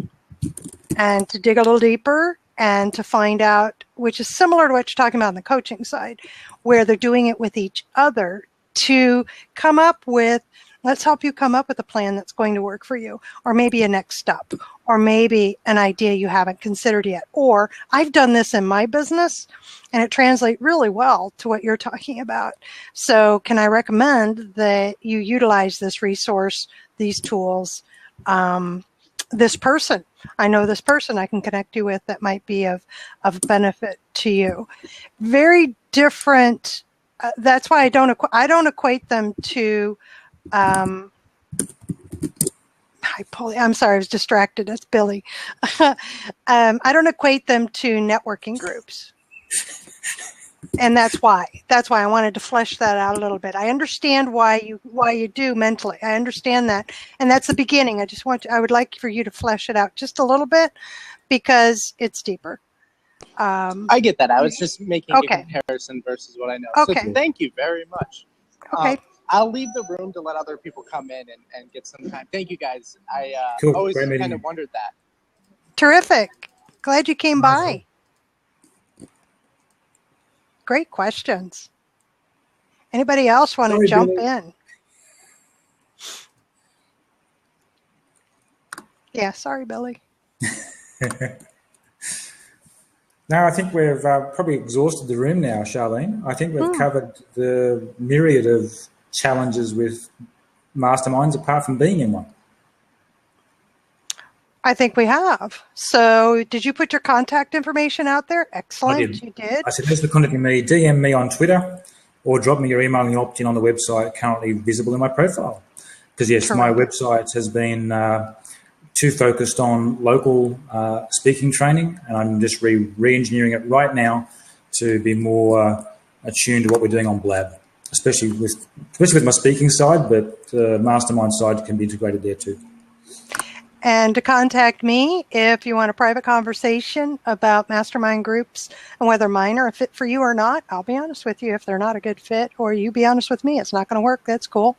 and to dig a little deeper and to find out, which is similar to what you're talking about on the coaching side, where they're doing it with each other to come up with, let's help you come up with a plan that's going to work for you, or maybe a next step, or maybe an idea you haven't considered yet. Or I've done this in my business and it translates really well to what you're talking about. So can I recommend that you utilize this resource, these tools, this person? I know this person I can connect you with that might be of benefit to you. Very different that's why I don't equate them to. I'm sorry, I was distracted. That's Billy. I don't equate them to networking groups. And that's why I wanted to flesh that out a little bit. I understand why you do mentally. I understand that. And that's the beginning. I would like for you to flesh it out just a little bit because it's deeper. I get that. I was just making a comparison versus what I know. Okay. So thank you very much. Okay. I'll leave the room to let other people come in and get some time. Thank you, guys. I Cool. always kind of wondered that. Terrific. Glad you came by. Great questions. Anybody else want to jump in? Yeah, sorry, Billy. No, I think we've probably exhausted the room now, Charlene. I think we've covered the myriad of challenges with masterminds apart from being in one. I think we have. So did you put your contact information out there? Excellent. I did. You did. I said, those for contacting me, DM me on Twitter or drop me your email and the opt-in on the website currently visible in my profile. Because, yes, my website has been too focused on local speaking training, and I'm just re-engineering it right now to be more attuned to what we're doing on Blab, especially with my speaking side, but the mastermind side can be integrated there too. And to contact me if you want a private conversation about mastermind groups and whether mine are a fit for you or not. I'll be honest with you if they're not a good fit, or you be honest with me, it's not going to work. That's cool.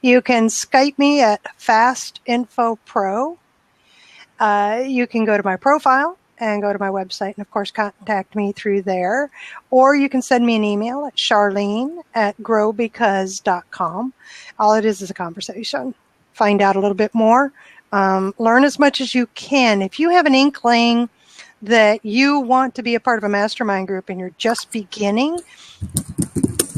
You can Skype me at Fast Info Pro. You can go to my profile and go to my website and, of course, contact me through there. Or you can send me an email at charlene@growbecause.com. All it is a conversation. Find out a little bit more. Learn as much as you can. If you have an inkling that you want to be a part of a mastermind group and you're just beginning,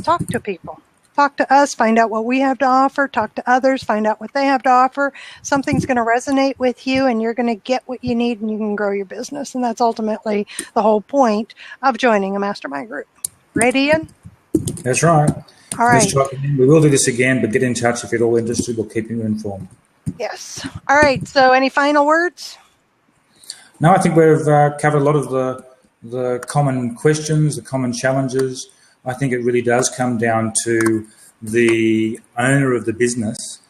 talk to people. Talk to us, find out what we have to offer, talk to others, find out what they have to offer. Something's going to resonate with you and you're going to get what you need and you can grow your business. And that's ultimately the whole point of joining a mastermind group. Right, Ian? That's right. All right. We will do this again, but get in touch if you're at all interested. We'll keep you informed. Yes. All right. So any final words? No, I think we've covered a lot of the common questions, the common challenges. I think it really does come down to the owner of the business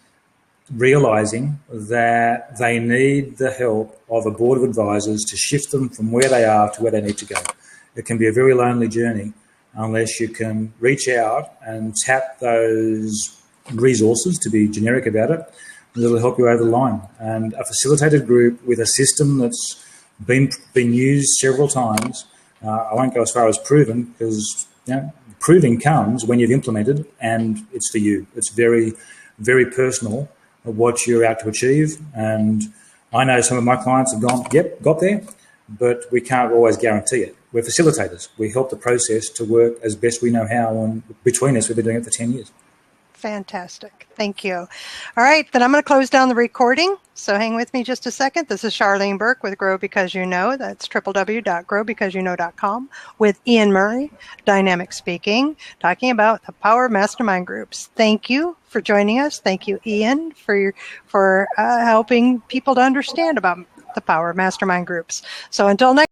realizing that they need the help of a board of advisors to shift them from where they are to where they need to go. It can be a very lonely journey unless you can reach out and tap those resources, to be generic about it, that'll help you over the line. And a facilitated group with a system that's been used several times, I won't go as far as proven, because proving comes when you've implemented and it's for you. It's very, very personal what you're out to achieve. And I know some of my clients have gone, yep, got there, but we can't always guarantee it. We're facilitators. We help the process to work as best we know how, and between us, we've been doing it for 10 years. Fantastic. Thank you. All right, then I'm going to close down the recording. So hang with me just a second. This is Charlene Burke with Grow Because You Know. That's www.growbecauseyouknow.com with Ian Murray, dynamic speaking, talking about the power of mastermind groups. Thank you for joining us. Thank you, Ian, for helping people to understand about the power of mastermind groups. So until next